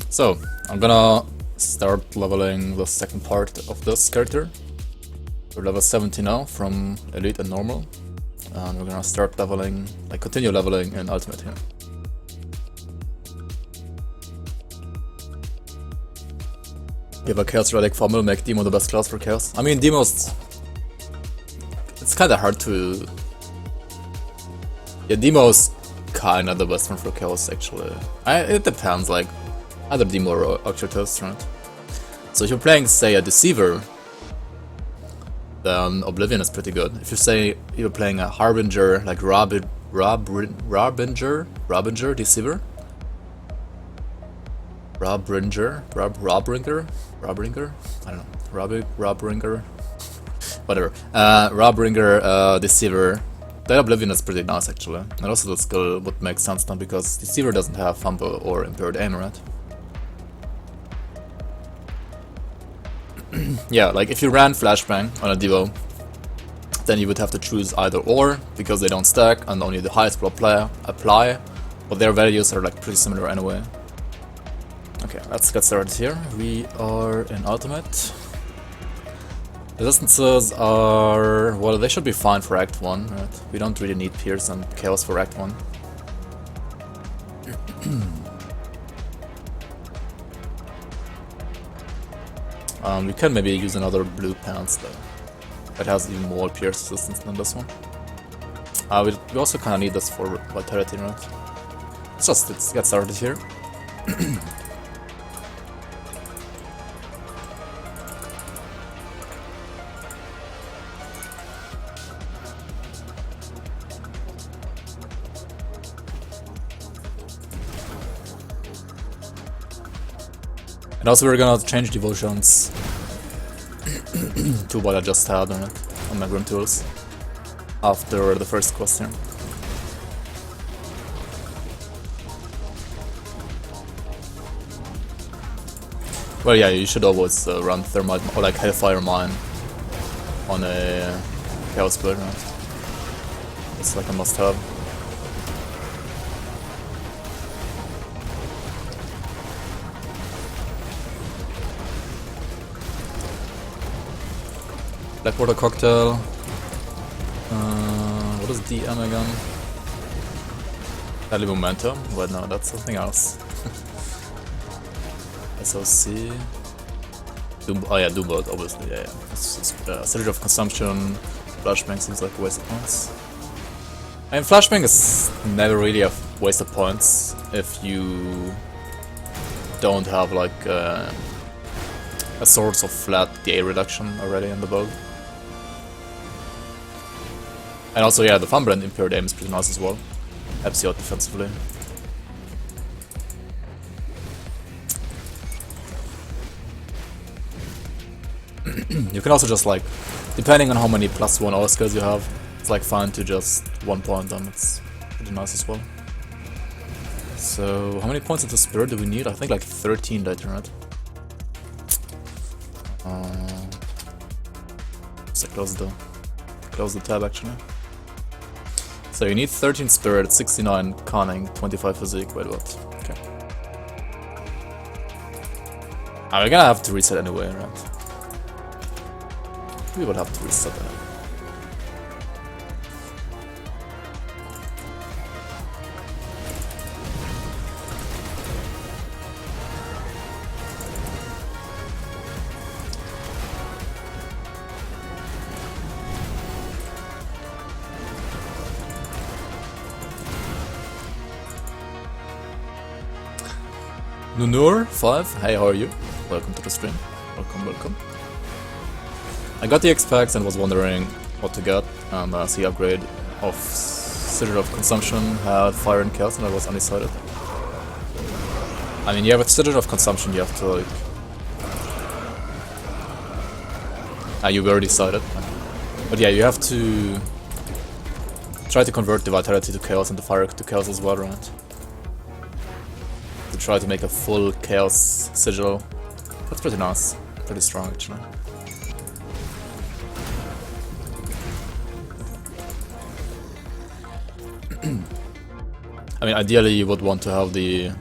So, I'm gonna start leveling the second part of this character. We're level 70 now from Elite and Normal. And we're gonna start leveling, like continue leveling in Ultimate here. Give a Chaos Relic Formula, make Demo the best class for Chaos. I mean, Demo's... It's kinda hard to... Yeah, Demo's kinda the best one for Chaos, actually. It depends, like, either Demo or Occultist, right? So if you're playing, say, a Deceiver, then Oblivion is pretty good. If you say you're playing a Harbinger, like Rabinger Deceiver? Robringer? I don't know. Robringer? Whatever. Robringer Deceiver. The Oblivion is pretty nice, actually. And also the skill would make sense now because Deceiver doesn't have Fumble or Impaired Aim, right? Yeah, like if you ran Flashbang on a Devo, then you would have to choose either or, because they don't stack and only the highest will apply, but their values are like pretty similar anyway. Okay, let's get started here. We are in Ultimate. Resistances are... well, they should be fine for Act 1, right? We don't really need Pierce and Chaos for Act 1. We can maybe use another blue pants though. That has even more Pierce resistance than this one. We also kinda need this for vitality, right? Let's get started here. And also we're gonna change devotions to what I just had on it, on my Grim Tools, after the first question. Well, yeah, you should always run Thermite or like Hellfire Mine on a Chaos build, right? It's like a must-have. Blackwater Cocktail. What is DM again? Deadly Momentum? Wait, no, that's something else. SOC. Oh yeah, Doombolt, obviously, yeah. Surge of Consumption. Flashbang seems like a waste of points. I mean, Flashbang is never really a waste of points if you don't have like a source of flat DA reduction already in the build. And also, yeah, the Fumble and Impaired Aim is pretty nice as well. Helps you out defensively. You can also just like, depending on how many +1 auto skills you have, it's like fine to just 1 point them, it's pretty nice as well. So, how many points into Spirit do we need? I think like 13 later, right? So close the tab actually. So you need 13 Spirit, 69 Conning, 25 Physique, wait what? Okay. We're gonna have to reset anyway, right? We will have to reset that. Nunur5, hey, how are you? Welcome to the stream. Welcome. I got the X-Packs and was wondering what to get, and the upgrade of Sigil of Consumption had Fire and Chaos, and I was undecided. I mean, yeah, with Sigil of Consumption you have to like... you already decided. But yeah, you have to try to convert the Vitality to Chaos and the Fire to Chaos as well, right? To try to make a full Chaos Sigil. That's pretty nice. Pretty strong, actually. I mean, ideally you would want to have the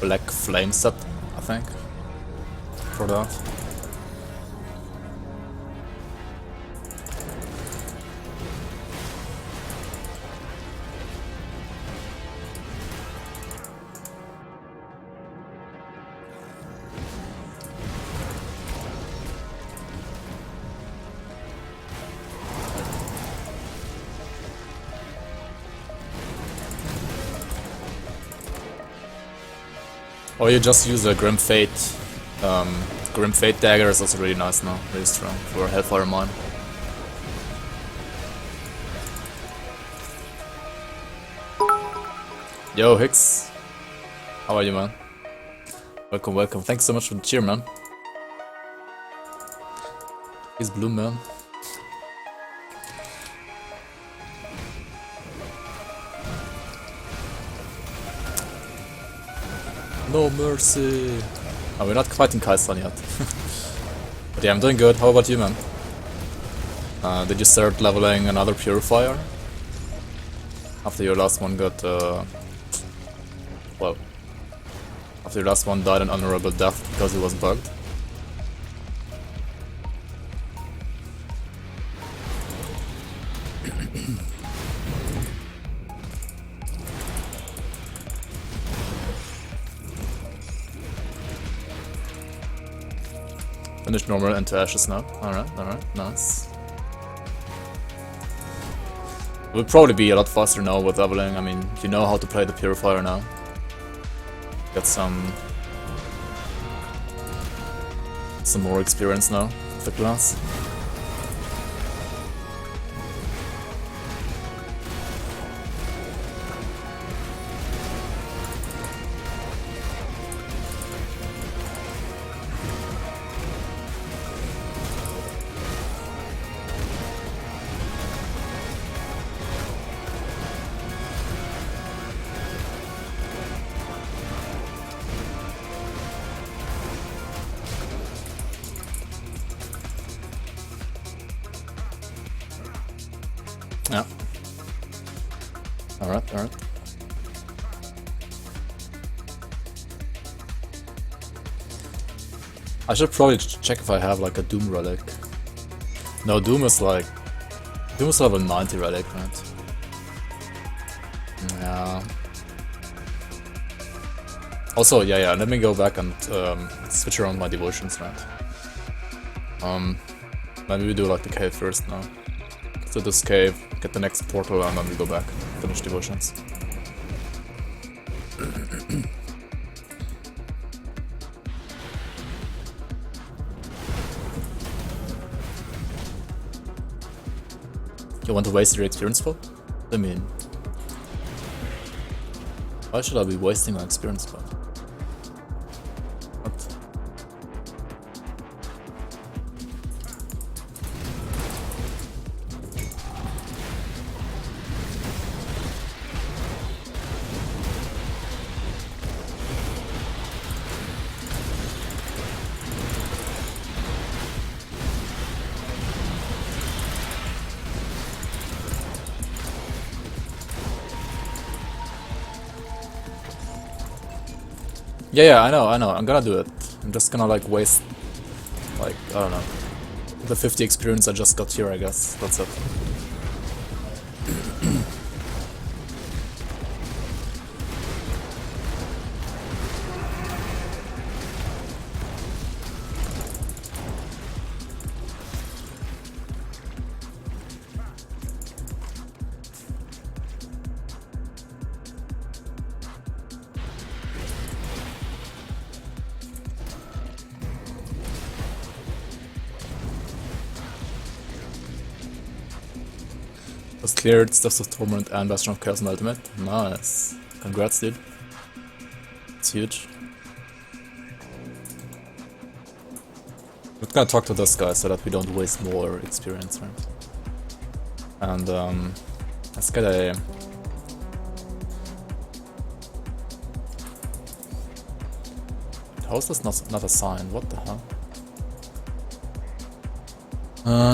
black flame set, I think, for that. Or you just use a Grim Fate. Grim Fate dagger is also really nice now, really strong for Hellfire Mine. Yo, Hicks. How are you, man? Welcome, welcome. Thanks so much for the cheer, man. He's blue, man. No mercy. Oh, we're not quite in Kaisan yet. But yeah, I'm doing good. How about you, man? Did you start leveling another purifier? After your last one got, well, after your last one died an honorable death because it was bugged? Finish normal into ashes now. Alright, nice. It would probably be a lot faster now with leveling. I mean, you know how to play the purifier now. Got some more experience now with the class. Yeah. Alright. I should probably check if I have like a Doom relic. No, Doom is level 90 relic, right? Yeah. Also, yeah, let me go back and switch around my devotions, right? Maybe we do like the cave first now. To this cave, get the next portal, and then we go back, finish devotions. You want to waste your experience for? I mean, why should I be wasting my experience for? What? Yeah, I know. I'm gonna do it. I'm just gonna like waste, like, I don't know, the 50 experience I just got here, I guess. That's it. Just cleared Steps of Torment and Bastion of Chaos and Ultimate. Nice. Congrats, dude. It's huge. We're gonna talk to this guy so that we don't waste more experience, right? And let's get a... How is this not assigned? What the hell?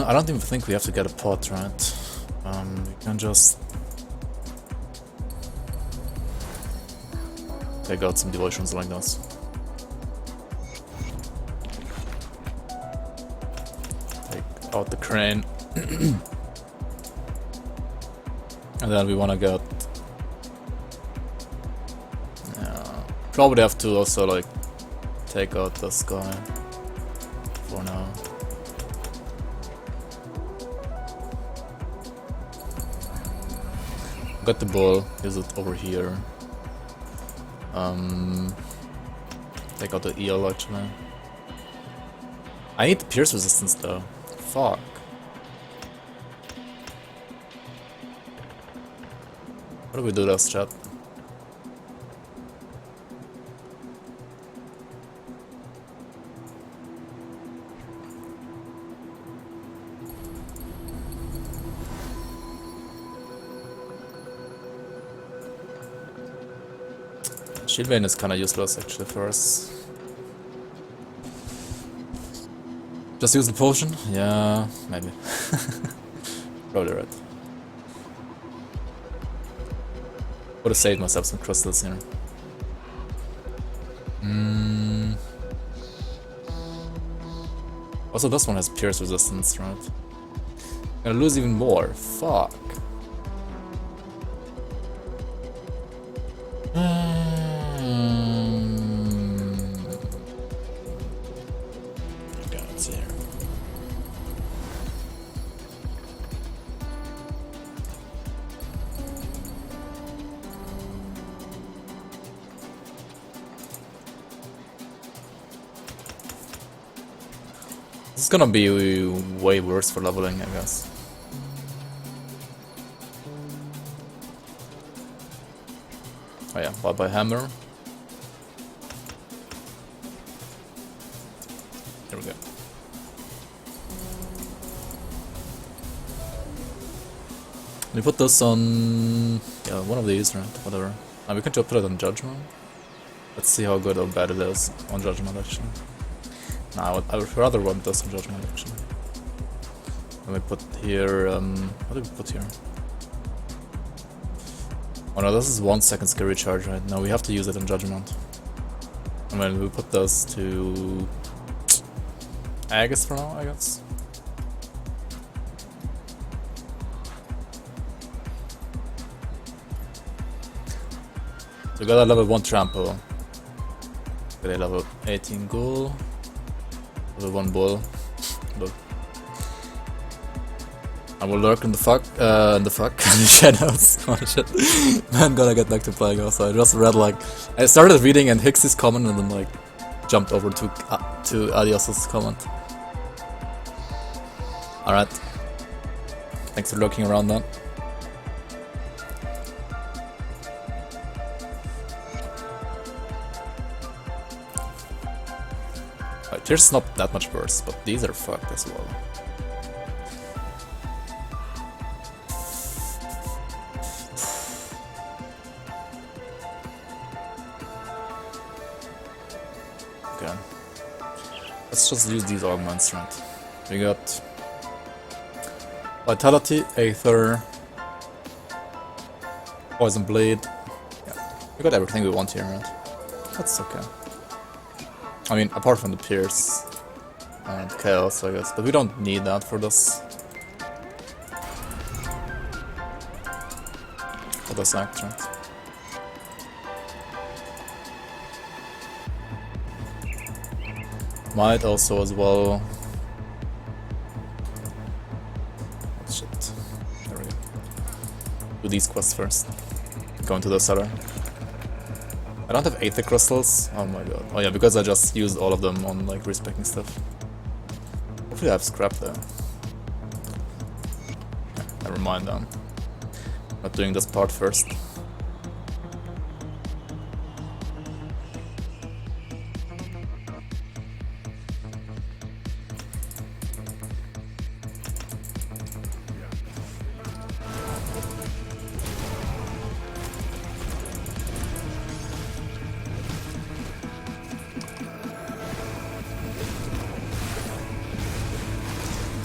I don't even think we have to get a pot, right? We can just take out some devotions like this. Take out the crane. And then we wanna get... probably have to also like take out this guy for now. Got the ball, use it over here. Take out the eel actually. I need the pierce resistance though. Fuck. How do we do this, chat? Shield Vein is kinda useless actually for us. Just use the potion? Yeah, maybe. Probably right. Would have saved myself some crystals here. Also, this one has pierce resistance, right? Gonna lose even more. Fuck. Okay, let's see here. This is gonna be way worse for leveling, I guess. Oh yeah, bye bye hammer. There we go. We put this on... yeah, one of these, right? Whatever. And we can just put it on judgment. Let's see how good or bad it is on judgment actually. No, I would rather want this on judgment actually. Let me put here... what did we put here? Oh no, this is 1 second skill recharge, right? Now we have to use it on judgment. And then we put this to... Aegis for now, I guess. So we got a level 1 trample. Got a level 18 ghoul. Level 1 bull. Look. I will lurk in the in the shadows. Oh shit. I'm gonna get back to playing also. I just read like... I started reading and Hix's comment and then like jumped over to Adios's comment. Alright. Thanks for lurking around then. Right, here's not that much worse, but these are fucked as well. Okay. Let's just use these augments, right? We got Vitality, Aether, Poison Blade. Yeah, we got everything we want here, right? That's okay. I mean, apart from the Pierce and Chaos, I guess, but we don't need that for this. For this act, right? Might also as well. Oh, shit. There we go. Do these quests first. Go into the cellar. I don't have Aether crystals. Oh my god. Oh yeah, because I just used all of them on like respecking stuff. Hopefully I have scrap there. Yeah, never mind then. Not doing this part first.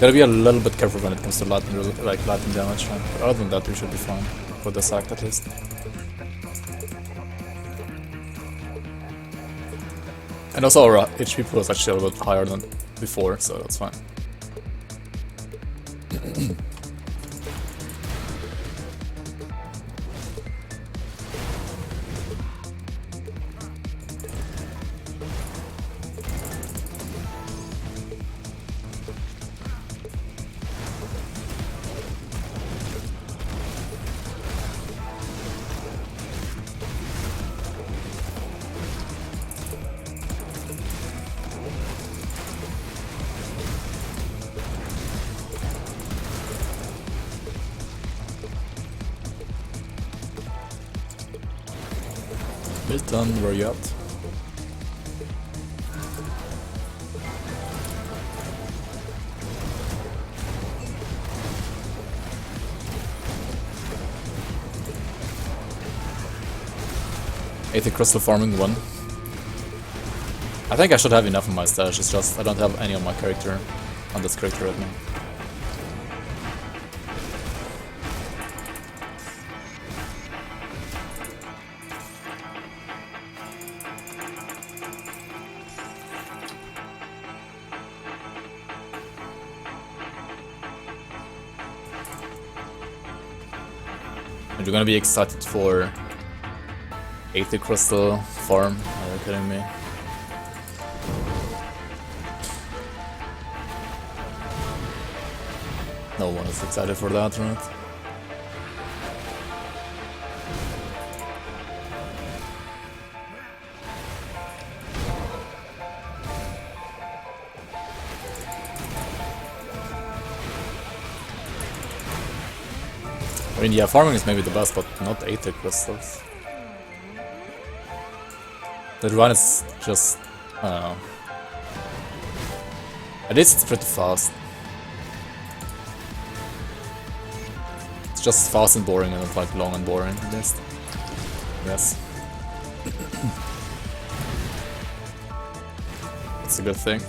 Gotta be a little bit careful when it comes to lightning damage, right? But other than that, we should be fine. For this act, at least. And also our HP pool is actually a little bit higher than before, so that's fine. Milton, where you at? Crystal farming 1. I think I should have enough in my stash, it's just I don't have any on my character, on this character right now. And you're gonna be excited for 80 crystal farm, are you kidding me? No one is excited for that, right? I mean, yeah, farming is maybe the best, but not 80 crystals. The run is just, I don't know. At least it's pretty fast. It's just fast and boring and not like long and boring, at least. Yes. It's a good thing.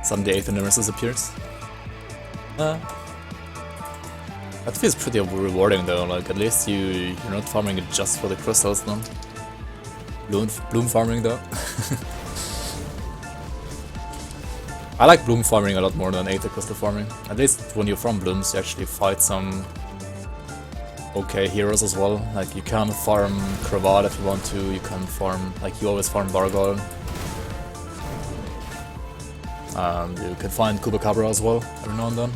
Someday 8th Nemesis appears. That feels pretty rewarding though, like at least you're not farming it just for the crystals though. Bloom farming though. I like bloom farming a lot more than 8th crystal farming. At least when you're from blooms you actually fight some okay heroes as well. Like you can farm Cravat if you want to, you can farm, like you always farm Bargal. You can find Kubacabra as well, every now and then.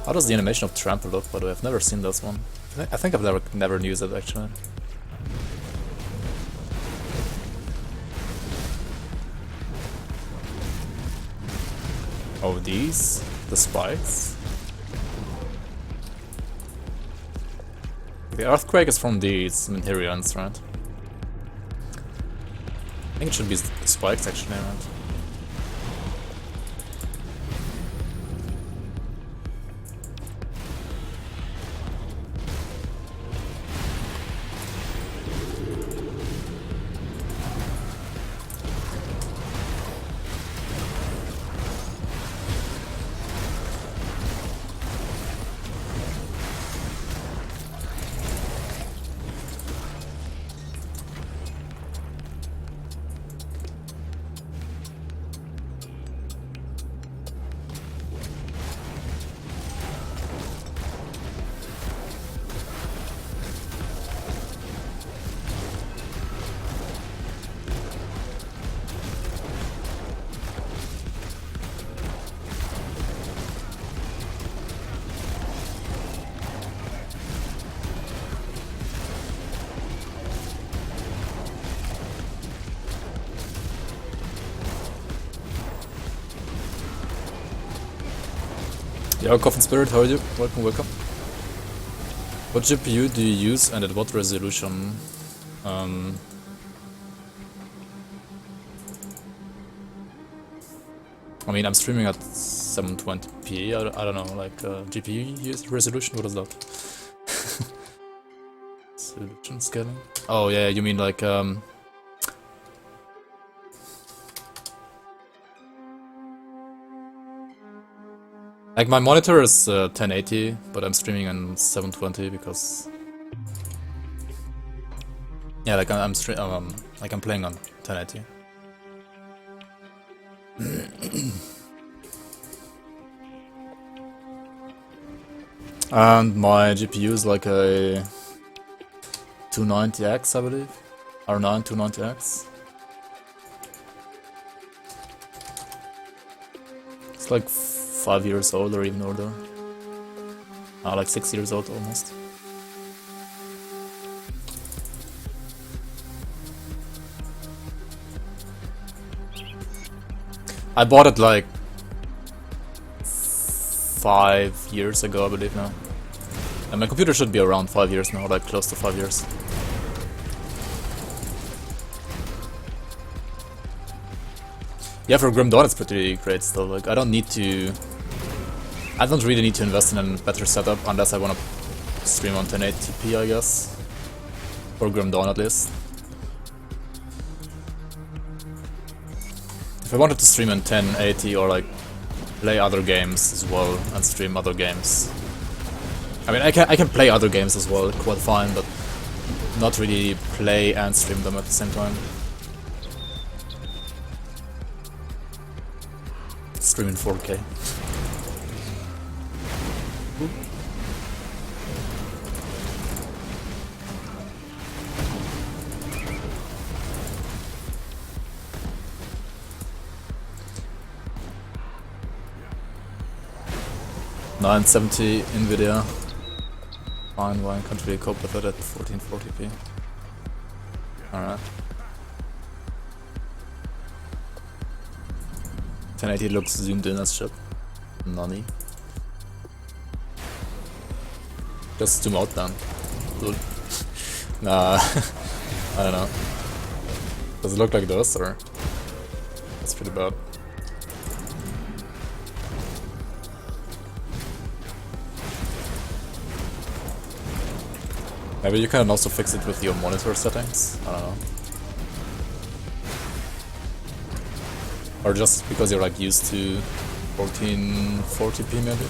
How does the animation of Trample look, by the way? I've never seen this one. I think I've never used it, actually. Oh, these? The spikes? The Earthquake is from these Mentorians, right? I think it should be spikes, actually, right? Yeah, Coffin Spirit, how are you? Welcome, welcome. What GPU do you use and at what resolution? I mean, I'm streaming at 720p, I don't know, like GPU resolution, what is that? Solution scaling? Oh yeah, you mean like like my monitor is 1080, but I'm streaming on 720 because yeah, like I'm playing on 1080. And my GPU is like a 290X, I believe. R9 290X. It's like 5 years old or even older. Like 6 years old almost. I bought it like 5 years ago, I believe now. And my computer should be around 5 years now, like close to 5 years. Yeah, for Grim Dawn it's pretty great still. Like I don't really need to invest in a better setup unless I want to stream on 1080p, I guess. For Grim Dawn at least. If I wanted to stream in 1080 or like play other games as well and stream other games. I mean, I can play other games as well, quite fine, but not really play and stream them at the same time. Stream in 4K. Ooh. $970 Nvidia. Fine, why can't really cope with it at 1440p? Alright. 1080 looks zoomed in as shit. Nani. Just zoom out then. Cool. Nah, I don't know. Does it look like this or? That's pretty bad. Maybe you can also fix it with your monitor settings, I don't know. Or just because you're like used to 1440p maybe?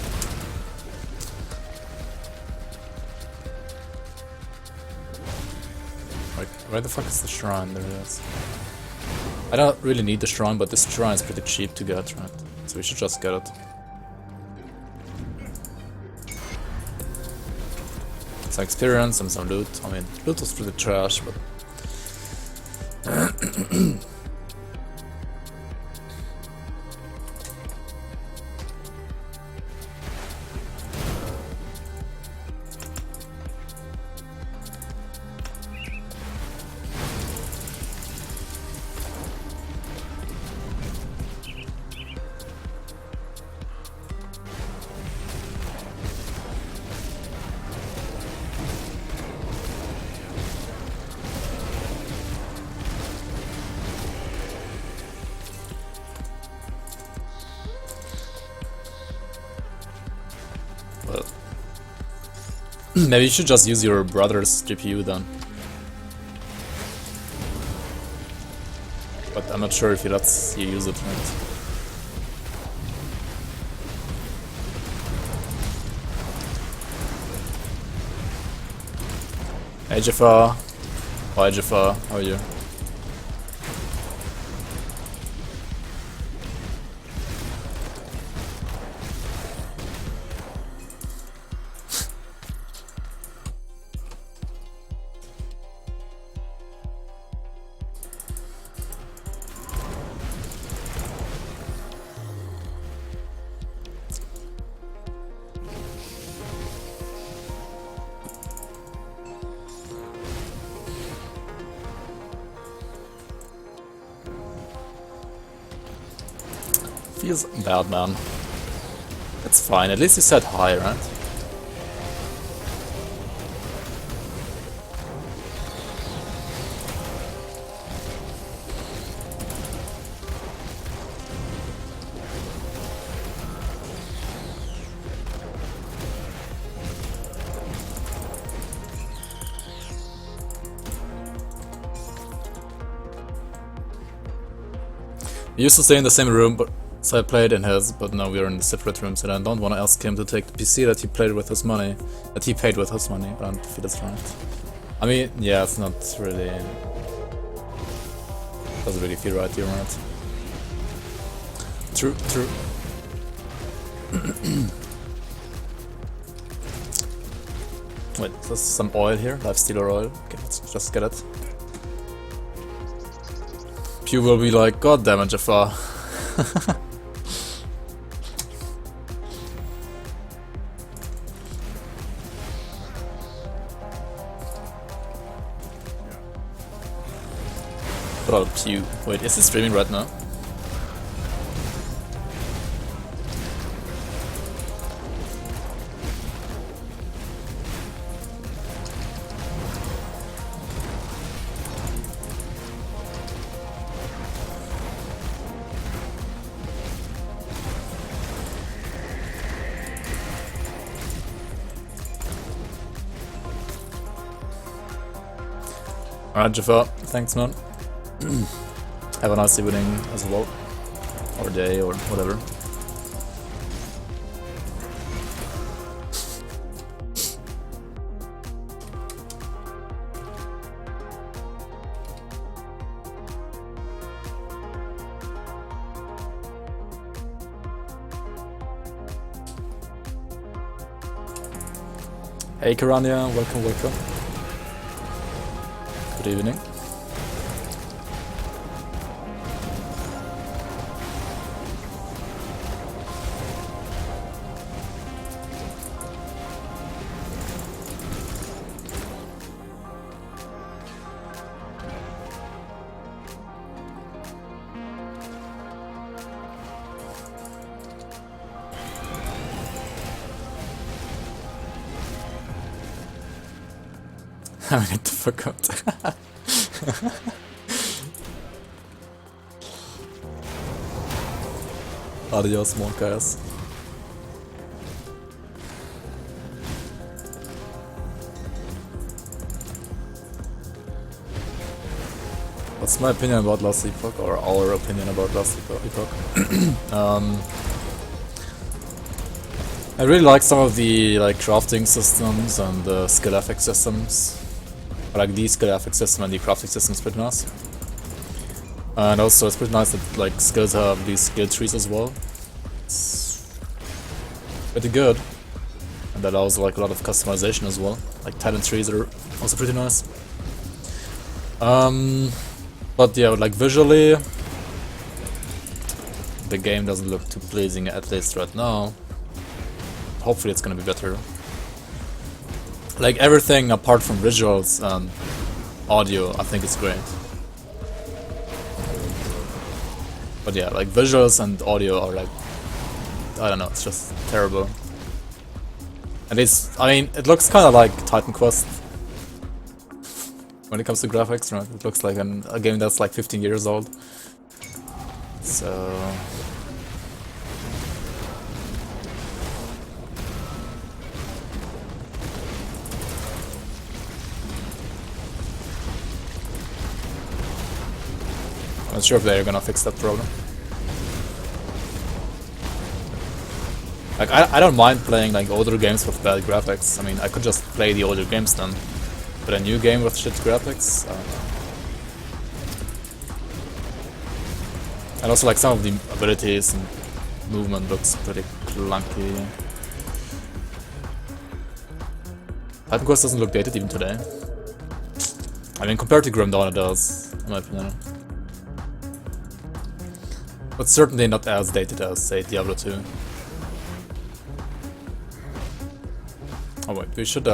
Like, where the fuck is the shrine? There it is. I don't really need the shrine, but this shrine is pretty cheap to get, right? So we should just get it. Some experience and some loot. I mean, loot was pretty trash, but... Maybe you should just use your brother's GPU then. But I'm not sure if he lets you use it, right? Hey Jafar. Hi Jafar, how are you? Feels bad, man. It's fine, at least you said hi, right? We used to stay in the same room, but so I played in his, but now we're in separate rooms, and I don't want to ask him to take the PC that he played with his money, that he paid with his money. I don't feel that's right. I mean, yeah, it's not really... doesn't really feel right, you're right. True, true. Wait, there's some oil here, Lifestealer oil. Okay, let's just get it. Pew will be like, God damn it, Jafar. What about Pew? Wait, is he streaming right now? Alright, Jafar, thanks man. Have a nice evening as well. Or day, or whatever. Hey Karania, welcome, welcome. Good evening. I need to fuck out. Adios, monkas. What's my opinion about Last Epoch, or our opinion about Last Epoch? I really like some of the crafting systems and the skill effect systems. I like the skill effect system and the crafting system is pretty nice. And also it's pretty nice that skills have these skill trees as well. It's pretty good. And that allows a lot of customization as well. Like talent trees are also pretty nice. But yeah, visually the game doesn't look too pleasing, at least right now. Hopefully it's gonna be better. Everything apart from visuals and audio, I think it's great. But yeah, visuals and audio are I don't know, it's just terrible. And it looks kind of like Titan Quest when it comes to graphics, right? It looks like a game that's 15 years old. So... I'm not sure if they're gonna fix that problem. I don't mind playing older games with bad graphics. I mean, I could just play the older games then. But a new game with shit graphics, I don't know. And also some of the abilities and movement looks pretty clunky. Titan Quest doesn't look dated even today. I mean, compared to Grim Dawn it does, in my opinion. But certainly not as dated as, say, Diablo 2. Oh wait, we should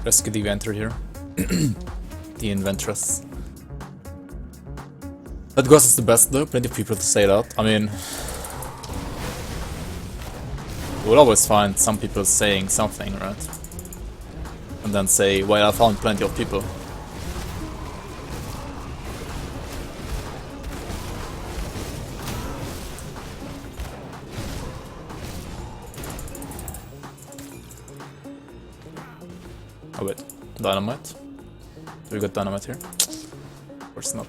rescue the inventor here. The inventress. That Ghost is the best though, plenty of people to say that. I mean... we'll always find some people saying something, right? And then say, well, I found plenty of people. Oh wait, dynamite? Do we got dynamite here? Of course not.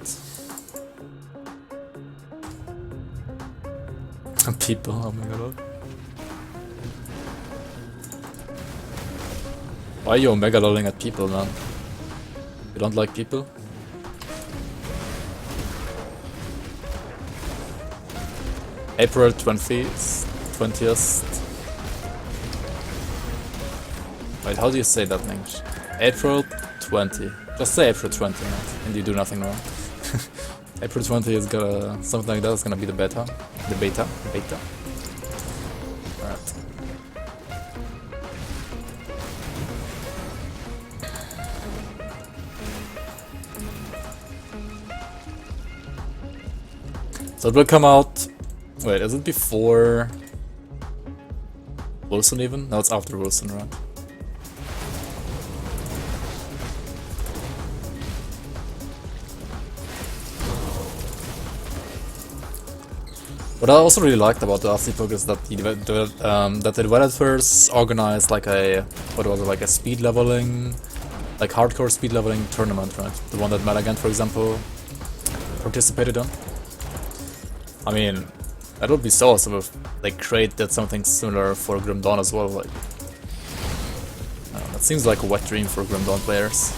People, oh my god. Why are you omega lolling at people, man? You don't like people? April 20th. Wait, how do you say that in English? April 20. Just say April 20, man, and you do nothing wrong. April 20 is gonna... something like that is gonna be the beta. The beta. Alright. So it will come out... Wait, is it before... Wilson even? No, it's after Wilson, right? What I also really liked about the RC book is that the developers organized like a... what was it, like a speed leveling... like hardcore speed leveling tournament, right? The one that Malagan, for example, participated in. I mean, that would be so awesome if they created something similar for Grim Dawn as well, like... that seems like a wet dream for Grim Dawn players.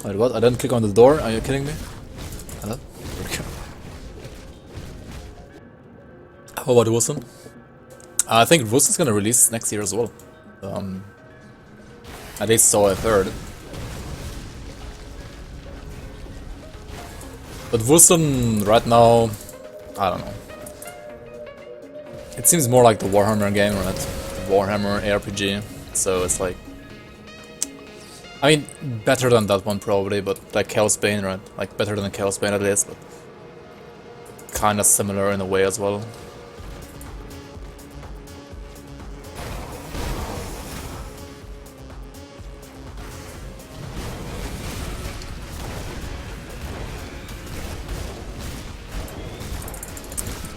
Wait, what? I didn't click on the door? Are you kidding me? Hello? How about Wilson? I think Wilson's gonna release next year as well. At least so I've heard. But Wilson right now, I don't know. It seems more like the Warhammer game, right? Warhammer RPG. So it's like, I mean, better than that one probably, but like Chaos Bane, right? Like better than Chaos Bane at least, but kinda similar in a way as well.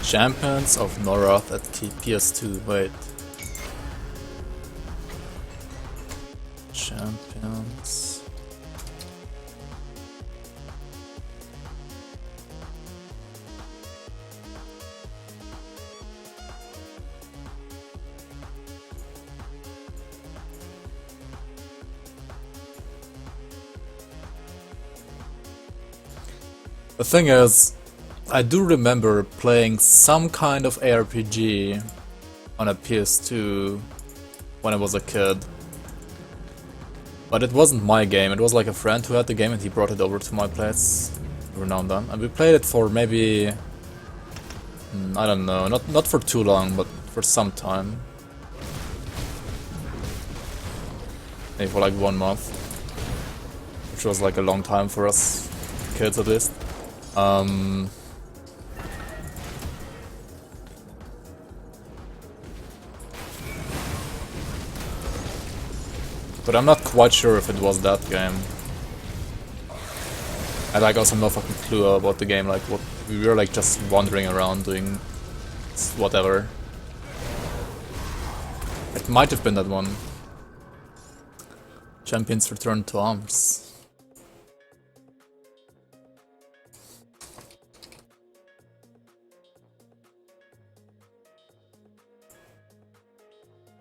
Champions of Norath at PS2, wait. Champions... The thing is, I do remember playing some kind of ARPG on a PS2 when I was a kid. But it wasn't my game, it was like a friend who had the game and he brought it over to my place every now and then. And we played it for maybe... I don't know, not for too long, but for some time. Maybe for like 1 month. Which was like a long time for us kids at least. But I'm not quite sure if it was that game. I like also no fucking clue about the game, like what we were like just wandering around doing whatever. It might have been that one. Champions Return to Arms.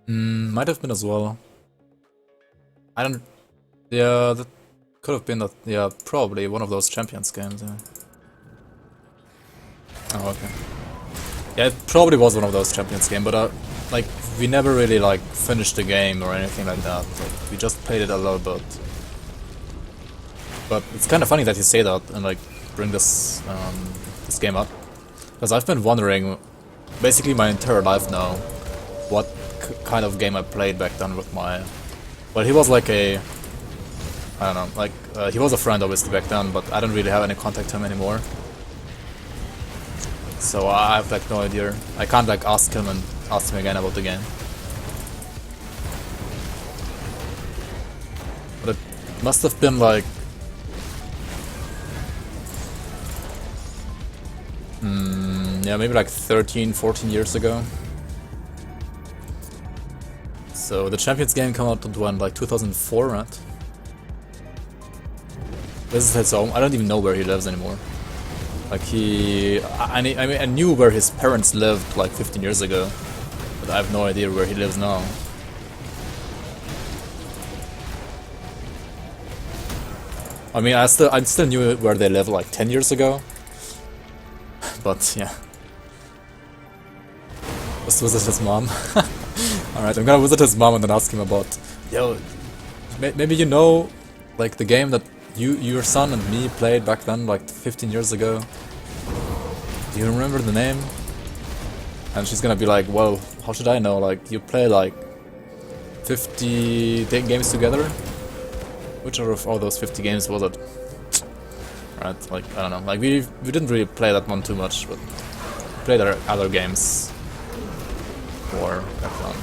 Might have been as well. I don't... Yeah, that could have been that... Yeah, probably one of those Champions games, yeah. Oh, okay. Yeah, it probably was one of those Champions games, but like, we never really like finished the game or anything like that. Like, we just played it a little bit. But it's kind of funny that you say that and like bring this this game up, because I've been wondering basically my entire life now what kind of game I played back then with my. Well, he was like a, I don't know, like he was a friend obviously back then, but I don't really have any contact to him anymore. So I have like no idea. I can't like ask him and ask him again about the game. But it must have been like yeah, maybe like 13, 14 years ago. So the Champions game came out in when, like 2004, right? This is his home. I don't even know where he lives anymore. Like I mean, I knew where his parents lived like 15 years ago, but I have no idea where he lives now. I mean, I still knew where they lived like 10 years ago, but yeah. Let's visit his mom. Alright, I'm gonna visit his mom and then ask him about, yo, maybe you know, like the game that your son and me played back then, like 15 years ago. Do you remember the name? And she's gonna be like, well, how should I know? Like, you play like 50 games together? Which of all those 50 games was it? Right, like, I don't know. Like, we didn't really play that one too much, but we played other games more back then.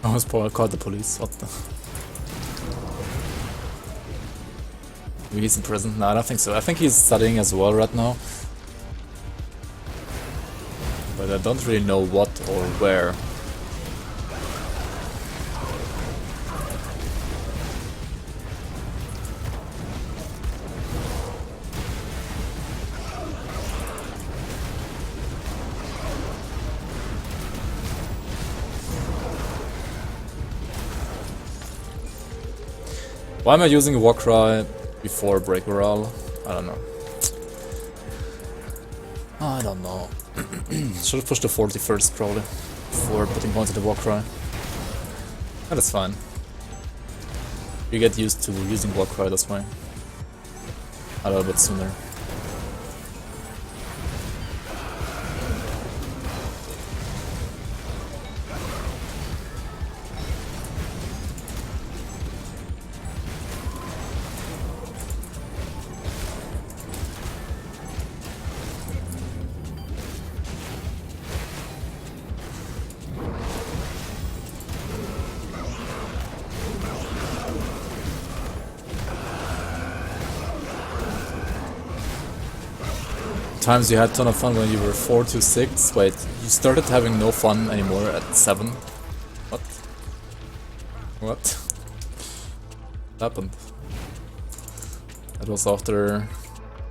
I almost called the police. What the? Maybe he's in prison? No, I don't think so. I think he's studying as well right now. But I don't really know what or where. Why am I using Warcry before Break Morale? I don't know. I don't know. Should have pushed the 40 first, probably, before putting points into Warcry. But it's fine. You get used to using Warcry this way a little bit sooner. Times you had a ton of fun when you were 4 to 6. Wait, you started having no fun anymore at 7? What? What happened? That was after...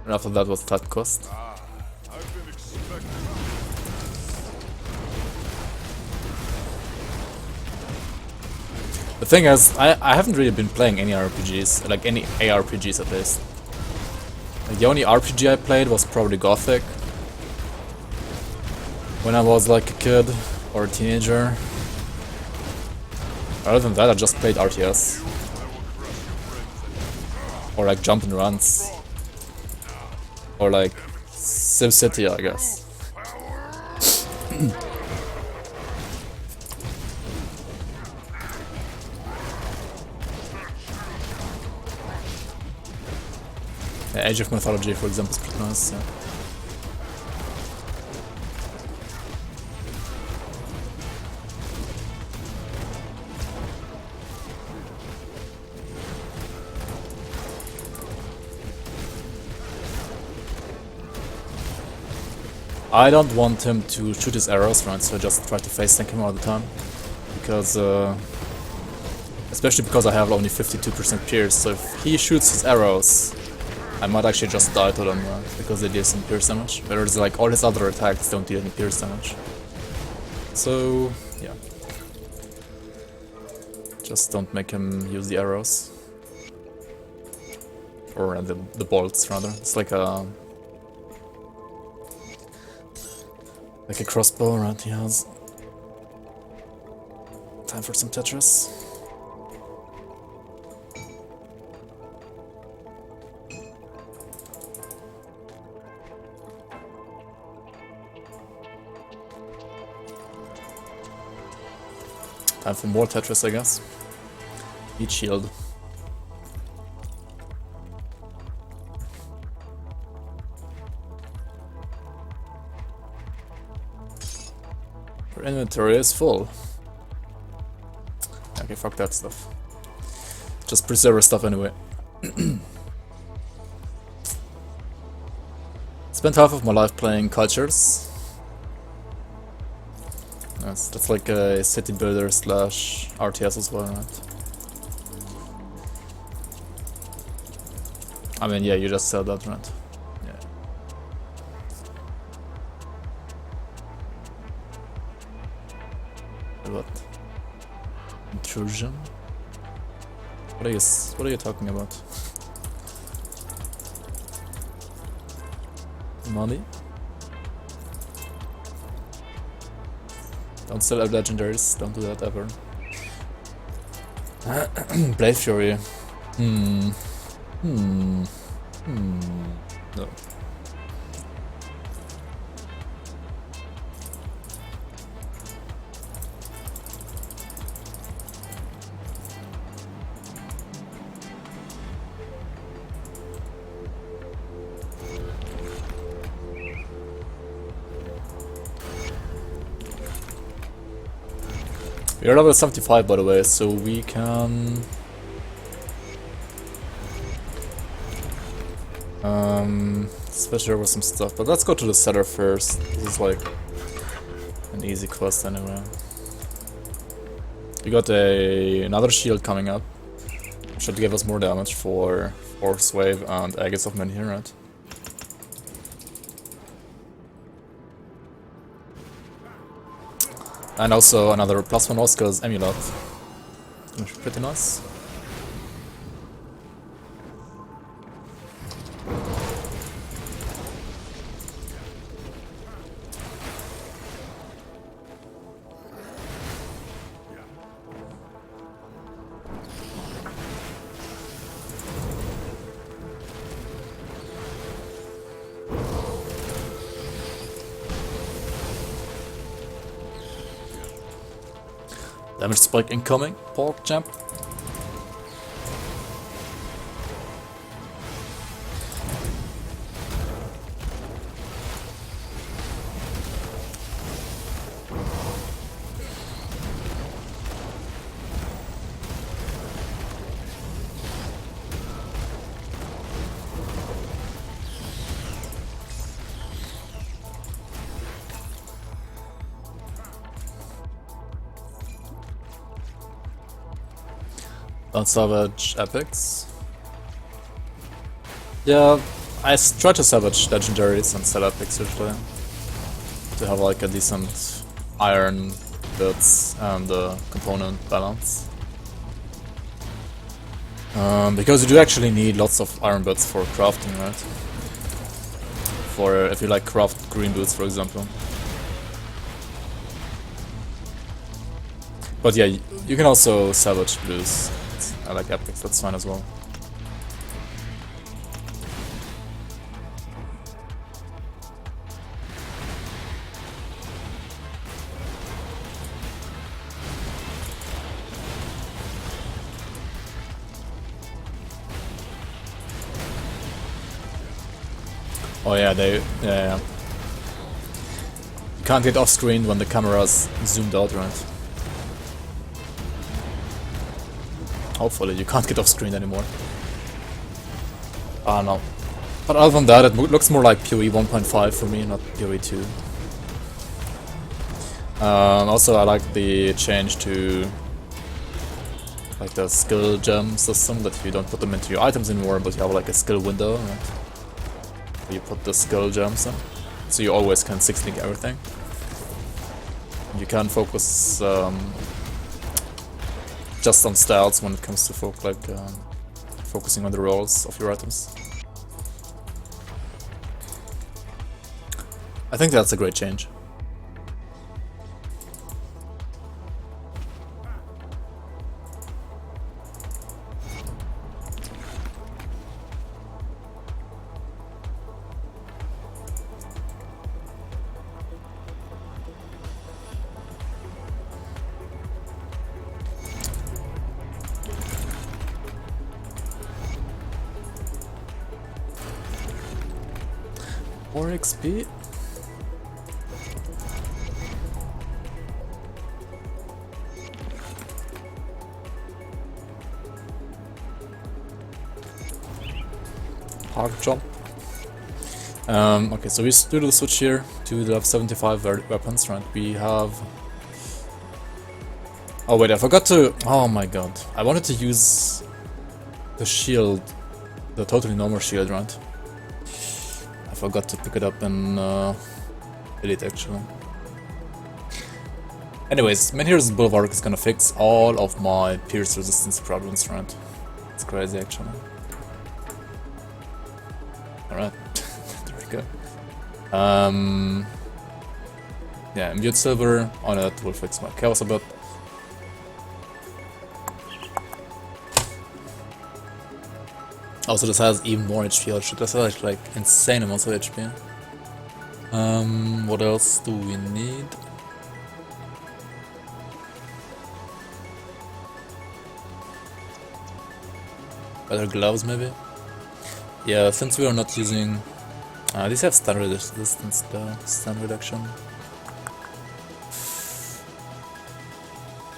And after that was that cost. The thing is, I haven't really been playing any RPGs, like any ARPGs at least. Like, the only RPG I played was probably Gothic. When I was like a kid or a teenager. Other than that, I just played RTS. Or like jump and runs. Or like SimCity, I guess. Yeah, Age of Mythology, for example, is pretty nice. Yeah. I don't want him to shoot his arrows, right? So I just try to face tank him all the time. Because, especially because I have only 52% pierce, so if he shoots his arrows, I might actually just die to them because they deal some pierce damage. Whereas like all his other attacks don't deal any pierce damage. So yeah. Just don't make him use the arrows. Or the bolts rather. It's like a crossbow, right? He has. Time for some Tetris. Time for more Tetris, I guess. Eat shield. Your inventory is full. Okay, fuck that stuff. Just preserve our stuff anyway. Spent half of my life playing cultures. That's like a city builder slash RTS as well, right? I mean, yeah, you just said that, right? Yeah. What? Intrusion? What are you talking about? Money? Don't sell out legendaries, don't do that ever. Blade Fury. No. We are level 75 by the way, so we can switch over some stuff, but let's go to the setter first. This is like an easy quest anyway. We got another shield coming up. Should give us more damage for Force Wave and Aegis of Menhir, right? And also another +1 Oscar's Amulet. Which is pretty nice. Damage spike incoming, pork champ. Don't salvage epics. Yeah, I try to salvage legendaries and sell epics usually. To have like a decent iron builds and component balance. Because you do actually need lots of iron boots for crafting, right? For if you like craft green boots, for example. But yeah, you can also salvage blues. I like epics, that's fine as well. Oh yeah, yeah. You can't get off screen when the camera's zoomed out, right? Hopefully you can't get off screen anymore. I don't know. But other than that, it looks more like PoE 1.5 for me, not PoE 2. Also I like the change to like the skill gem system that you don't put them into your items anymore, but you have like a skill window, right? Where you put the skill gems in, so you always can 6-link everything. You can focus just on stats when it comes to focusing on the rolls of your items. I think that's a great change. More XP? Hard jump. Okay, so we do the switch here to the 75 weapons, right? We have... Oh wait, I forgot to... Oh my god. I wanted to use the shield, the totally normal shield, right? I forgot to pick it up in Elite actually. Anyways, main heroes Boulevard is gonna fix all of my pierce resistance problems, right? It's crazy actually. Alright, there we go. Yeah, Imbued Silver on it will fix my chaos a bit. Also, this has even more HP. This has like insane amounts of HP. What else do we need? Better gloves, maybe? Yeah, since we are not using... these have stun resistance though, stun reduction.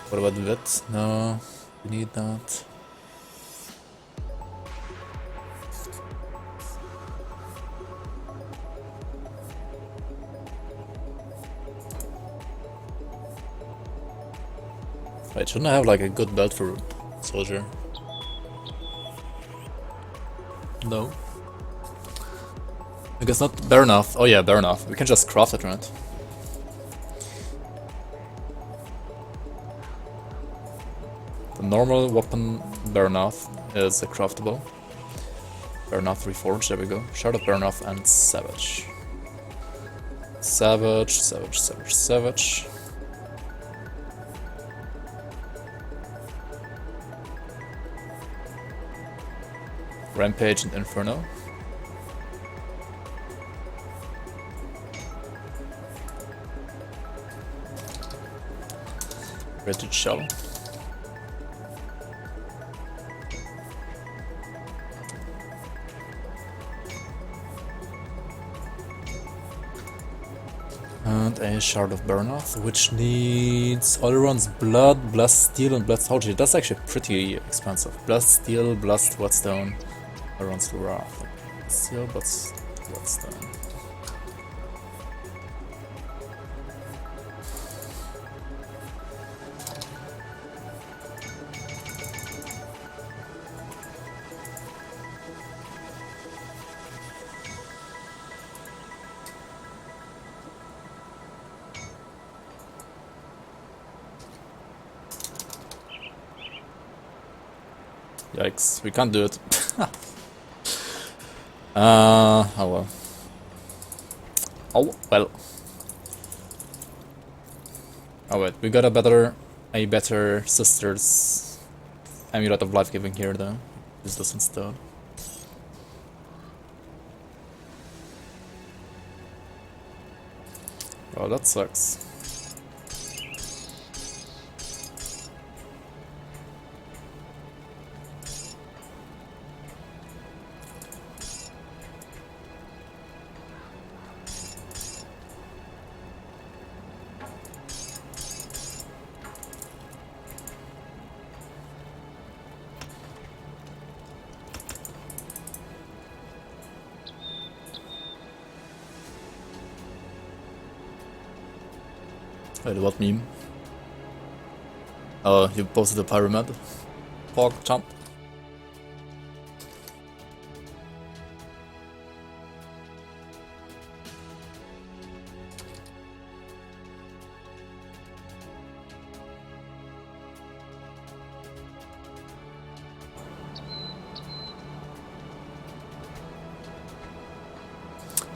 What about wit? No, we need that. Wait, shouldn't I have like a good belt for soldier? No. I guess not bare enough. Oh yeah, bare enough. We can just craft it, right? The normal weapon bare enough is a craftable. Bare enough reforged, there we go. Shard of bare enough and savage. Savage, savage, savage, savage. Rampage and Inferno. Rigid Shell. And a Shard of Burnoth, which needs Oleron's Blood, Blast Steel, and Blast Soldier. That's actually pretty expensive. Blast Steel, Blast Whetstone, Oleron's Wrath. Steel, Blast Whetstone. Yikes, we can't do it. Oh well. Oh well. Oh wait, we got a better Sisters Amulet of Life Giving here though. Use this instead. Oh, that sucks. Wait, what meme? Oh, you posted a pyramid? Pog, jump.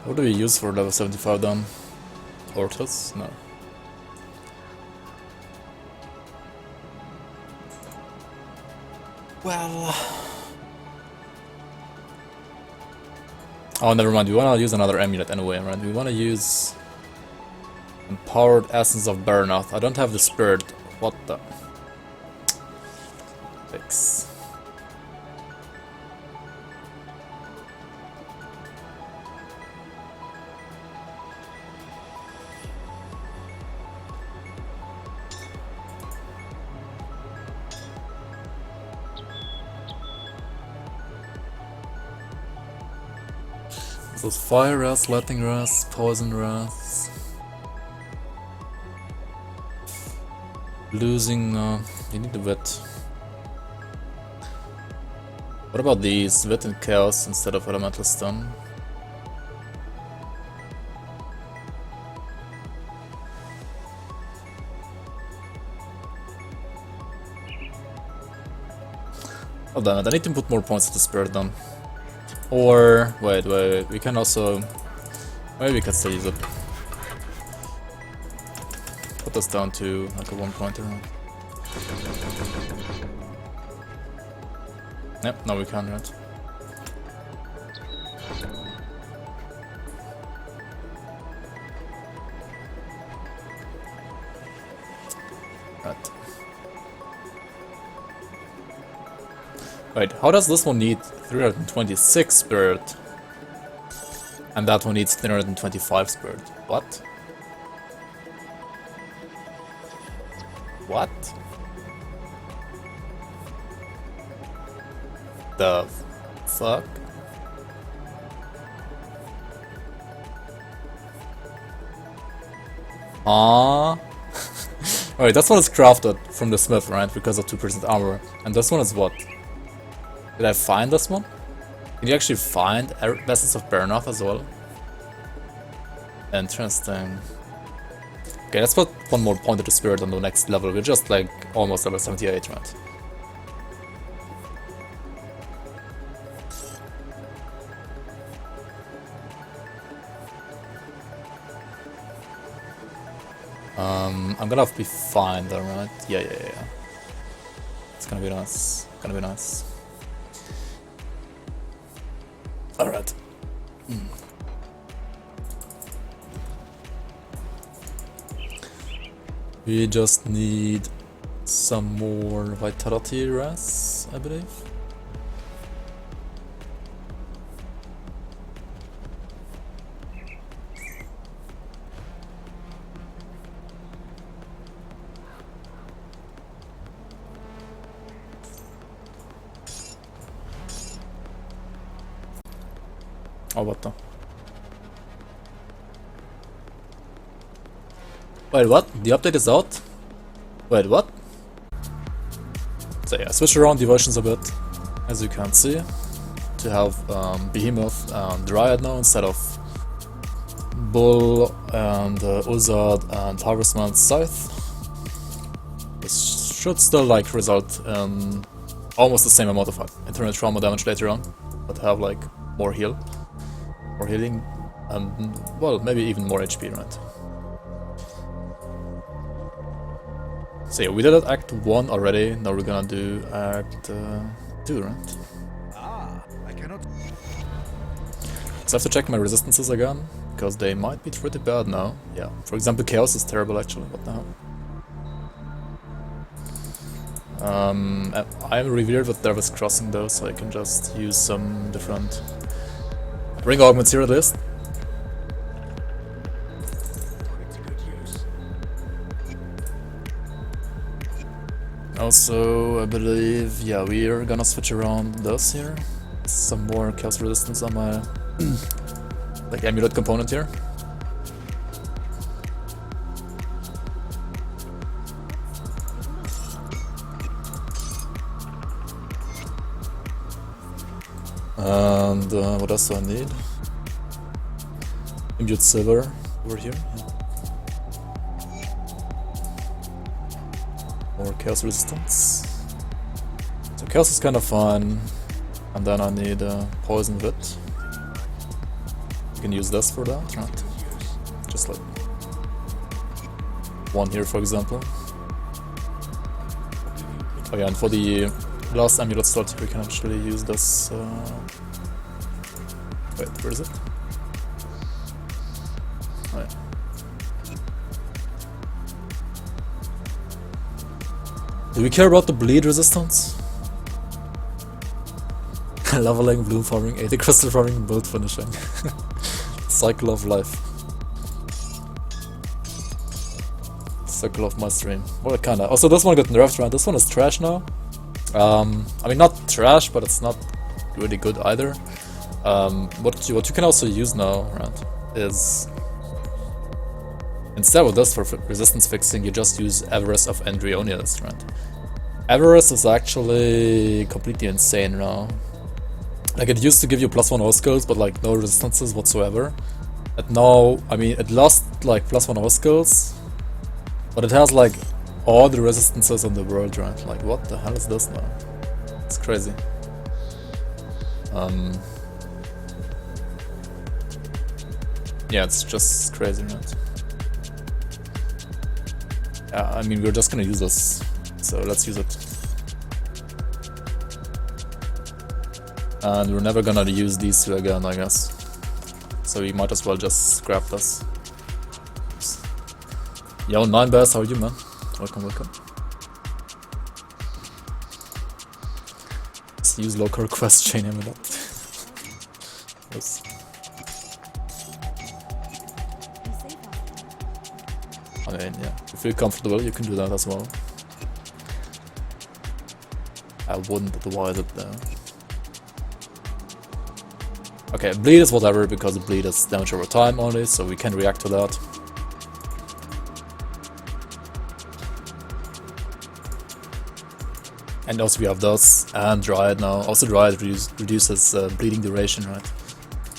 What do we use for level 75 then? Ortus? No. Well... Oh, never mind. We wanna use another amulet anyway, right? We wanna use... Empowered Essence of Burnout. I don't have the spirit. What the... Fix. Those fire rats, lightning rats, poison rats. Losing, you need the wit. What about these? Wit and chaos instead of elemental stun. Oh damn it, I need to put more points into spirit then. Or, wait, we can also... Maybe we can still use it. Put us down to like a 1 pointer. Yep, no we can't, right? Right. Wait, how does this one need 326 spirit? And that one needs 325 spirit. What? What? The fuck? Alright, this one is crafted from the smith, right? Because of 2% armor. And this one is what? Did I find this one? Can you actually find Essence of Burnout as well? Interesting. Okay, let's put one more point of the spirit on the next level. We're just like almost level 78, right? I'm gonna be fine there, right? Yeah. It's gonna be nice. Gonna be nice. Alright. We just need some more vitality res, I believe. Oh, what the? Wait, what? The update is out? Wait, what? So yeah, switch around devotions a bit, as you can see, to have Behemoth and Dryad now instead of Bull and Uzad and Harvestman Scythe. This should still like result in almost the same amount of internal trauma damage later on, but have like more heal. More healing, and well, maybe even more HP, right? So yeah, we did Act 1 already, now we're gonna do Act 2, right? I cannot. So I have to check my resistances again, because they might be pretty bad now. Yeah, for example, Chaos is terrible actually, what the hell? I'm revered with Dervis Crossing though, so I can just use some different ring augments here at least. Also, I believe, yeah, we're gonna switch around this here. Some more chaos resistance on my like amulet component here. And what else do I need? Imbued silver over here. Yeah. More chaos resistance. So chaos is kind of fun. And then I need poison wit. You can use this for that, right? Just like one here, for example. Oh yeah, and for the last amulet slot, we can actually use this. Wait, where is it? Oh, yeah. Do we care about the bleed resistance? Leveling, bloom farming, 80 crystal farming, build finishing. Cycle of life. Circle of my stream. Well, kinda. Also, this one got nerfed, right? This one is trash now. I mean, not trash, but it's not really good either. What you can also use now, right, is instead of this for resistance fixing, you just use Avarice of Andrionius, right? Avarice is actually completely insane now. Like, it used to give you +1 all skills, but like no resistances whatsoever. And now, I mean, it lost like +1 all skills. But it has like all the resistances in the world, right? Like, what the hell is this now? It's crazy. Yeah, it's just crazy, right? Yeah, I mean, we're just gonna use this, so let's use it. And we're never gonna use these two again, I guess. So we might as well just scrap this. Yo, 9Bass, how are you, man? Welcome, welcome. Let's use local quest chain amulet. Yes. I mean, yeah, if you feel comfortable, you can do that as well. I wouldn't advise it though. Okay, bleed is whatever, because bleed is damage over time only, so we can react to that. And also we have this, and Dryad now. Also Dryad reduces bleeding duration, right?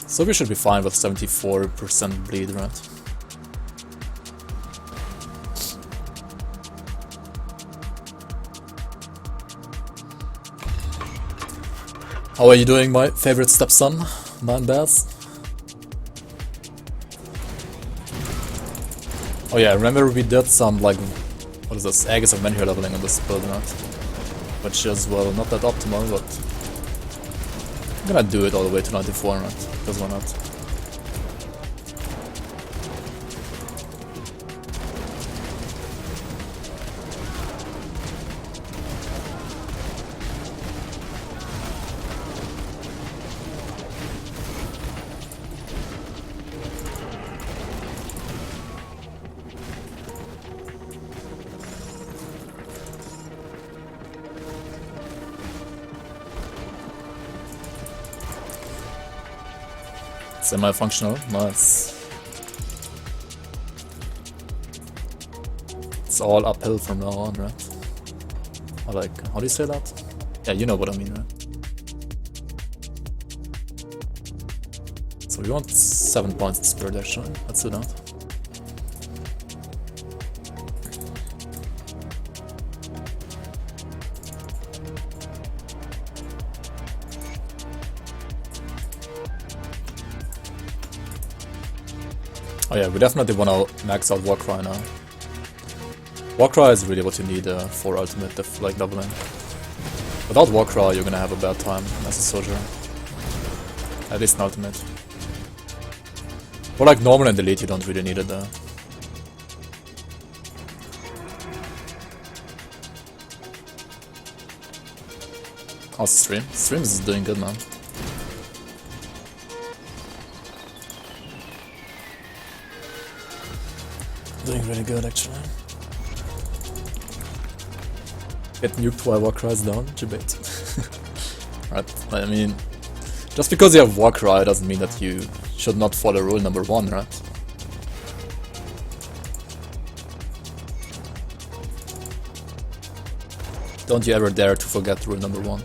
So we should be fine with 74% bleed, right? How are you doing, my favorite stepson, 9Bass? Oh yeah, remember we did some, like, what is this, Aegis of Menhir leveling on this build, right? Which is, well, not that optimal, but I'm gonna do it all the way to 94, right? Because why not? Semi-functional, nice. It's all uphill from now on, right? Or like, how do you say that? Yeah, you know what I mean, right? So we want 7 points in spirit actually, let's do that. Oh yeah, we definitely wanna max out Warcry now. Warcry is really what you need for ultimate, like leveling. Without Warcry, you're gonna have a bad time as a soldier. At least in ultimate. For like normal and elite, you don't really need it though. Oh, stream. Stream is doing good, man. Doing really good, actually. Get nuked while Warcry is down? Debate. Right, I mean, just because you have Warcry doesn't mean that you should not follow rule number 1, right? Don't you ever dare to forget rule number 1.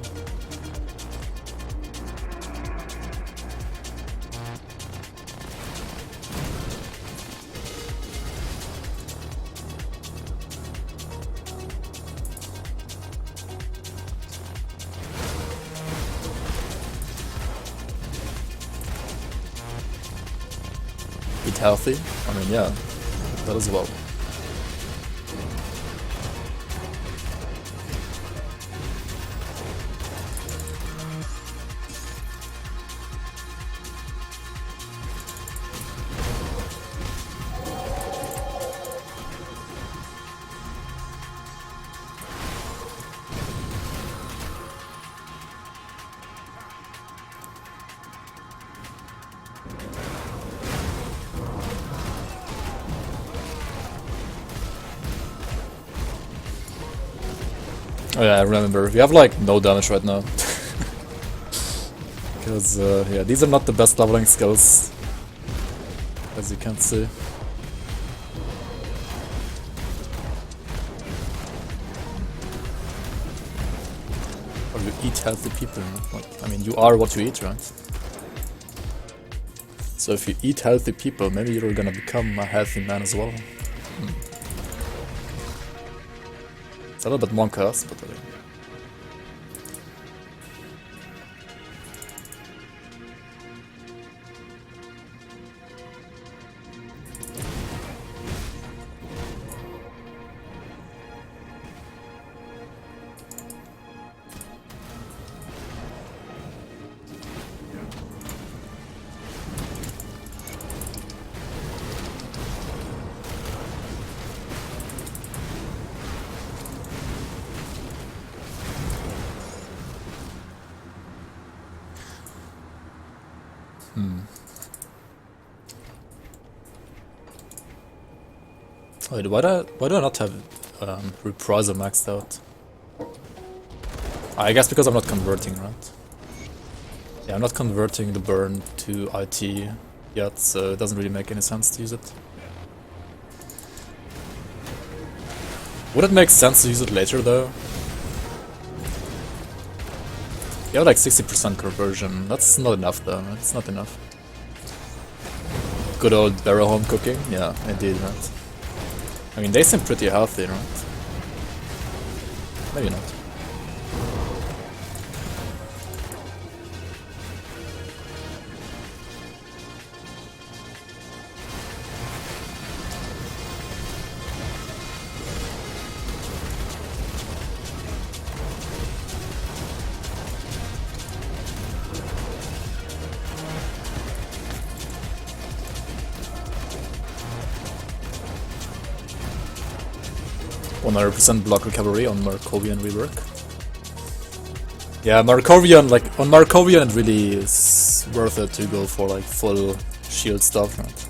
eat healthy? I mean, yeah, that as well. Oh yeah, I remember. We have like no damage right now. Because, yeah, these are not the best leveling skills. As you can see. Or you eat healthy people, no? Like, I mean, you are what you eat, right? So if you eat healthy people, maybe you're gonna become a healthy man as well. It's a little bit more cursed, but I mean... Wait, why do I not have Reprisal maxed out? I guess because I'm not converting, right? Yeah, I'm not converting the burn to IT yet, so it doesn't really make any sense to use it. Would it make sense to use it later though? You have like 60% conversion. That's not enough though, it's not enough. Good old barrel home cooking? Yeah, indeed, right? I mean, they seem pretty healthy, right? Maybe not. %100% block recovery on Markovian rework. Yeah, Markovian, like, on Markovian it really is worth it to go for like full shield stuff, right?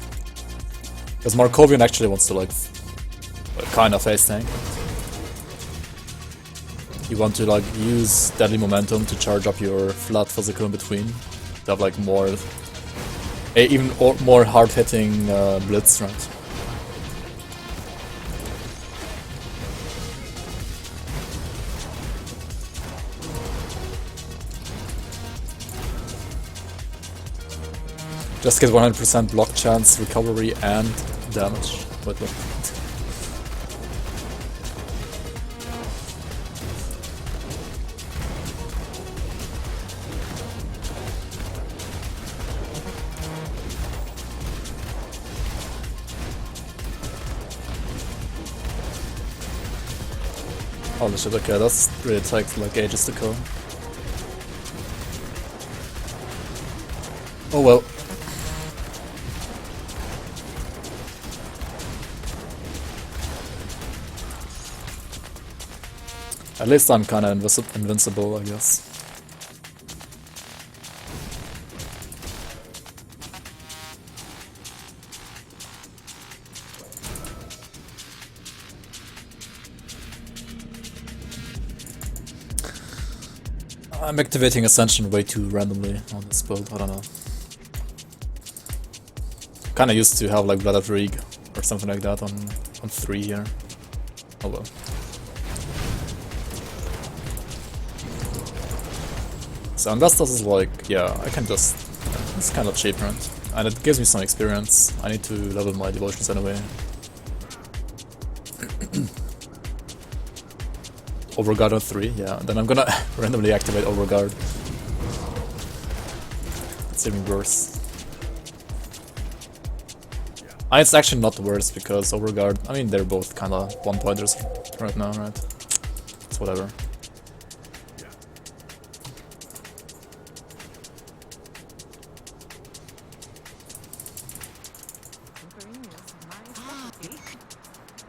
Because Markovian actually wants to like kind of face tank. You want to like use deadly momentum to charge up your flat physical in between to have like more, even more hard hitting blitz, right? Just get 100% block chance, recovery, and damage. Wait. Holy shit, okay, that's really takes like ages to kill. Oh well. At least I'm kinda invincible, I guess. I'm activating Ascension way too randomly on this build, I don't know. Kinda used to have like Blood of Rig or something like that on 3 here. Oh well. So Investors is like, yeah, I can just, it's kind of cheap, right? And it gives me some experience. I need to level my devotions anyway. Overguard on 3, yeah, then I'm gonna randomly activate Overguard. It's even worse. It's actually not the worst because Overguard, I mean, they're both kind of one-pointers right now, right? It's whatever.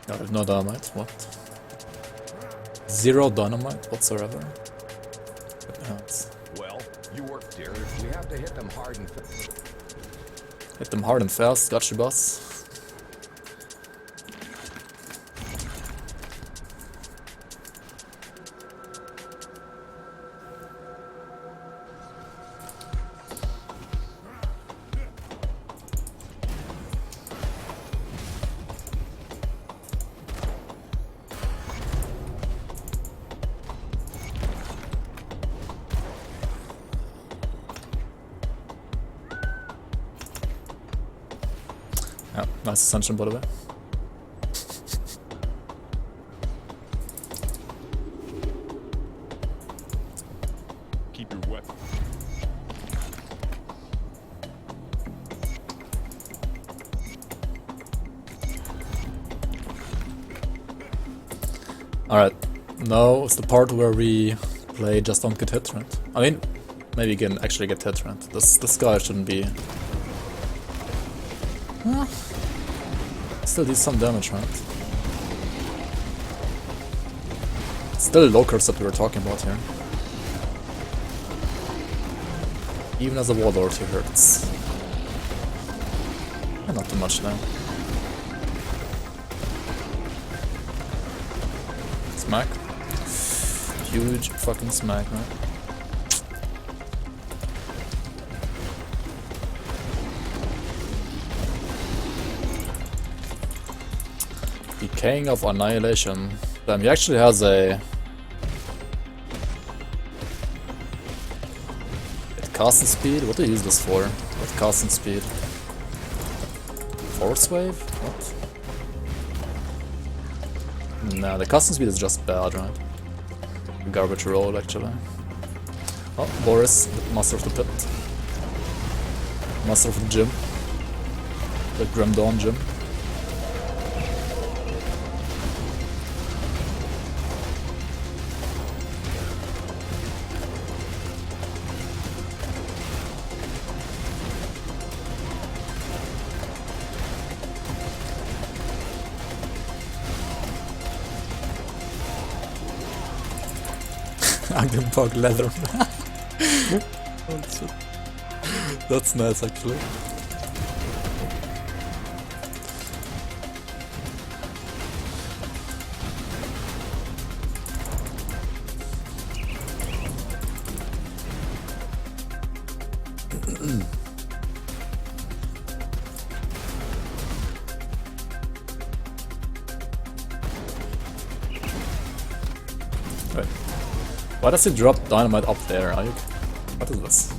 No, I have no dynamite, what? Zero dynamite whatsoever? Well, you worked, dear. We have to hit them hard and fast. Hit them hard and fast, got you, boss. Yeah, nice ascension by the way. Keep your weapon. Alright, now it's the part where we play just don't get hit, right? I mean, maybe you can actually get hit, right? This guy shouldn't be... Still did some damage, right? Still low curves that we were talking about here. Even as a warlord he hurts. And not too much now. Smack. Huge fucking smack, man. Decaying of Annihilation. Damn, he actually has a... Casting speed? What do you use this for? What casting speed? Force wave? What? Nah, the casting speed is just bad, right? Garbage roll, actually. Oh, Boris, the master of the pit. Master of the gym. The Grim Dawn gym. Bug leather. That's nice, actually. Right. Why does he drop dynamite up there? Are you... What is this?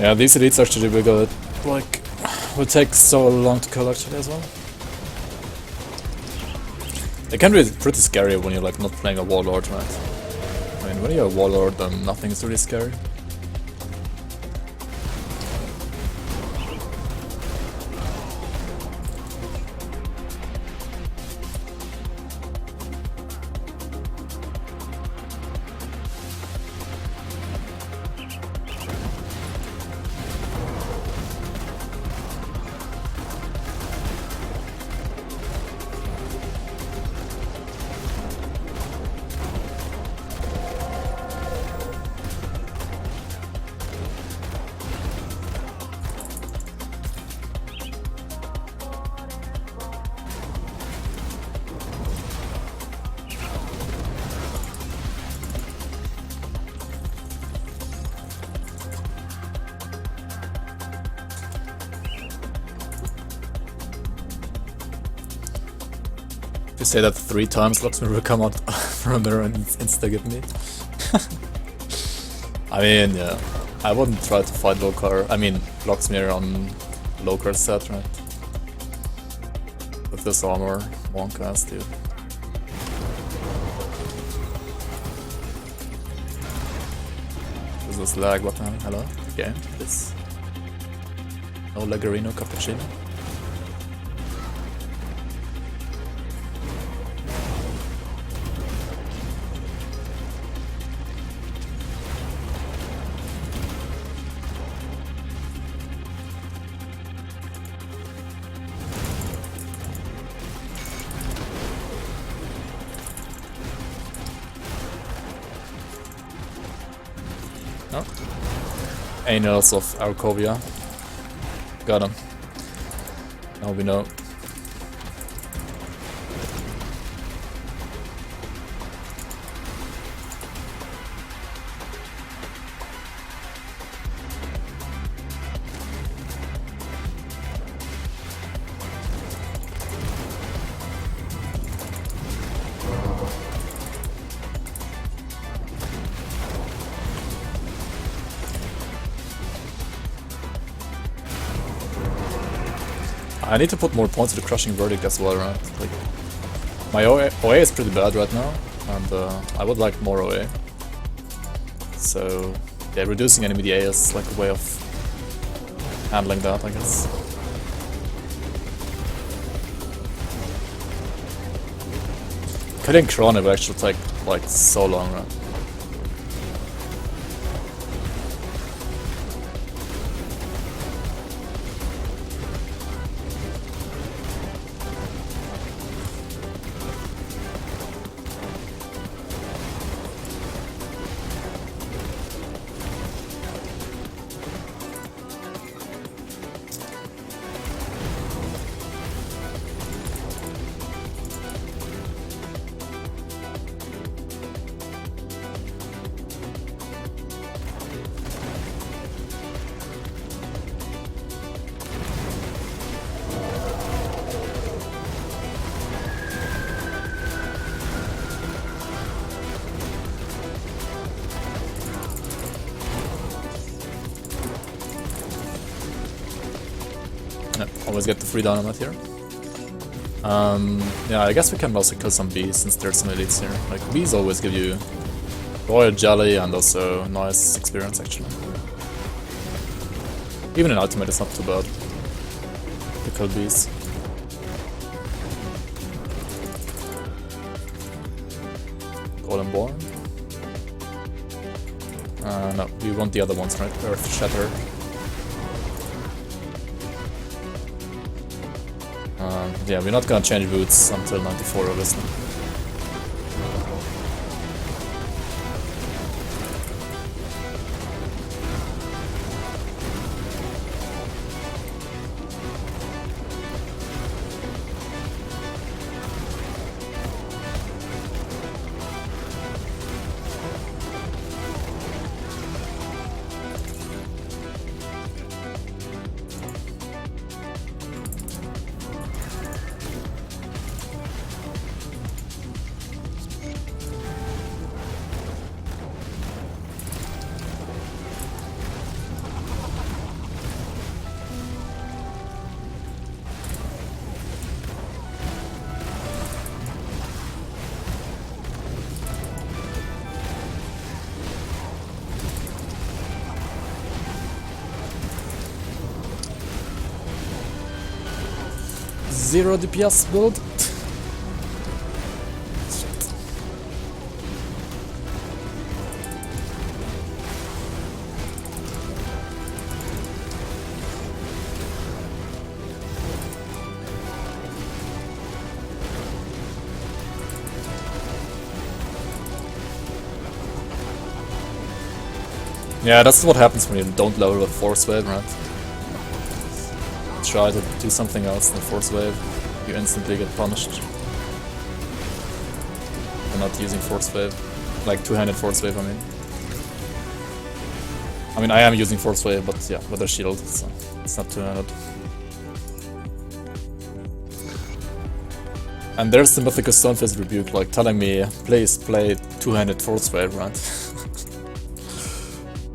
Yeah, these elites actually we got like would take so long to kill actually as well. They can be pretty scary when you're like not playing a warlord, right? I mean, when you're a warlord, then nothing is really scary. If you say that 3 times, Locksmith will come out from there and insta-get me. I mean, yeah. I wouldn't try to fight Locksmith on low card set, right? With this armor, one cast, dude. This is lag, what the hell? Hello? Game, please. No Lagarino Cappuccino. No. Anals of Arkovia. Got him. Now we know. I need to put more points to the Crushing Verdict as well, right? Like, my OA is pretty bad right now, and I would like more OA. So, yeah, reducing enemy DA is like a way of handling that, I guess. Killing Krone will actually take like so long, right? Yeah, always get the free dynamite here. Yeah, I guess we can also kill some bees since there's some elites here. Like, bees always give you royal jelly and also nice experience, actually. Even in ultimate, it's not too bad to kill bees. Golden Born. No, we want the other ones, right? Earth Shatter. Yeah, we're not gonna change boots until 94, obviously. Zero DPS build. Yeah, that's what happens when you don't lower the force wave, right? Try to do something else than force wave, you instantly get punished. For not using force wave. Like two-handed force wave, I mean, I am using force wave, but yeah, with a shield, so it's not two-handed. And there's the mythical Stoneface rebuke, like telling me, please play two-handed force wave, right?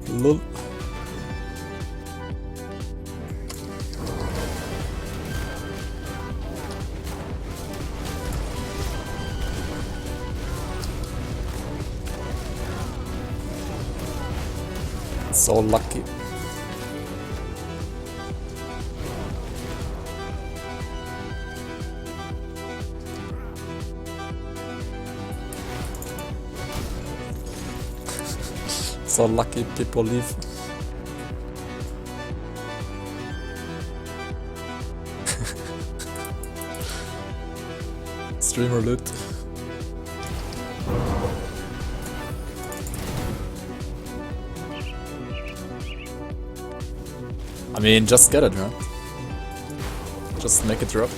Lol. So lucky. So lucky people leave. Streamer loot. I mean, just get it, right? Just make it drop.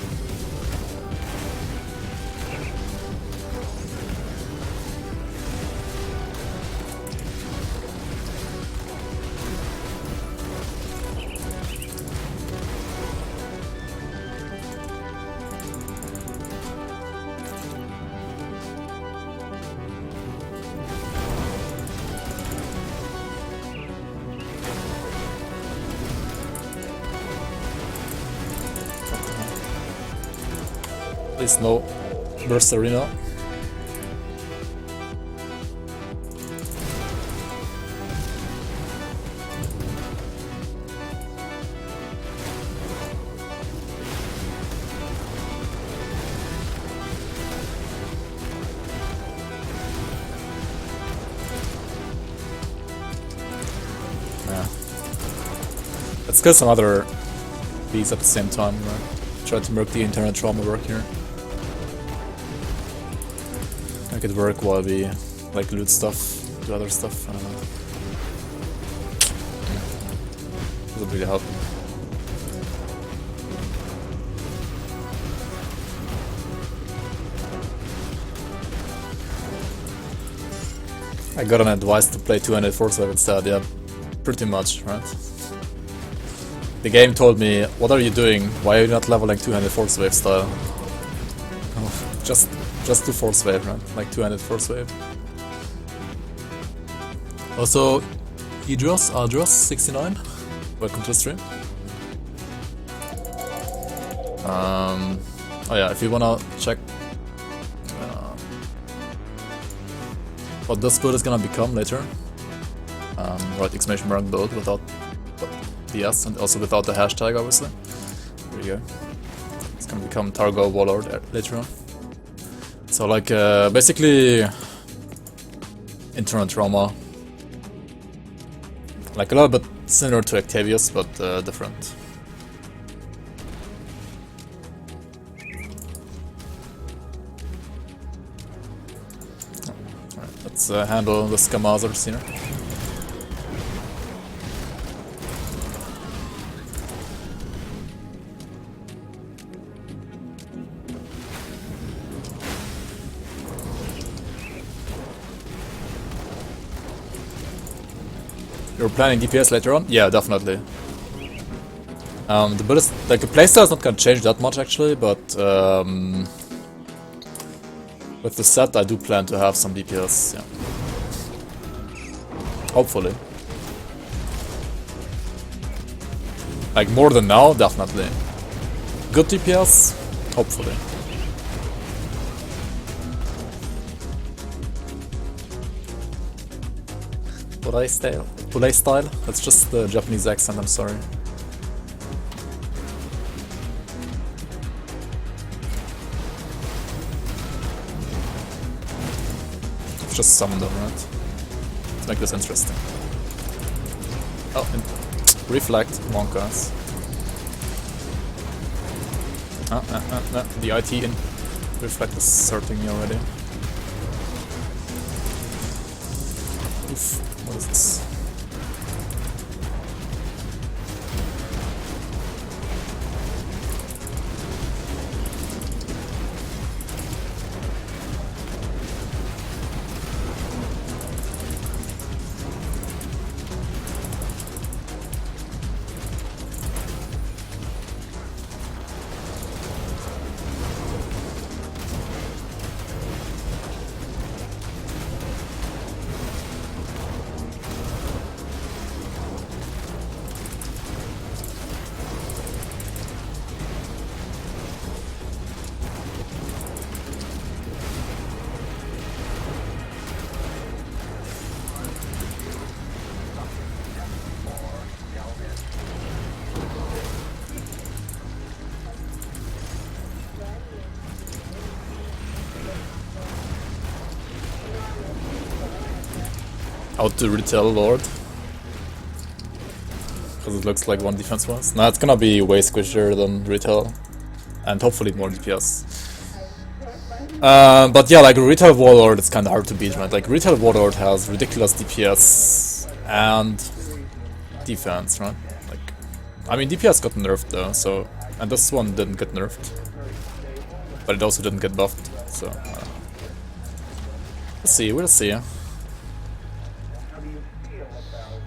Please no burst arena. Yeah. Let's get some other bees at the same time, right? Try to work the internet trauma work here. Make it work while we like loot stuff, do other stuff, I don't know. Doesn't really help. I got an advice to play 200 force wave instead, yeah. Pretty much, right? The game told me, what are you doing? Why are you not leveling 200 force wave style? Oh, just do force wave, right? Like 200 force wave. Also, Idros69, welcome to the stream. Oh yeah, if you wanna check what this build is gonna become later, right, exclamation mark build without the S and also without the hashtag, obviously. There you go. It's gonna become Targo Warlord later on. So like basically internal trauma, like a little bit similar to Octavius but different. Alright, let's handle the Skamazers here. You're planning DPS later on? Yeah, definitely. The build is, like, the playstyle is not gonna change that much actually, but with the set I do plan to have some DPS, yeah. Hopefully. Like more than now, definitely. Good DPS? Hopefully. Playstyle? That's just the Japanese accent, I'm sorry. Let's just summon them, right? Let's make this interesting. Oh, and reflect, monkas. The IT in reflect is hurting me already. Oof, what is this? Out to Retail Lord. Because it looks like one defense wise. Nah, it's gonna be way squishier than Retail. And hopefully more DPS. But yeah, like Retail Warlord, it's kinda hard to beat, right? Like Retail Warlord has ridiculous DPS and defense, right? Like, I mean DPS got nerfed though, so, and this one didn't get nerfed, but it also didn't get buffed, so we'll see, we'll see.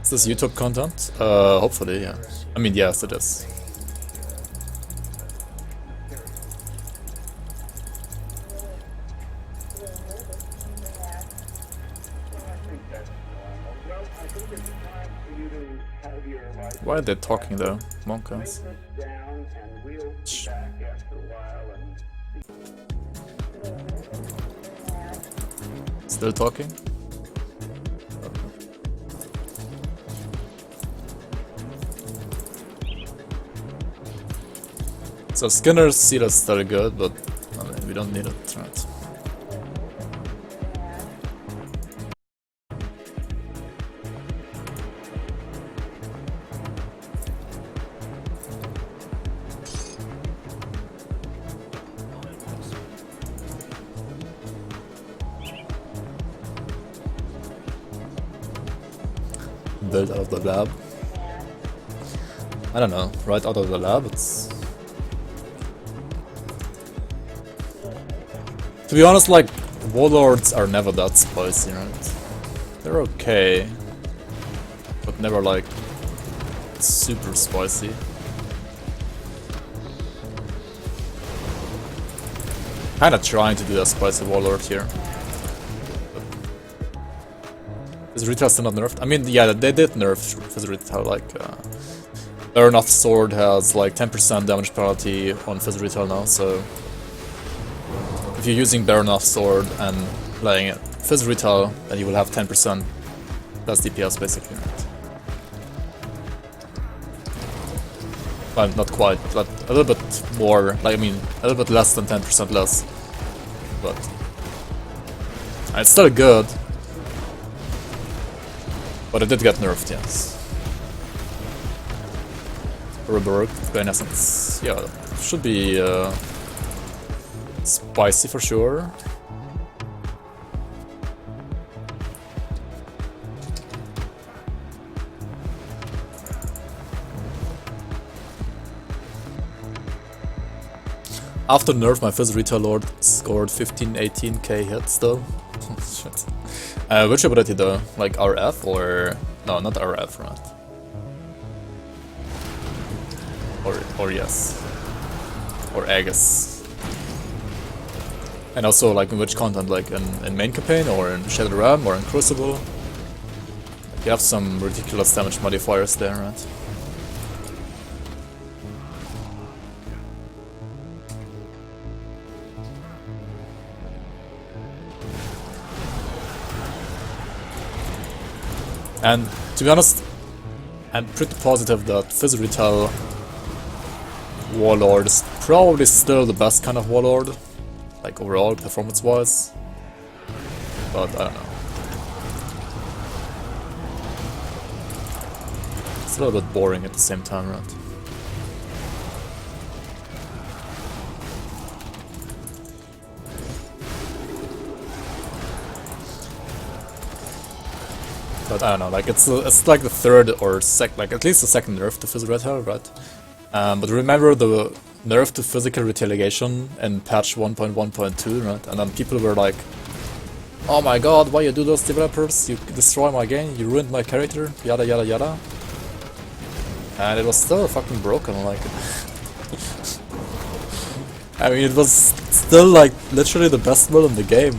Is this YouTube content? Hopefully, yeah. I mean, yes, it is. Why are they talking though, monkeys? Still talking? So Skinner's seal is still good, but I mean, we don't need it, right? Built out of the lab. I don't know, right out of the lab, it's... To be honest, like, Warlords are never that spicy, right? They're okay, but never like super spicy. Kinda trying to do a spicy Warlord here. Is Retail still not nerfed? I mean, yeah, they did nerf Fizz Retail, like, Baronoff Sword has like 10% damage penalty on Fizz Retail now, so if you're using Baronoff Sword and playing Fizz Retail, then you will have 10% less DPS basically, right? Well, not quite, but a little bit more, like, I mean, a little bit less than 10% less, but it's still good. But it did get nerfed, yes. Reworked, by in essence. Yeah, should be spicy for sure. After nerf, my Fizz Retail Lord scored 15-18k hits though. Shit. Which ability though? Like RF or... No, not RF, right? Or yes. Or Aegis. And also like in which content? Like in main campaign or in Shattered Ram or in Crucible? Like, you have some ridiculous damage modifiers there, right? And to be honest, I'm pretty positive that Fizz Retail Warlord is probably still the best kind of Warlord, like overall performance wise, but I don't know. It's a little bit boring at the same time, right? But I don't know, like it's like the third or like at least the second nerf to Fizz Retail, right? But remember the nerf to physical retaliation in patch 1.1.2, right? And then people were like, "Oh my god, why you do those, developers? You destroy my game, you ruined my character, yada yada yada." And it was still fucking broken, like. I mean, it was still like literally the best build in the game.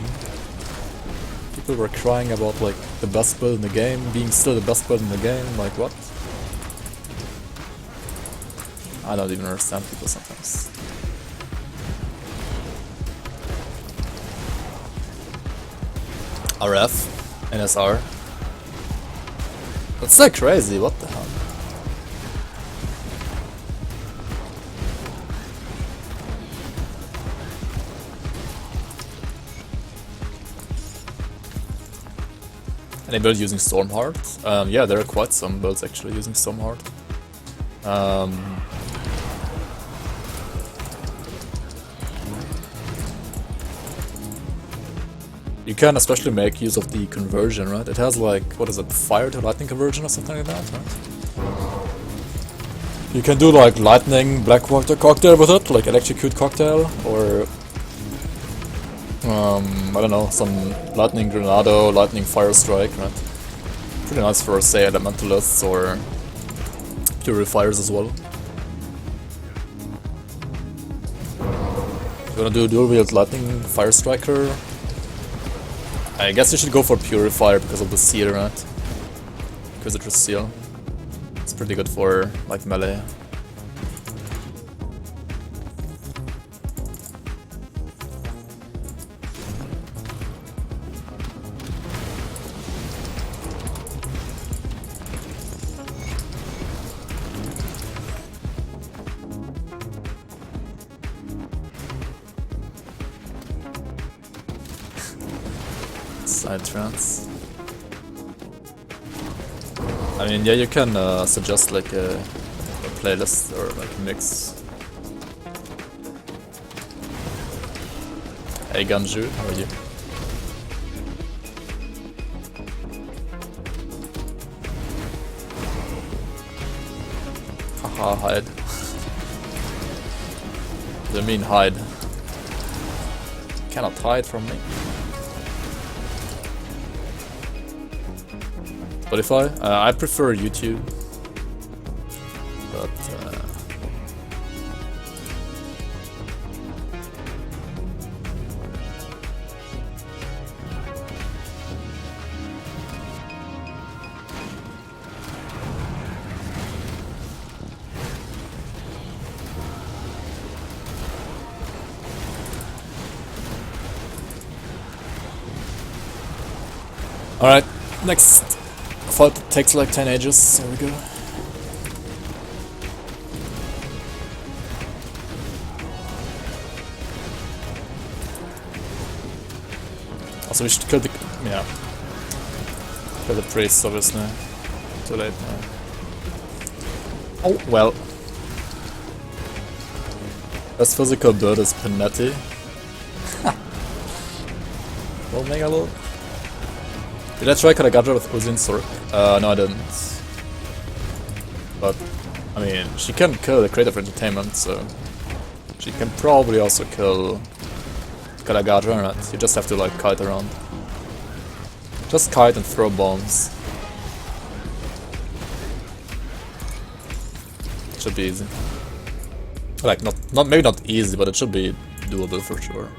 People were crying about like the best build in the game, being still the best build in the game, like what? I don't even understand people sometimes. RF, NSR. That's so crazy, what the hell? Any build using Stormheart? Yeah, there are quite some builds actually using Stormheart. You can especially make use of the conversion, right? It has like, what is it, fire to lightning conversion or something like that, right? You can do like lightning blackwater cocktail with it, like electrocute cocktail, or I don't know, some lightning grenado, lightning fire strike, right? Pretty nice for, say, elementalists or purifiers as well. You wanna do dual wield lightning fire striker? I guess you should go for purifier because of the seal, right? Because it's a seal. It's pretty good for like melee. Side trance. I mean, yeah, you can suggest like a playlist or like a mix. Hey Ganju, how are you? Haha, hide. What do you mean hide? Cannot hide from me. Spotify? I prefer YouTube, but alright, next. I thought it takes like 10 ages, there we go. Also we should kill the... yeah. Kill the priest, obviously. Too late now. Oh, well. Best physical build is Panetti. Well, Megalo. Did I try Karagadra with Uzin Sork? No I didn't. But, I mean, she can kill the Creator for Entertainment, so... she can probably also kill Karagadra, right? You just have to like kite around. Just kite and throw bombs. Should be easy. Like, not maybe not easy, but it should be doable for sure.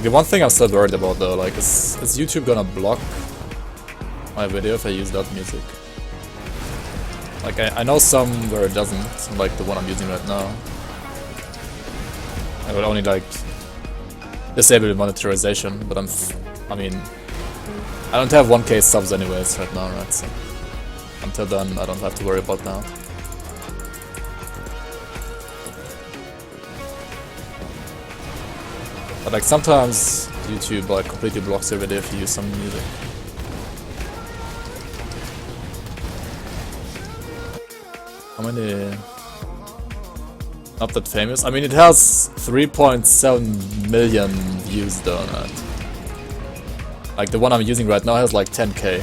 The one thing I'm still worried about though, like, is YouTube gonna block my video if I use that music? Like, I know some where it doesn't, like the one I'm using right now. I would only like disable monetization, but I mean, I don't have 1k subs anyways right now, right? So until then, I don't have to worry about that. But like sometimes YouTube like completely blocks your video if you use some music. How many? Not that famous. I mean, it has 3.7 million views though. Right? Like the one I'm using right now has like 10k.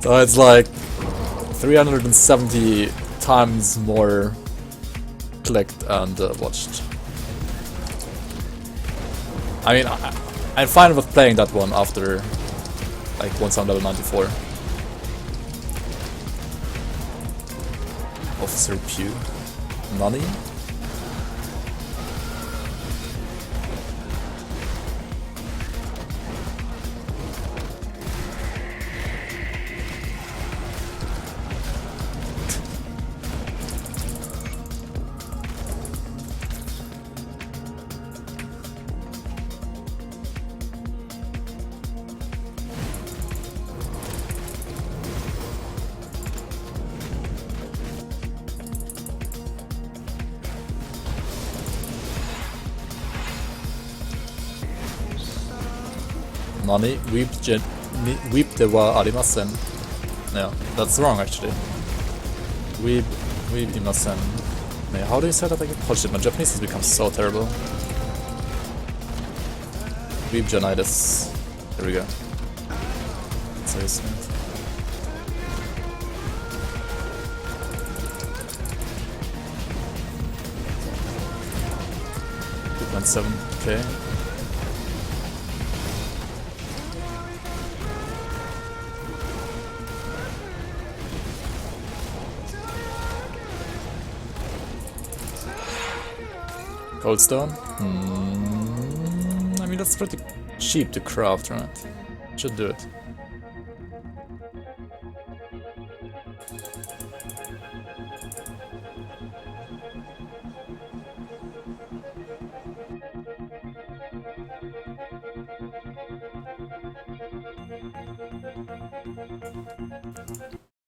So it's like 370 times more clicked and watched. I mean, I'm fine with playing that one after, like, once I'm level 94. Officer Pew. Money. Money, weep de wa arimasen. Yeah, that's wrong actually. Weep imasen. Yeah, how do you say that again? Oh shit, my Japanese has become so terrible. Weep janitis. There we go. That's how you say it. 2.7k. Coldstone? I mean, that's pretty cheap to craft, right? Should do it.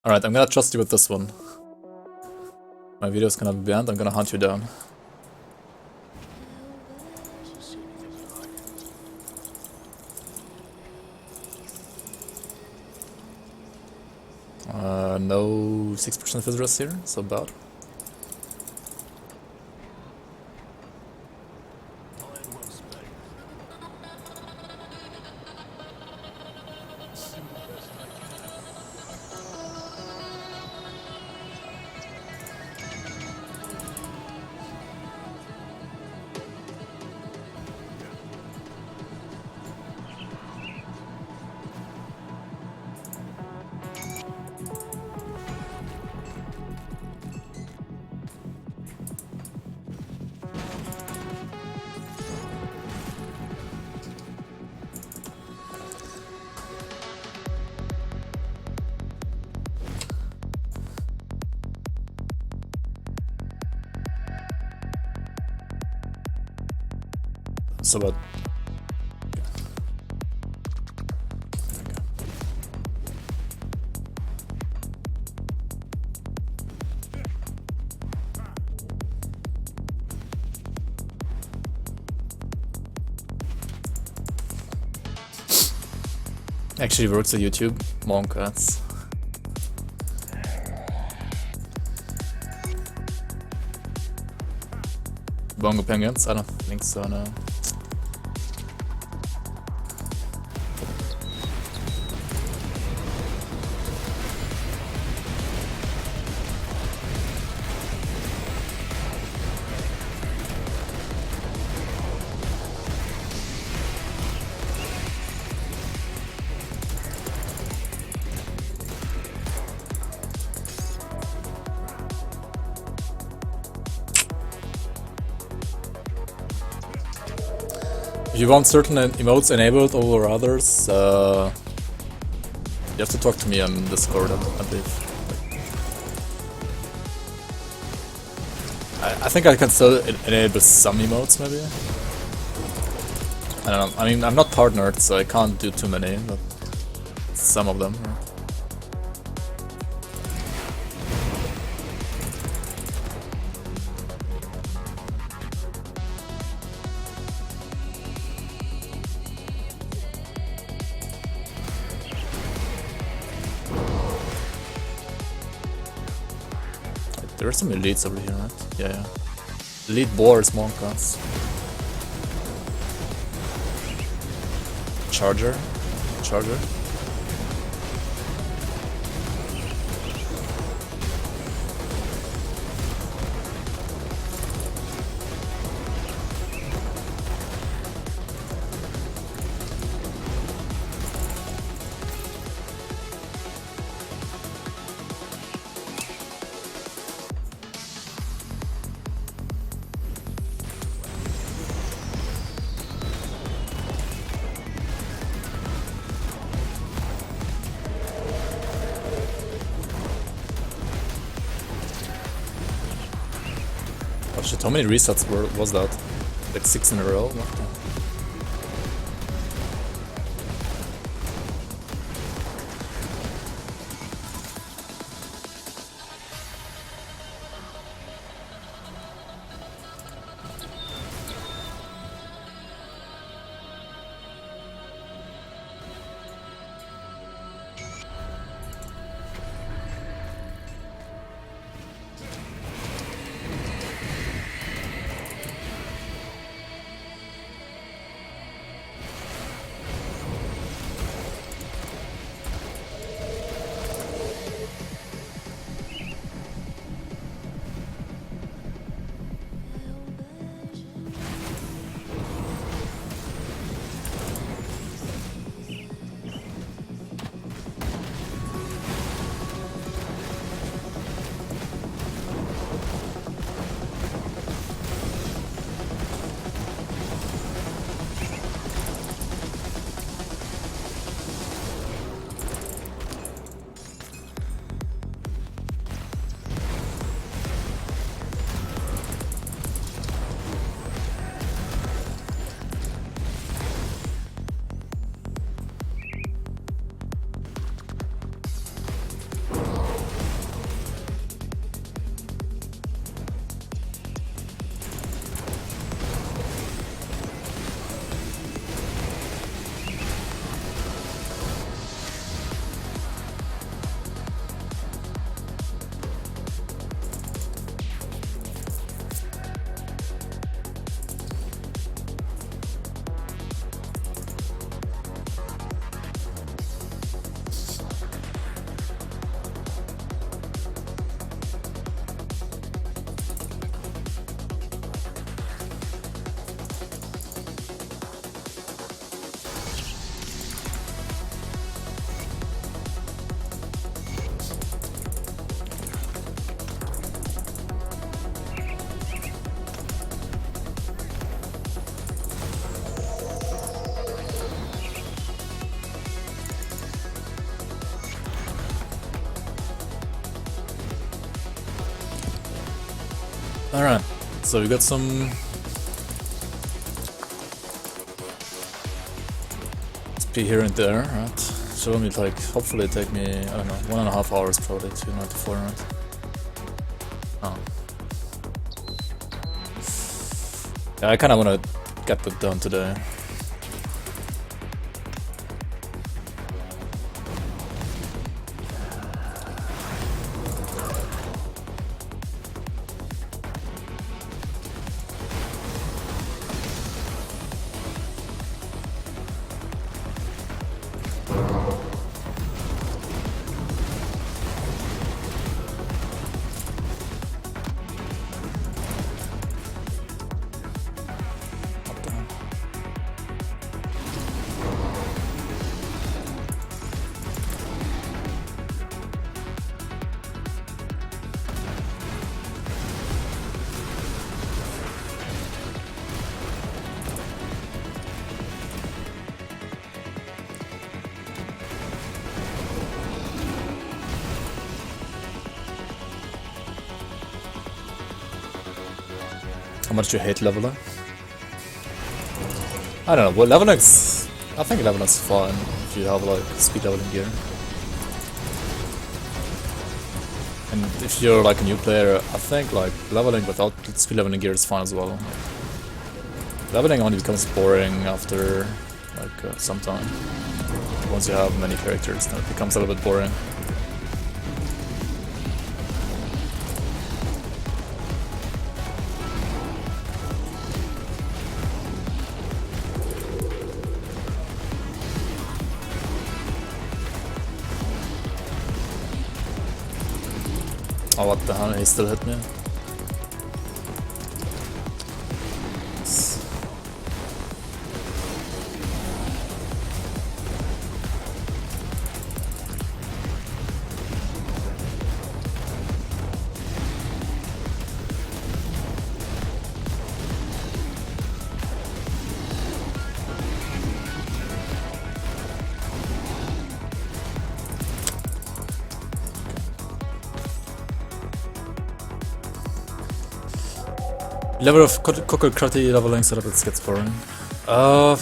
Alright, I'm gonna trust you with this one. My video's gonna be banned, I'm gonna hunt you down. No 6% visitors here, so bad. So what? Actually works at YouTube. Monk ads. Bongo penguins? I don't think so, no. If you want certain emotes enabled over others, you have to talk to me on Discord, I believe. I think I can still enable some emotes, maybe? I don't know, I mean, I'm not partnered, so I can't do too many, but some of them. Yeah. There are some elites over here, right? Yeah. Elite boars, monkas. Charger. How many resets was that? Like 6 in a row? What the- Alright, so we got some SP here and there, right? Should only like, hopefully take me, I don't know, 1.5 hours probably to 94, right? Oh. Yeah, I kinda wanna get that done today. How much do you hate leveling? I don't know, well leveling's... I think leveling's fun if you have like speed leveling gear. And if you're like a new player, I think like leveling without speed leveling gear is fun as well. Leveling only becomes boring after like some time. Once you have many characters, then it becomes a little bit boring. Oh, what the hell? He still hit me. Level of Kokokrati leveling so that it gets boring. I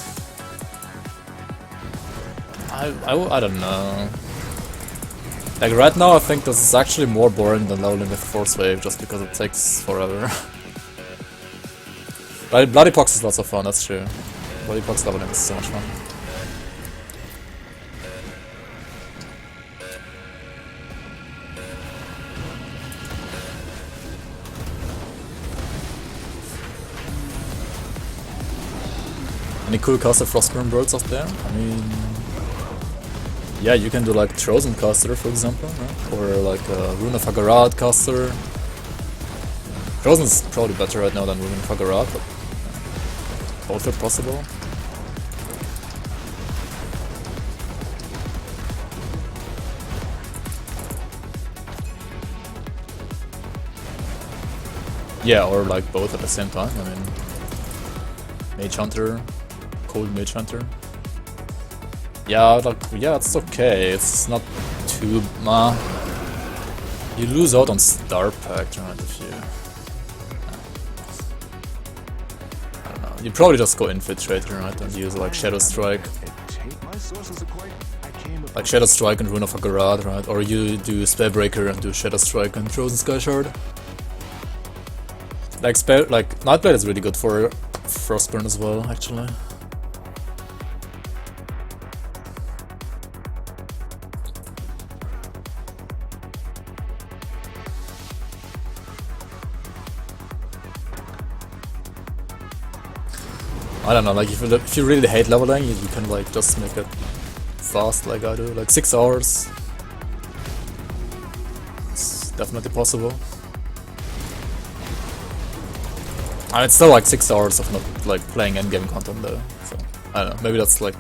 don't know. Like right now I think this is actually more boring than leveling with Force Wave just because it takes forever. But Bloody Pox is lots of fun, that's true. Bloody Pox leveling is so much fun. Any cool caster Frostburn birds out there? I mean... Yeah, you can do like Trozen caster for example, right? Or like a Rune of Hagarad caster. Trozen's probably better right now than Rune of Hagarad, but both are possible. Yeah, or like both at the same time. I mean, Mage Hunter, Cold Mage Hunter. Yeah, like, yeah, it's okay. It's not too. You lose out on Star Pact, right? If you. I don't know. You probably just go Infiltrator, right? And use like Shadow Strike. Like Shadow Strike and Rune of Hagarad, right? Or you do Spellbreaker and do Shadow Strike and Trozen Sky Shard. Like Nightblade is really good for Frostburn as well, actually. I don't know, like if you really hate leveling, you can like just make it fast like I do, like 6 hours. It's definitely possible. And it's still like 6 hours of not like playing endgame content though, so I don't know, maybe that's like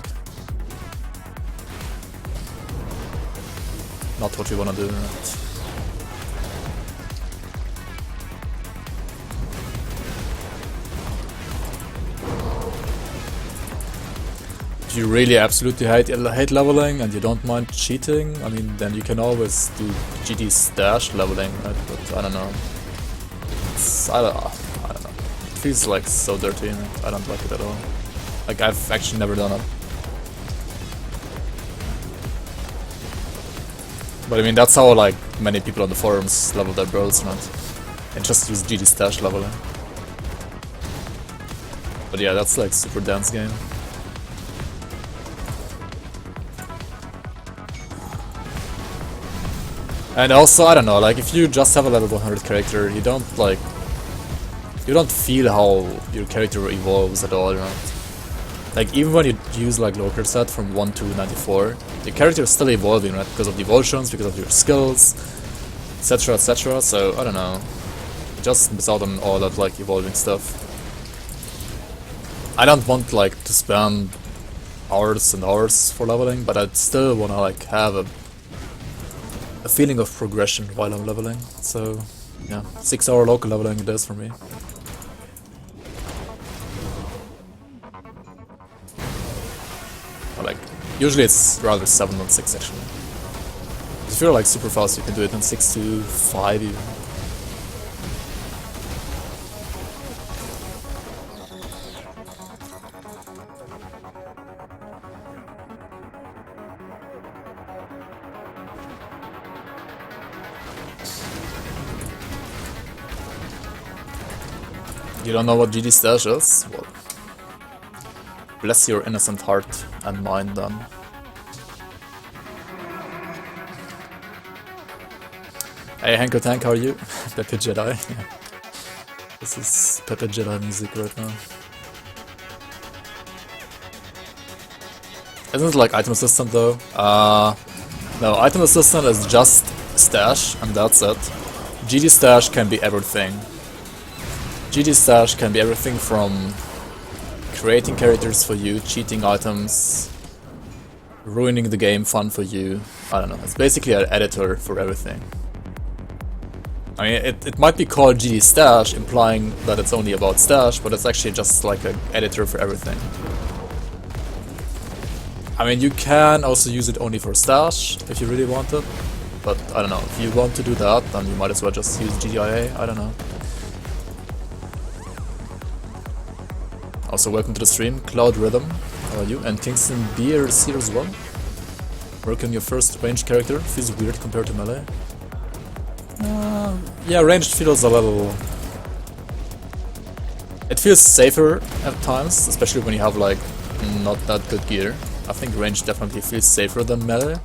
not what you wanna do, right? If you really absolutely hate leveling and you don't mind cheating, I mean, then you can always do GD stash leveling, right? But I don't know. I don't know. It feels like so dirty, and I don't like it at all. Like, I've actually never done it. But I mean, that's how like many people on the forums level their bros, right? And just use GD stash leveling. But yeah, that's like super dense game. And also, I don't know, like if you just have a level 100 character, you don't feel how your character evolves at all, right? Like even when you use like local set from 1 to 94, the character is still evolving, right? Because of the evolutions, because of your skills, etc, etc, so I don't know. You just miss out on all that like evolving stuff. I don't want like to spend hours and hours for leveling, but I'd still wanna like have a feeling of progression while I'm leveling, so yeah, 6 hour local leveling it is for me. But like, usually it's rather 7 than 6 actually. If you're like super fast you can do it in 6 to 5 even. You don't know what GD stash is? Well, bless your innocent heart and mind then. Hey Hanko Tank, how are you? Pepe Jedi. This is Pepe Jedi music right now. Isn't it like item assistant though? No, item assistant is just stash and that's it. GD stash can be everything. GD stash can be everything from creating characters for you, cheating items, ruining the game fun for you. I don't know, it's basically an editor for everything. I mean, it might be called GD stash, implying that it's only about stash, but it's actually just like an editor for everything. I mean, you can also use it only for stash, if you really want it, but I don't know, if you want to do that, then you might as well just use GDIA, I don't know. Also, welcome to the stream, Cloud Rhythm, how are you? And Kingston Beer is here as well. Work on your first ranged character, feels weird compared to melee. Yeah, ranged feels a little... It feels safer at times, especially when you have like not that good gear. I think ranged definitely feels safer than melee.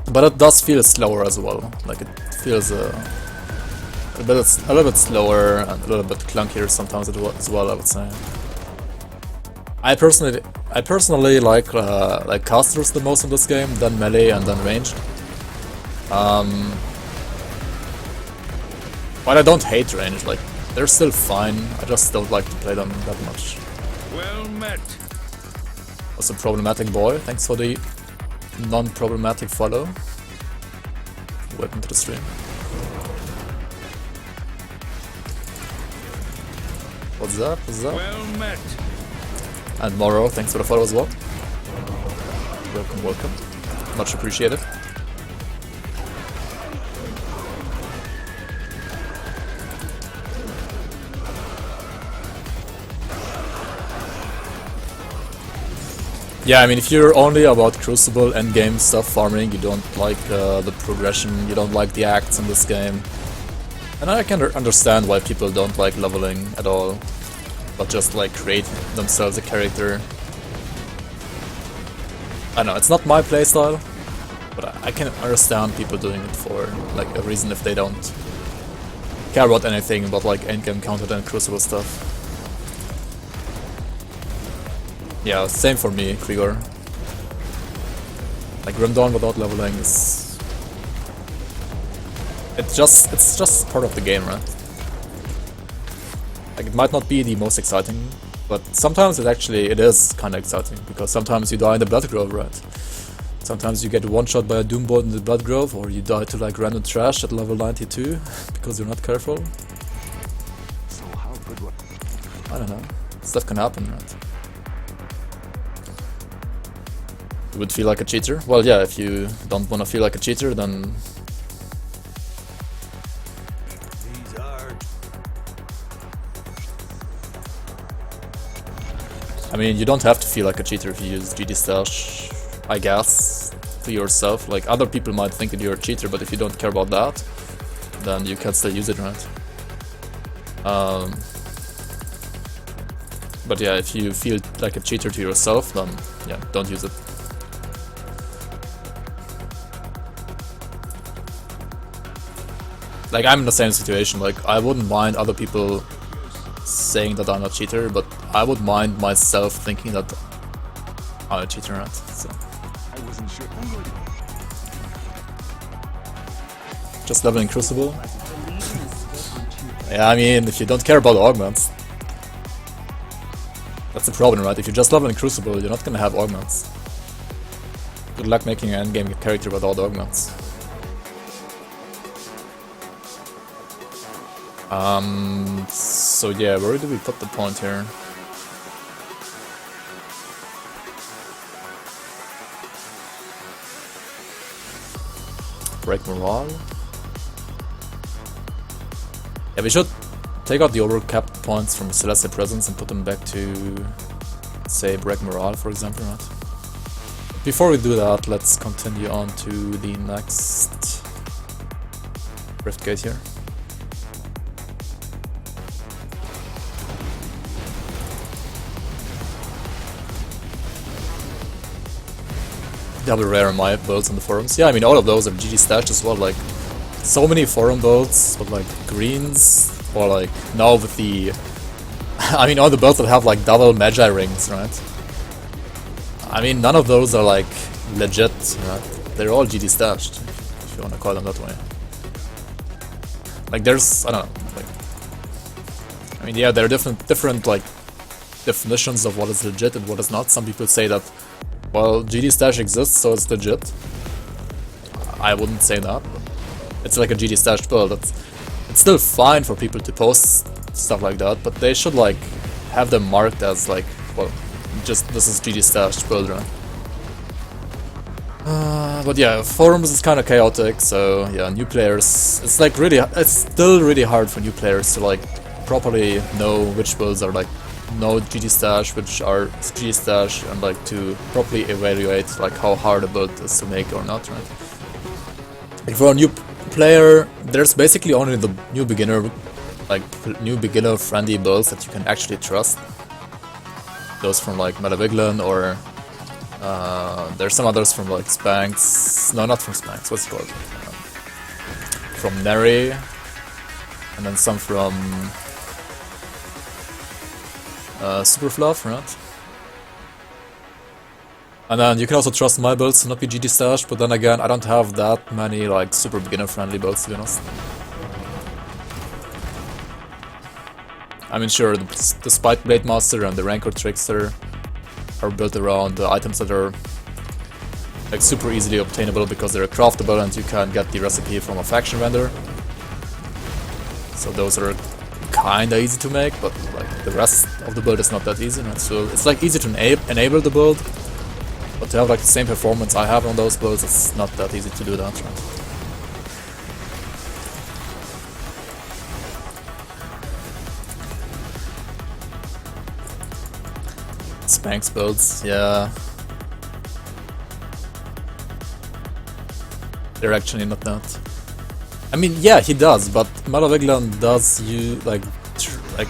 But it does feel slower as well, like it feels a little bit slower and a little bit clunkier sometimes as well, I would say. I personally like casters the most in this game, then melee and then ranged. But I don't hate ranged, like they're still fine. I just don't like to play them that much. Well met. Also, problematic boy, thanks for the non-problematic follow. Welcome to the stream. What's up? What's up? Well met. And Moro, thanks for the follow as well. Welcome, welcome. Much appreciated. Yeah, I mean, if you're only about Crucible endgame stuff farming, you don't like the progression, you don't like the acts in this game. And I can understand why people don't like leveling at all, but just like create themselves a character. I don't know, it's not my playstyle, but I can understand people doing it for like a reason if they don't care about anything but like endgame content and Crucible stuff. Yeah, same for me, Krigor. Like Grim Dawn without leveling is... It's just part of the game, right? Like it might not be the most exciting, but sometimes it is kinda exciting, because sometimes you die in the Blood Grove, right? Sometimes you get one shot by a Doom Bolt in the Blood Grove, or you die to like random trash at level 92 because you're not careful. So how good what? I don't know. Stuff can happen, right? You would feel like a cheater? Well, yeah, if you don't want to feel like a cheater, then... These are... I mean, you don't have to feel like a cheater if you use GD Stash, I guess, to yourself. Like, other people might think that you're a cheater, but if you don't care about that, then you can still use it, right? But yeah, if you feel like a cheater to yourself, then yeah, don't use it. Like, I'm in the same situation, like, I wouldn't mind other people saying that I'm a cheater, but I would mind myself thinking that I'm a cheater, right? So. I wasn't sure. Just leveling Crucible? Yeah, I mean, if you don't care about augments, that's the problem, right? If you're just leveling Crucible, you're not gonna have augments. Good luck making an endgame character without augments. So yeah, where do we put the point here? Break morale? Yeah, we should take out the overcapped points from Celestial Presence and put them back to, say, break morale, for example, right? Before we do that, let's continue on to the next Rift Gate here. Double rare my builds on the forums. Yeah, I mean, all of those are GG stashed as well. Like, so many forum builds with like greens, or like now with the. I mean, all the builds that have like double Magi rings, right? I mean, none of those are like legit, right? They're all GG stashed, if you want to call them that way. Like, there's, I don't know. Like, I mean, yeah, there are different like definitions of what is legit and what is not. Some people say that, well, GD stash exists, so it's legit. I wouldn't say that. It's like a GD stashed build. It's still fine for people to post stuff like that, but they should like have them marked as like, well, just this is GD stashed build run. But yeah, forums is kind of chaotic, so yeah, new players. It's like it's still really hard for new players to like properly know which builds are like know GG stash, which are GG stash, and like to properly evaluate like how hard a build is to make or not, right? If you're a new player, there's basically only the new beginner friendly builds that you can actually trust. Those from like Speedleveling or there's some others from like Spanx. No, not from Spanx. What's it called? From Neri, and then some from Super Fluff, right? And then you can also trust my builds to not be GG stashed, but then again, I don't have that many like super beginner friendly builds, to be honest. I mean, sure, the Spike Blade Master and the Rancor Trickster are built around items that are like super easily obtainable because they're craftable and you can get the recipe from a faction vendor. So those are kinda easy to make, but like the rest of the build is not that easy, right? So it's like easy to enable the build, but to have like the same performance I have on those builds, it's not that easy to do that, right? Spanx builds, yeah. They're actually not that. I mean, yeah, he does, but Speedleveling does you like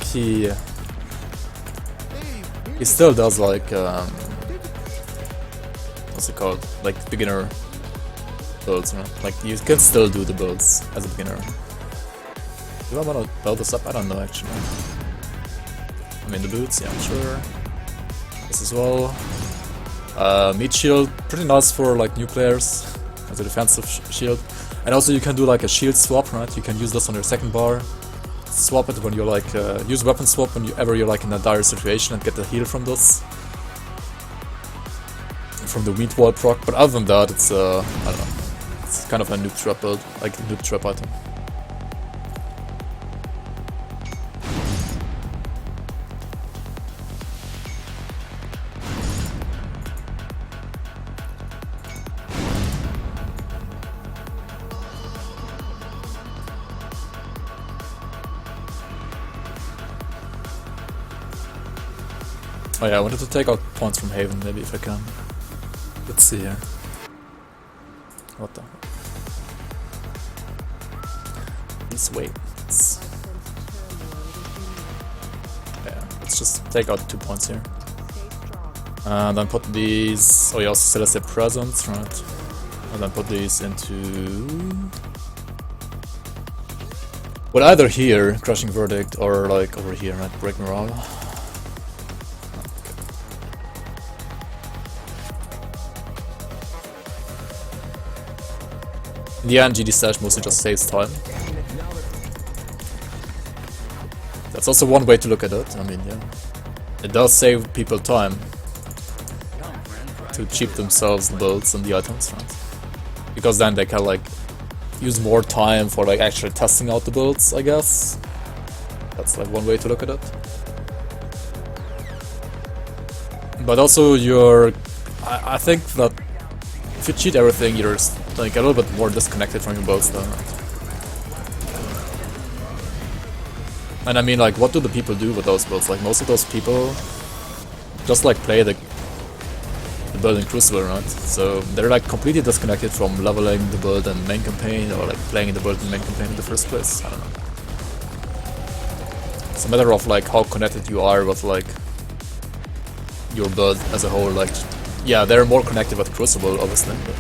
he still does like what's it called? Like beginner builds, right? Like you can still do the builds as a beginner. Do I want to build this up? I don't know actually. I mean the boots, yeah, sure. This as well. Meat shield, pretty nice for like new players as a defensive shield. And also you can do like a shield swap, right? You can use this on your second bar. Swap it when you're like, use weapon swap whenever you're like in a dire situation and get the heal from this. From the wheat wall proc, but other than that it's, I don't know. It's kind of a noob trap build, like a noob trap item. Oh yeah, I wanted to take out points from Haven, maybe if I can. Let's see here. What the? These weights. Yeah, let's just take out 2 points here. And then put these... Oh yeah, also Celestial Presence, right? And then put these into... Well, either here, Crushing Verdict, or like over here, right? Break Morale. In the end, GD stash mostly just saves time. That's also one way to look at it. I mean, yeah, it does save people time to cheap themselves the builds and the items, right? Because then they can like use more time for like actually testing out the builds, I guess. That's like one way to look at it. But also, I think that if you cheat everything, you're like a little bit more disconnected from your builds though, right? And I mean, like, what do the people do with those builds? Like, most of those people just like play the build in Crucible, right? So they're like completely disconnected from leveling the build in main campaign or like playing the build in main campaign in the first place. I don't know. It's a matter of like how connected you are with like your build as a whole. Like, yeah, they're more connected with Crucible, obviously. But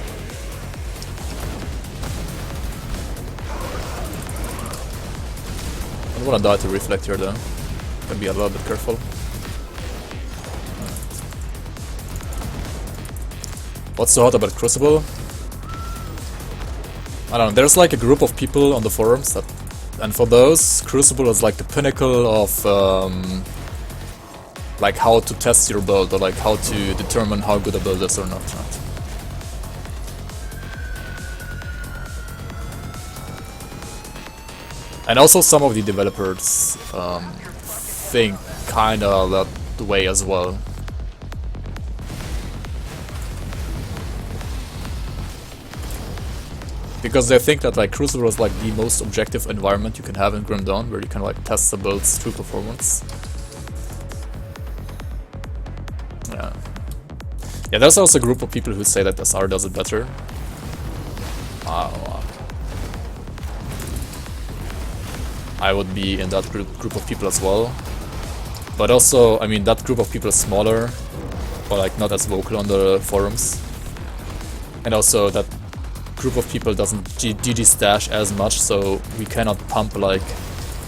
I don't want to die to Reflect here though. Can be a little bit careful. What's so hot about Crucible? I don't know, there's like a group of people on the forums that... And for those, Crucible is like the pinnacle of like how to test your build or like how to determine how good a build is or not, right? And also some of the developers think kinda that way as well. Because they think that like Crucible is like the most objective environment you can have in Grim Dawn, where you can like test the build's true performance. Yeah, there's also a group of people who say that SR does it better. I would be in that group of people as well. But also, I mean, that group of people is smaller, or like not as vocal on the forums. And also that group of people doesn't GG stash as much, so we cannot pump like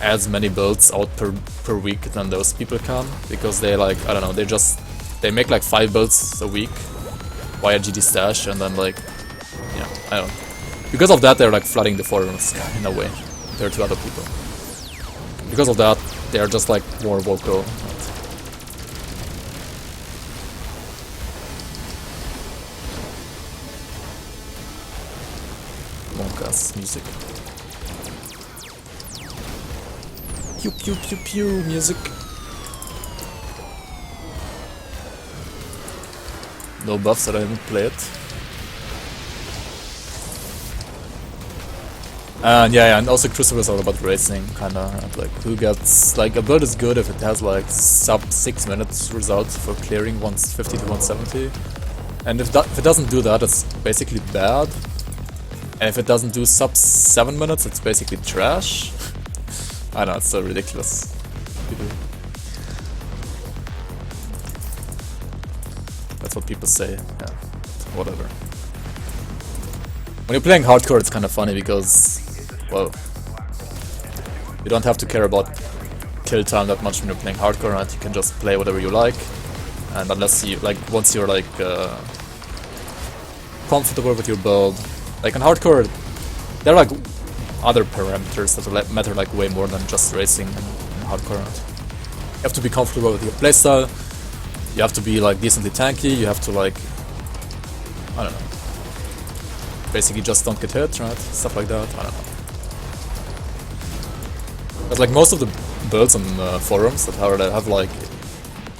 as many builds out per week than those people can, because they like, I don't know, they make like 5 builds a week via GG stash, and then like, yeah, I don't know. Because of that, they're like flooding the forums in a way compared to other people. Because of that, they're just like more vocal. Monka's music. Pew pew pew pew music. No buffs that I haven't played. And yeah, and also Crucible is all about racing, kinda, and like who gets, like a build is good if it has like sub 6 minutes results for clearing 150 to 170, and if it doesn't do that, it's basically bad, and if it doesn't do sub 7 minutes, it's basically trash. I know, it's so ridiculous. That's what people say, yeah, whatever. When you're playing hardcore, it's kind of funny because, well, you don't have to care about kill time that much when you're playing hardcore, right? You can just play whatever you like, and unless you, like, once you're, like, comfortable with your build, like, in hardcore, there are, like, other parameters that matter, like, way more than just racing in hardcore, right? You have to be comfortable with your playstyle, you have to be, like, decently tanky, you have to, like, I don't know, basically just don't get hit, right? Stuff like that, I don't know. But like most of the builds on forums that have like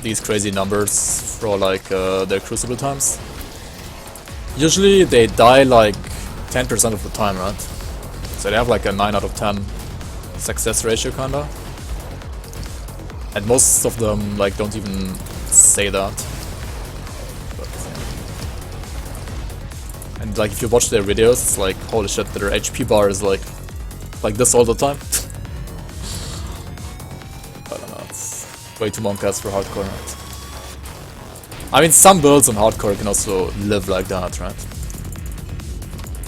these crazy numbers for like their crucible times, usually they die like 10% of the time, right? So they have like a 9 out of 10 success ratio kinda. And most of them like don't even say that. But, yeah. And like if you watch their videos, it's like holy shit, their HP bar is like this all the time. I don't know, it's way too monkas for hardcore, right? I mean, some builds on hardcore can also live like that, right?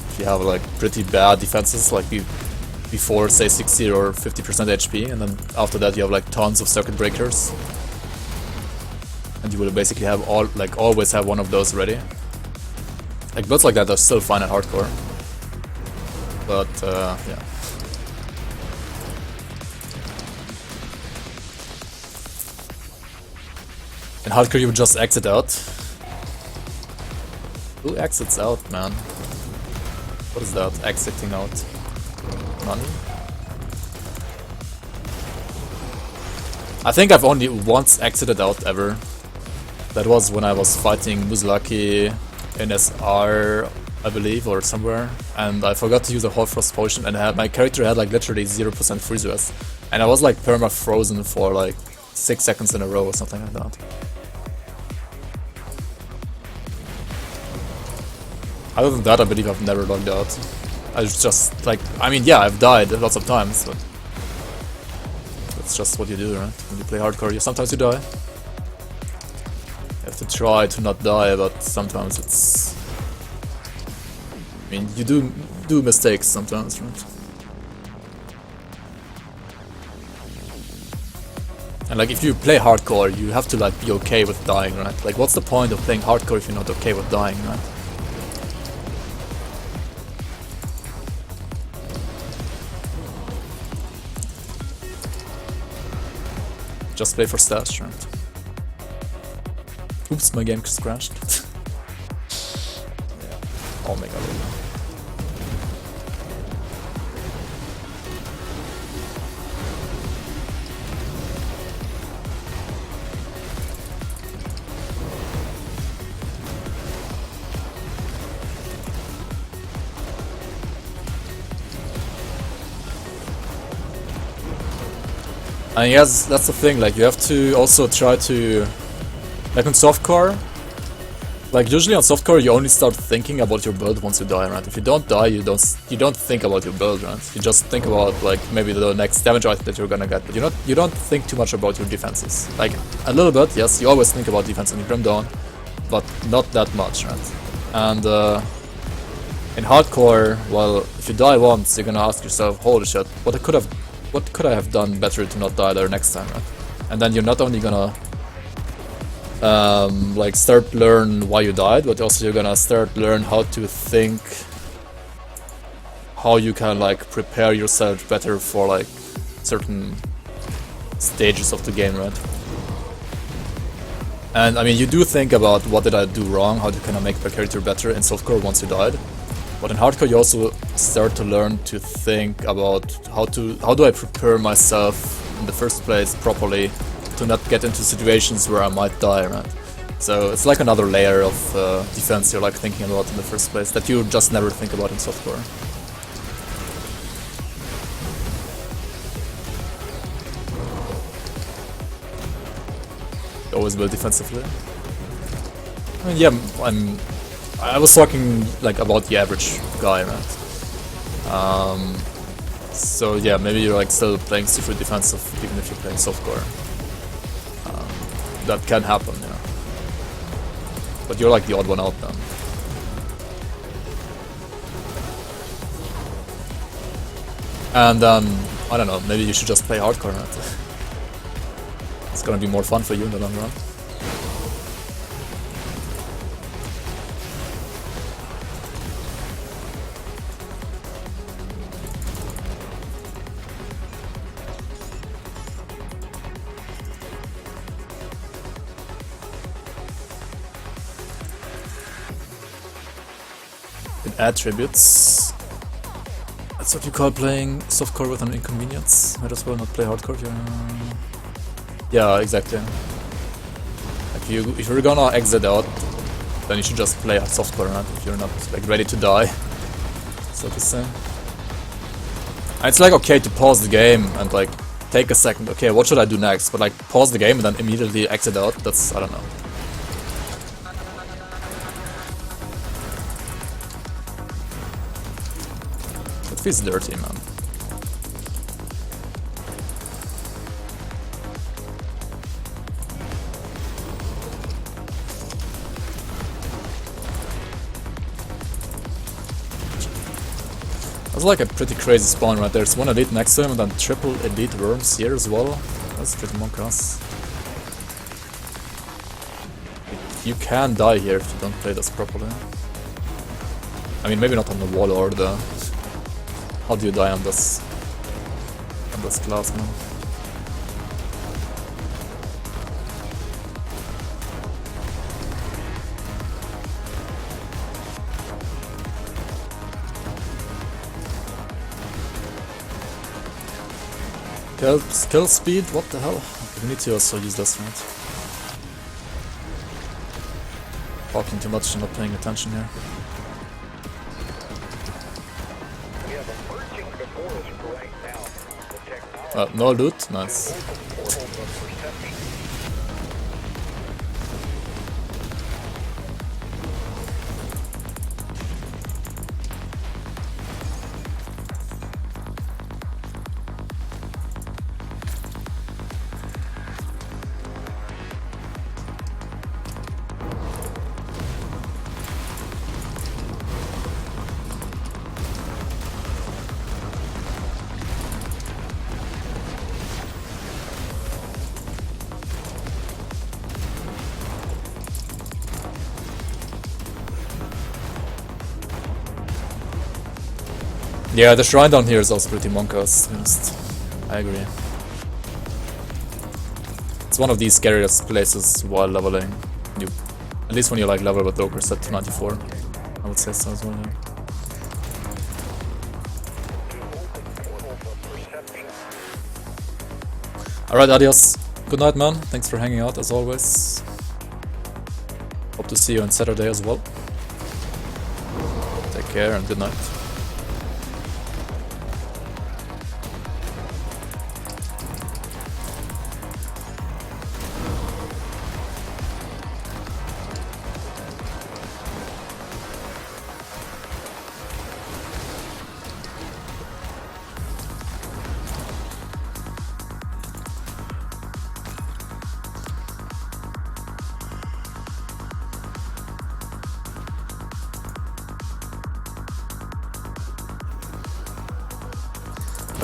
If you have like pretty bad defenses, like before say 60 or 50% HP, and then after that you have like tons of circuit breakers, and you will basically have always have one of those ready. Like builds like that are still fine at hardcore, but yeah. In hardcore you would just exit out. Who exits out, man? What is that? Exiting out? None? I think I've only once exited out ever. That was when I was fighting Muzlaki in SR, I believe, or somewhere, and I forgot to use a Hoarfrost potion, and my character had like literally 0% freeze rest, and I was like perma frozen for like 6 seconds in a row or something like that. Other than that, I believe I've never logged out. I was just like, I mean, yeah, I've died lots of times, but that's just what you do, right? When you play hardcore, sometimes you die. You have to try to not die, but sometimes it's... I mean, you do mistakes sometimes, right? And like, if you play hardcore, you have to like be okay with dying, right? Like, what's the point of playing hardcore if you're not okay with dying, right? Just play for stats, right? Oops, my game just crashed. Yeah, Omega Luna. And yes, that's the thing, like you have to also try to, like on softcore, Like usually on softcore you only start thinking about your build once you die, right? If you don't die, you don't think about your build, right? You just think about like maybe the next damage item that you're gonna get, but you don't think too much about your defenses. Like a little bit, yes, you always think about defense in Grim Dawn, but not that much, right? And in hardcore, well, if you die once, you're gonna ask yourself, holy shit, what could I have done better to not die there next time, right? And then you're not only gonna like start learn why you died, but also you're gonna start learn how to think, how you can like prepare yourself better for like certain stages of the game, right? And I mean, you do think about what did I do wrong, how can I make my character better in softcore once you died, but in hardcore you also start to learn to think about how do I prepare myself in the first place properly to not get into situations where I might die, right? So it's like another layer of defense you're like thinking about in the first place that you just never think about in softcore. You always build defensively. I mean, yeah, I was talking like about the average guy, right? So yeah, maybe you're like still playing super defensive even if you're playing softcore. That can happen, yeah. But you're like the odd one out then. And I don't know, maybe you should just play hardcore, right? It's gonna be more fun for you in the long run. Attributes. That's what you call playing softcore with an inconvenience. Might as well not play hardcore. Yeah, exactly. Like if you're gonna exit out, then you should just play softcore, right? If you're not like ready to die, so to say. And it's like okay to pause the game and like take a second. Okay, what should I do next? But like pause the game and then immediately exit out. That's, I don't know. It feels dirty, man. That's like a pretty crazy spawn right there. There's one elite next to him and then triple elite worms here as well. That's pretty monkass. You can die here if you don't play this properly. I mean, maybe not on the Warlord. How do you die on this class, man? Skill speed? What the hell? Okay, we need to also use this, right? Talking too much and not paying attention here. No loot? Nice. Yeah, the shrine down here is also pretty monkass, to be honest. I agree. It's one of the scariest places while leveling. At least when you like level with ogres at 94. I would say so as well, yeah. Alright, adios. Good night, man. Thanks for hanging out as always. Hope to see you on Saturday as well. Take care and good night.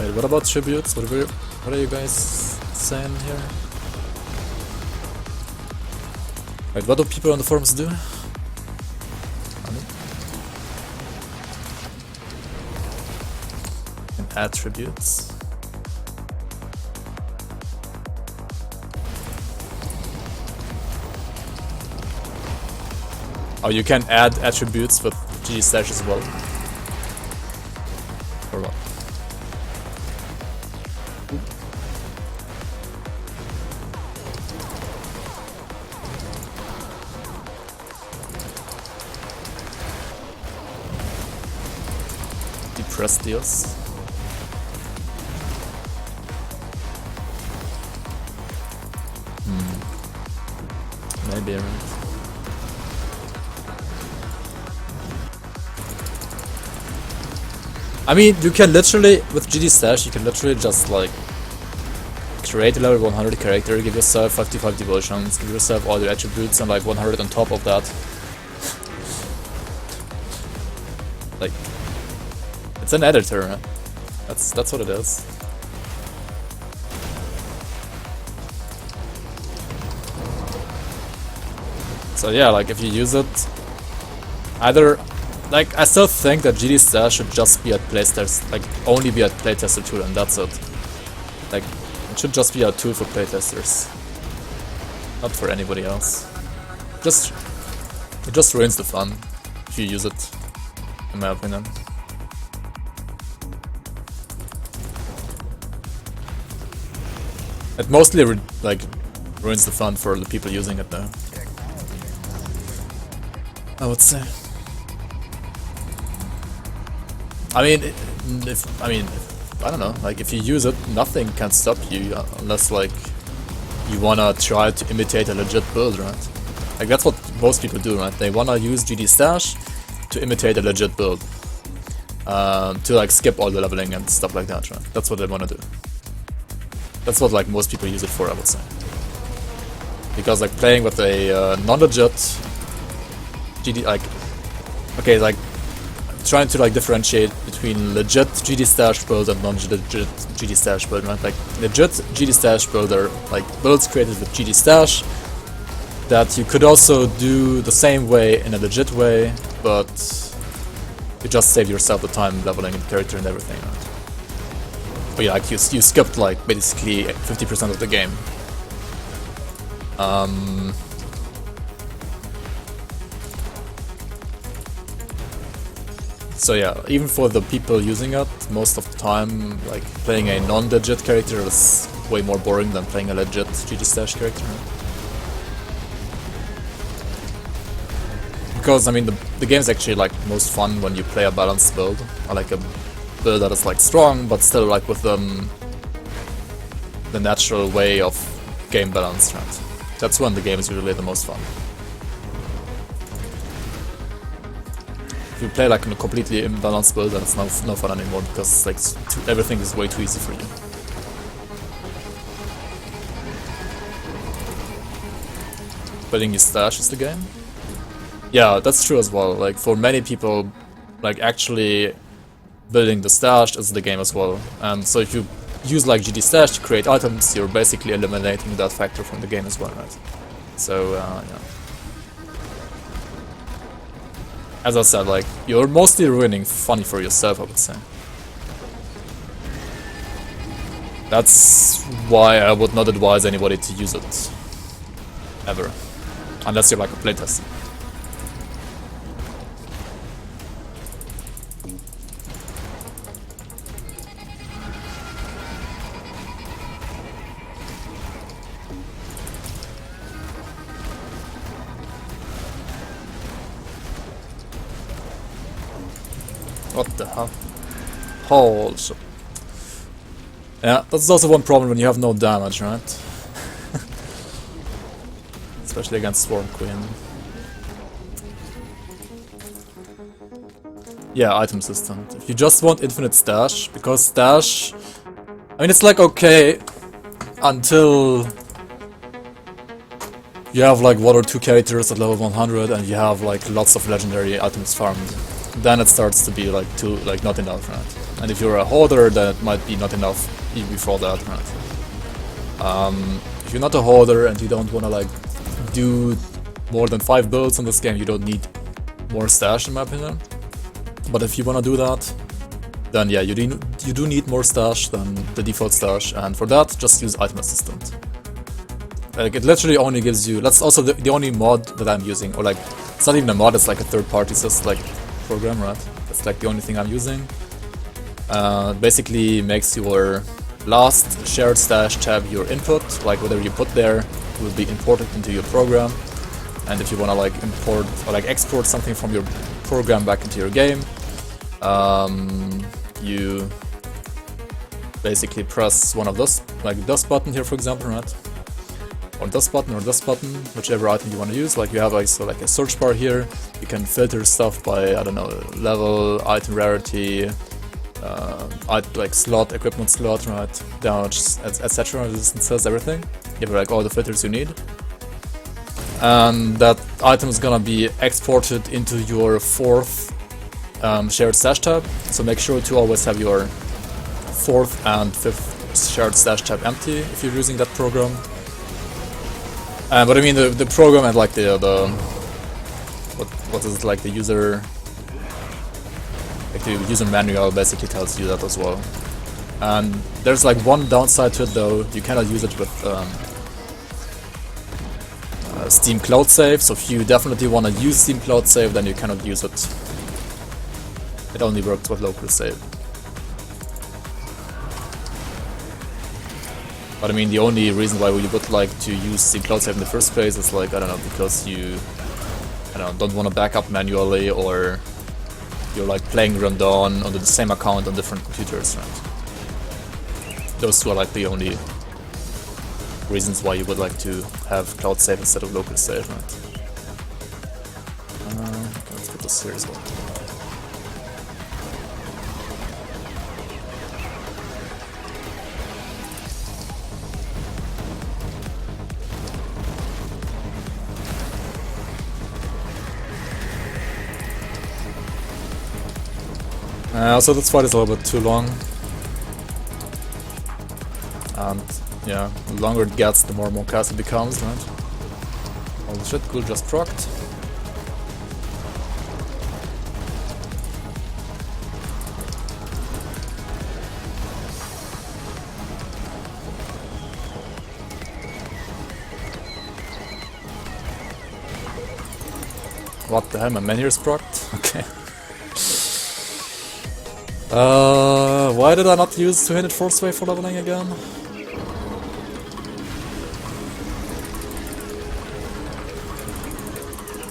Wait, what about tributes? What are you guys saying here? Wait, what do people on the forums do? Can add tributes. Oh, you can add attributes with GG stash as well. Or what? Depressed deals. Maybe, right? I mean, you can literally, with GD Stash, you can literally just like create a level 100 character, give yourself 55 devotions, give yourself all your attributes and like 100 on top of that. Like, it's an editor, huh? That's what it is. So yeah, like if you use it, either, like I still think that GD Stash should just be at playtesters, like only be at playtester tool, and that's it. Like it should just be a tool for playtesters, not for anybody else. It just ruins the fun if you use it, in my opinion. It mostly like ruins the fun for the people using it though, I would say. I mean, I don't know, like if you use it, nothing can stop you unless like you wanna try to imitate a legit build, right? Like that's what most people do, right? They wanna use GD Stash to imitate a legit build, to like skip all the leveling and stuff like that, right? That's what they wanna do. That's what like most people use it for, I would say. Because like playing with a non-legit GD, like, okay, like trying to like differentiate between legit GD Stash build and non-legit GD Stash build, right? Like legit GD Stash build are like builds created with GD Stash that you could also do the same way in a legit way, but you just save yourself the time leveling the character and everything, right? But yeah, like you skipped like basically 50% of the game. So yeah, even for the people using it, most of the time, like playing a non-legit character is way more boring than playing a legit GD Stash character. Because I mean, the game is actually like most fun when you play a balanced build, or like a build that is like strong, but still like with the natural way of game balance, right? That's when the game is really the most fun. If you play like in a completely imbalanced build, then it's no fun anymore, because like everything is way too easy for you. Building your stash is the game? Yeah, that's true as well. Like for many people, like actually building the stash is the game as well. And so if you use like GD Stash to create items, you're basically eliminating that factor from the game as well, right? So yeah. As I said, like, you're mostly ruining fun for yourself, I would say. That's why I would not advise anybody to use it. Ever. Unless you're like a playtester. What the hell? Holy shit. Yeah, that's also one problem when you have no damage, right? Especially against Swarm Queen. Yeah, item system. If you just want infinite stash, because stash... I mean, it's like okay until you have like 1 or 2 characters at level 100 and you have like lots of legendary items farmed. then it starts to be like not enough, right? And if you're a hoarder, then it might be not enough even before that, right? If you're not a hoarder and you don't want to like do more than 5 builds in this game, you don't need more stash in my opinion. But if you want to do that, then yeah, you do need more stash than the default stash, and for that, just use item assistant. Like, it literally only gives you, that's also the only mod that I'm using, or like, it's not even a mod, it's like a third-party like program, right? That's like the only thing I'm using. Basically makes your last shared stash tab your input, like whatever you put there will be imported into your program. And if you want to like import or like export something from your program back into your game, you basically press one of those, like this button here, for example, right? Or this button, whichever item you want to use. Like you have also like a search bar here. You can filter stuff by, I don't know, level, item rarity, like slot, equipment slot, right? Damage, etc. Resistances, everything. You have like all the filters you need. And that item is gonna be exported into your 4th shared stash tab. So make sure to always have your 4th and 5th shared stash tab empty if you're using that program. But I mean the program and like the what is it, like the user, like the user manual basically tells you that as well. And there's like one downside to it though, you cannot use it with Steam Cloud Save, so if you definitely want to use Steam Cloud Save, then you cannot use it. It only works with local save. But I mean, the only reason why you would like to use Steam Cloud Save in the first place is like, I don't know, because you, I don't want to back up manually, or you're like playing Run Dawn under the same account on different computers, right? Those two are like the only reasons why you would like to have cloud save instead of local save, right? Okay, let's put this here as well. So this fight is a little bit too long. And yeah, the longer it gets, the more cast it becomes, right? Holy shit, cool, just procced. What the hell, my man here is procced? Okay. Why did I not use 2-handed force wave for leveling again?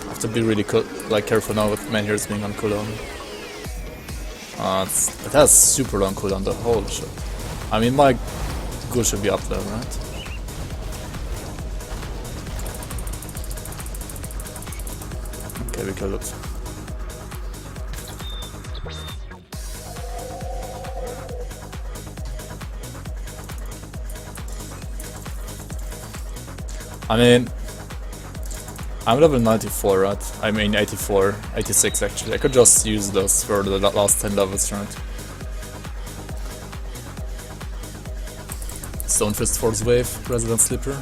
I have to be really careful now with man heroes being on cooldown. It has super long cooldown, the whole shit. I mean, my ghoul should be up there, right? Okay, we killed it. I mean, I'm level 94, right? I mean 84, 86 actually. I could just use those for the last 10 levels, right? Stonefist Force Wave, Resident Sleeper.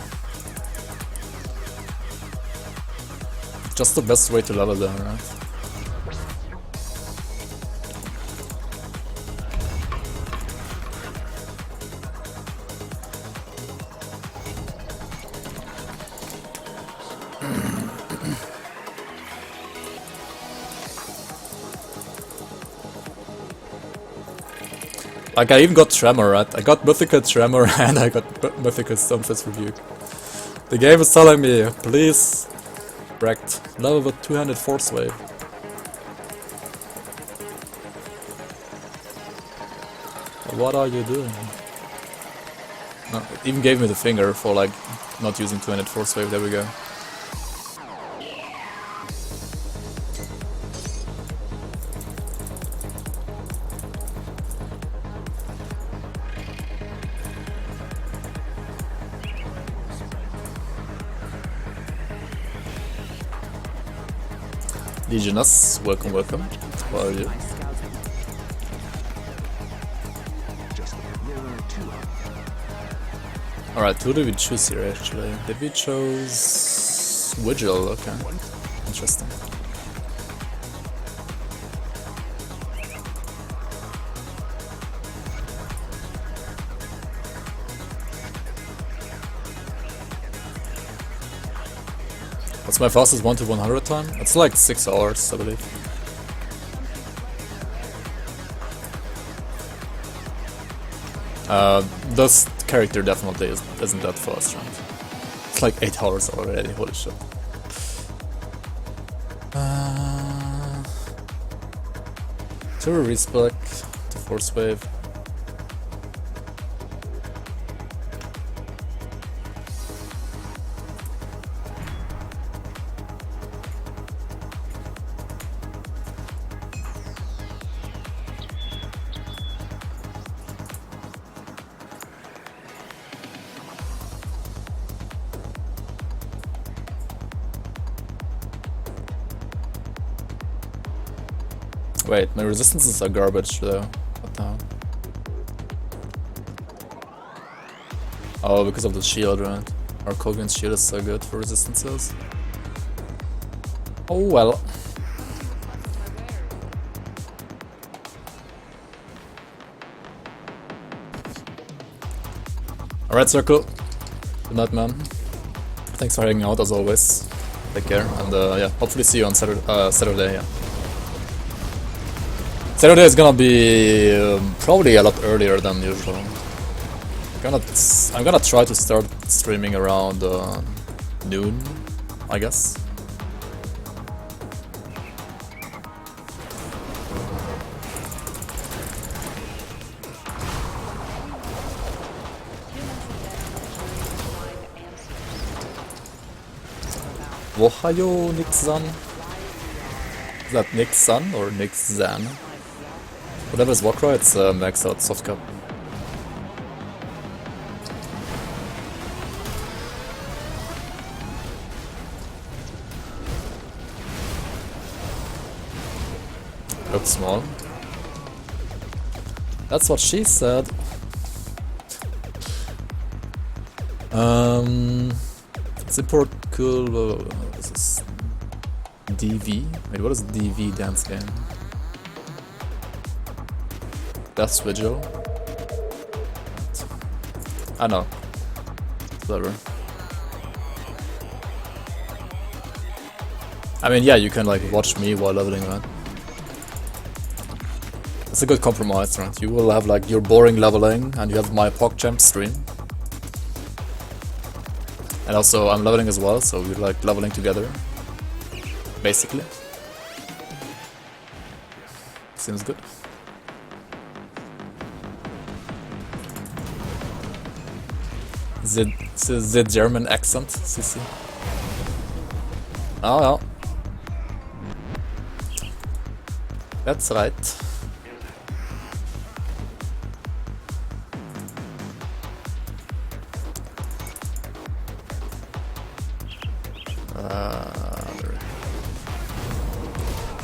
Just the best way to level them, right? Like, I even got Tremor, right? I got Mythical Tremor and I got Mythical Stonefist Rebuke. The game is telling me, please, wrecked. Level with 2-handed Force Wave. What are you doing? No, it even gave me the finger for like not using 2-handed Force Wave, there we go. Legionus, welcome, welcome. How are you? Alright, who did we choose here actually? Did we choose Vigil? Okay, interesting. What's my fastest 1 to 100 time? It's like 6 hours, I believe. This character definitely isn't that fast, right? It's like 8 hours already, holy shit. Turbo respec to force wave. Wait, my resistances are garbage though. What the hell? Oh, because of the shield, right? Our Kogan's shield is so good for resistances. Oh well. Alright, Circle. Good night, man. Thanks for hanging out as always. Take care, and yeah, hopefully see you on Saturday, yeah. Saturday is gonna be probably a lot earlier than usual. I'm gonna try to start streaming around noon, I guess. Wohayo Nick-san? Is that Nick-san or Nick-zan? Whatever is Walkcry, it's maxed out soft cap. Looks small. That's what she said. Let's import cool. This is DV. Wait, what is DV dance game? That's Vigil. I know. Whatever. I mean, yeah, you can like watch me while leveling, right? It's a good compromise, right? You will have like your boring leveling, and you have my PogChamp stream. And also, I'm leveling as well, so we're like leveling together. Basically. Seems good. The German accent, CC. Oh, yeah. That's right.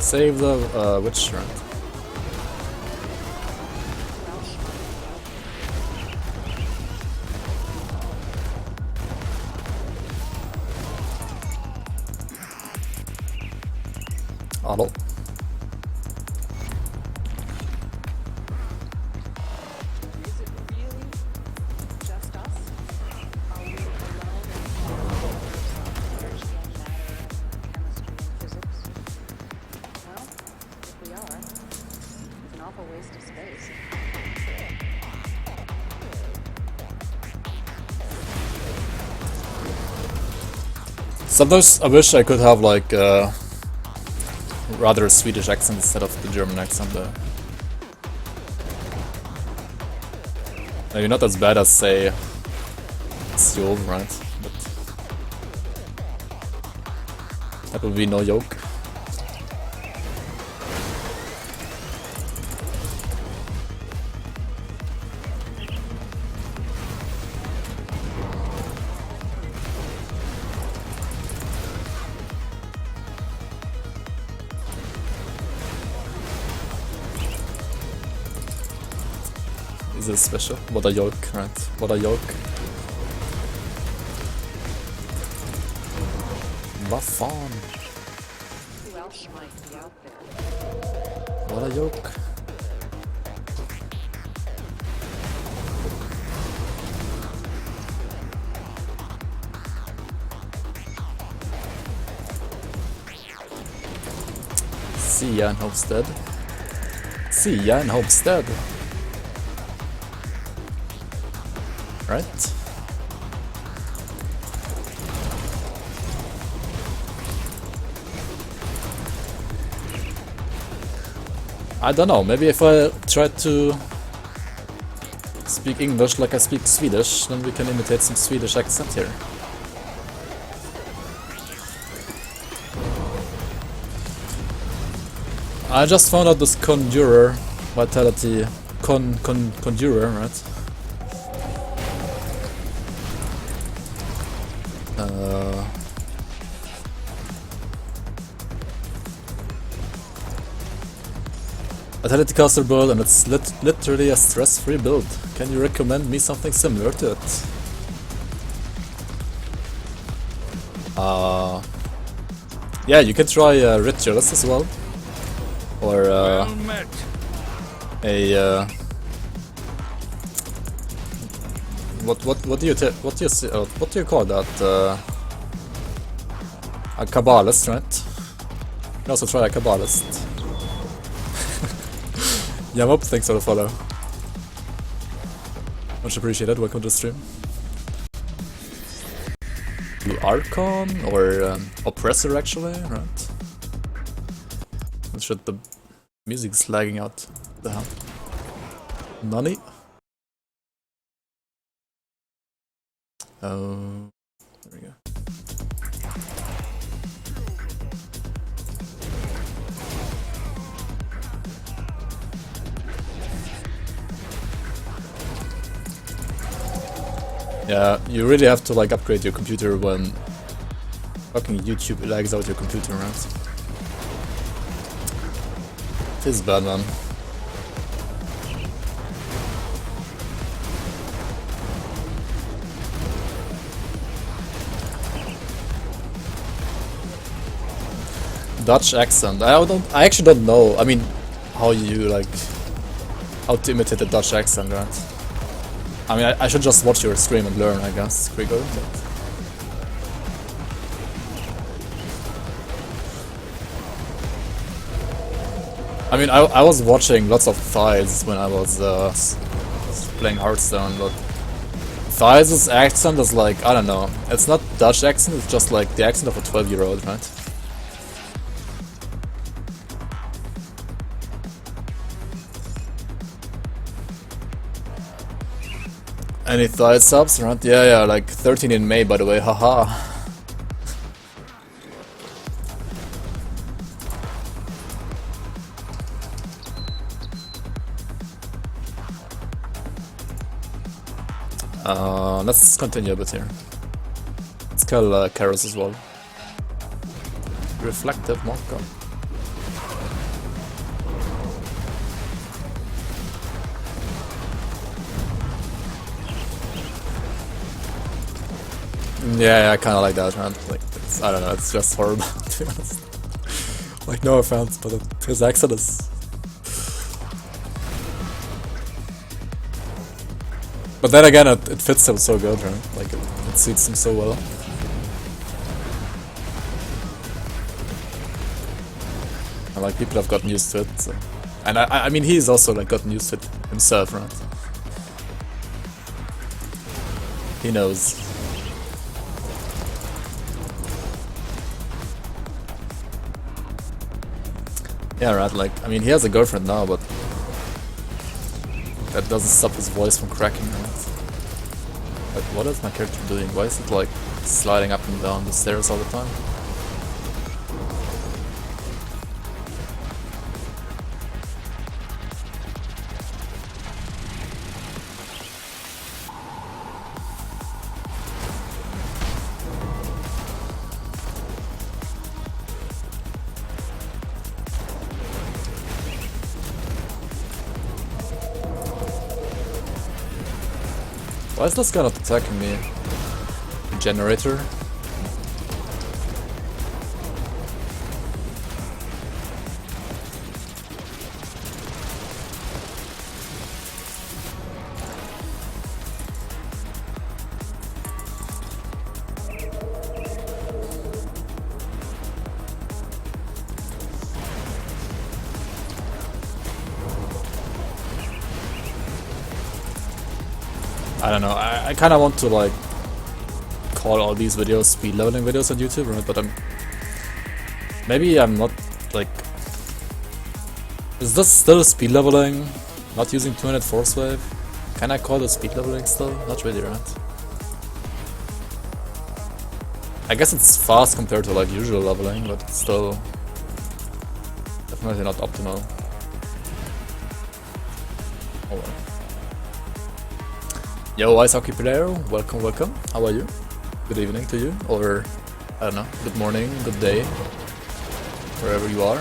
Save the witch run. Hello. Sometimes I wish I could have like rather a Swedish accent instead of the German accent though. Maybe not as bad as say Seoul, right? But that would be no joke. Is it special? What a yoke, right? What a yoke. Vad fan? Who else might be out there? What a yoke. See ya in Homestead. See ya in Homestead. Right? I don't know, maybe if I try to speak English like I speak Swedish, then we can imitate some Swedish accent here. I just found out this Conjurer vitality. Conjurer, right? Vitality caster build, and it's literally a stress-free build. Can you recommend me something similar to it? Yeah, you can try Ritualist as well. Or Well met. what do you call that? A Kabbalist, right? You can also try a Kabbalist. Yamup, thanks for the follow. Much appreciated, welcome to the stream. The Archon or Oppressor actually, right? Shit, the music's lagging out. The hell? Nani? Oh, there we go. Yeah, you really have to like upgrade your computer when fucking YouTube lags out your computer, right? It is bad, man. Dutch accent. I actually don't know. I mean, how you like how to imitate the Dutch accent, right? I mean, I should just watch your stream and learn, I guess, Grigor. I mean, I was watching lots of Thighs when I was playing Hearthstone, but Thighs' accent is like, I don't know, it's not Dutch accent, it's just like the accent of a 12-year-old, right? Any Thigh subs, right? Yeah, like 13 in May, by the way, haha. Let's continue a bit here. Let's kill Karos as well. Reflective Marker. Yeah, I kinda like that, man. Like, I don't know, it's just horrible, to be honest. Like, no offense, but his accent is... But then again, it fits him so good, right? Like, it suits him so well. And like, people have gotten used to it, so... And I mean, he's also like gotten used to it himself, right? He knows. Yeah, right, like, I mean, he has a girlfriend now, but that doesn't stop his voice from cracking, right? Like, what is my character doing? Why is it, like, sliding up and down the stairs all the time? Why is this guy not attacking me? Generator? I don't know, I kind of want to like call all these videos speed leveling videos on YouTube, right? But maybe I'm not like... Is this still speed leveling? Not using 200 force wave? Can I call it speed leveling still? Not really, right? I guess it's fast compared to like usual leveling, but it's still definitely not optimal. Oh well. Yo, ice hockey player, welcome, welcome. How are you? Good evening to you, or I don't know, good morning, good day, wherever you are.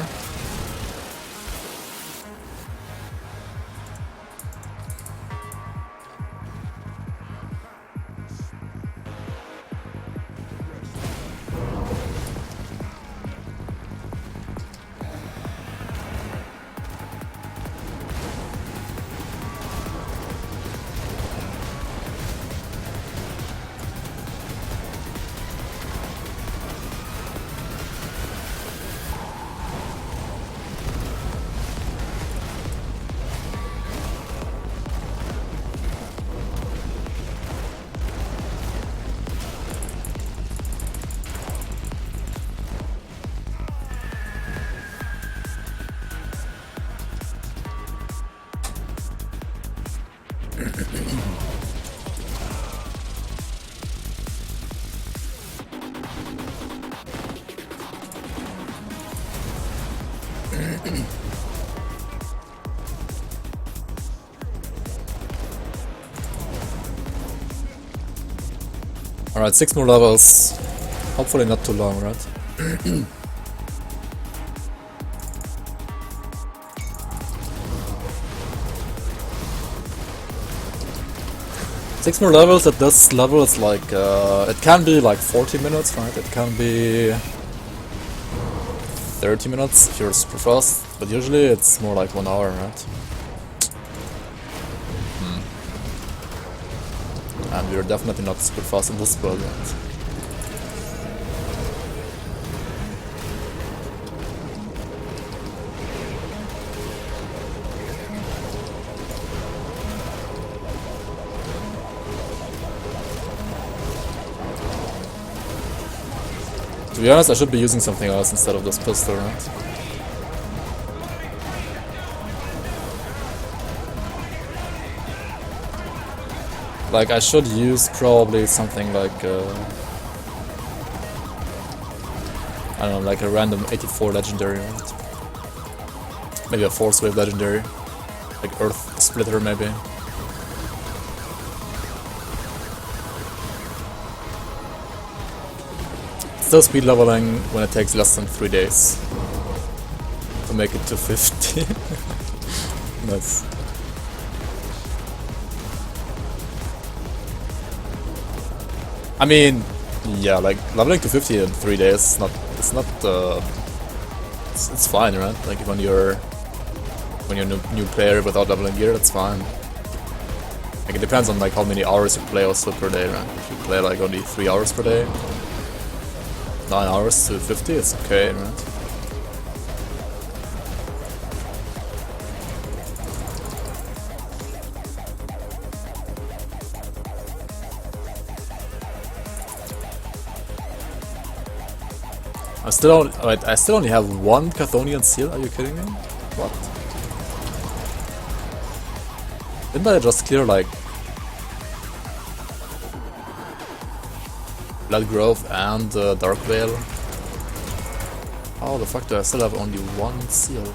Alright, 6 more levels. Hopefully not too long, right? Six more levels at this level, it's like, it can be like 40 minutes, right? It can be 30 minutes if you're super fast, but usually it's more like 1 hour, right? And we're definitely not super fast in this build yet. To be honest, I should be using something else instead of this pistol, right? Like, I should use probably something like, I don't know, like a random 84 legendary, right? Maybe a force wave legendary. Like Earth Splitter, maybe. Still speed leveling when it takes less than 3 days to make it to 50. Nice. I mean, yeah, like leveling to 50 in 3 days, it's fine, right? Like when you're a new player without leveling gear, that's fine. Like it depends on like how many hours you play also per day, right? If you play like only 3 hours per day, 9 hours to 50, it's okay, right? I still only have 1 Chthonian seal, are you kidding me? What? Didn't I just clear like Blood Grove and Dark Veil? How the fuck do I still have only 1 seal?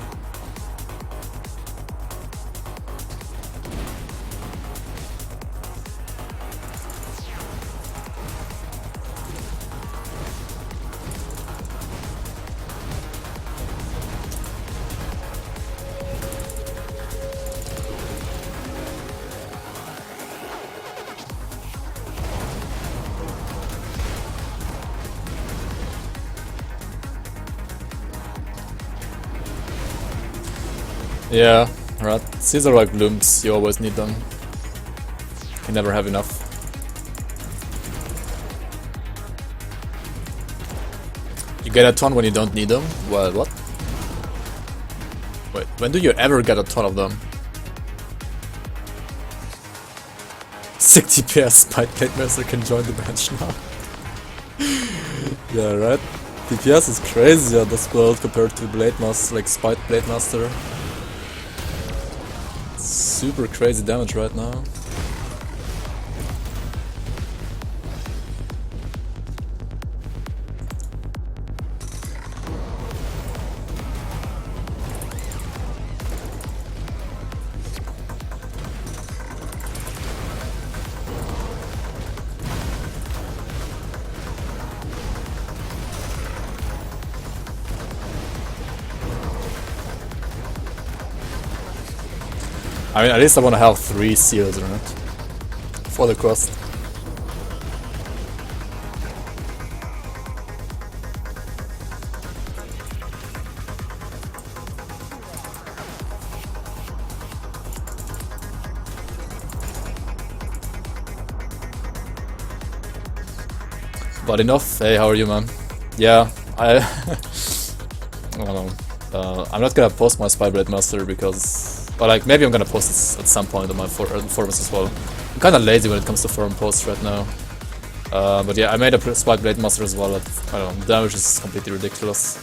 Yeah, right. These are like blooms, you always need them. You never have enough. You get a ton when you don't need them? Well, what? Wait, when do you ever get a ton of them? 60 PS Spite Master can join the bench now. Yeah, right? DPS is crazy on this build compared to Blade Master, like Spite Blade Master. Super crazy damage right now. I mean, at least I want to have 3 seals in it for the quest. But enough. Hey, how are you, man? Yeah, I don't know. I'm not gonna post my Spy Blade Master because. Or like, maybe I'm gonna post this at some point on my forums as well. I'm kinda lazy when it comes to forum posts right now. But yeah, I made a Spike Blade Master as well, but I don't know, the damage is completely ridiculous.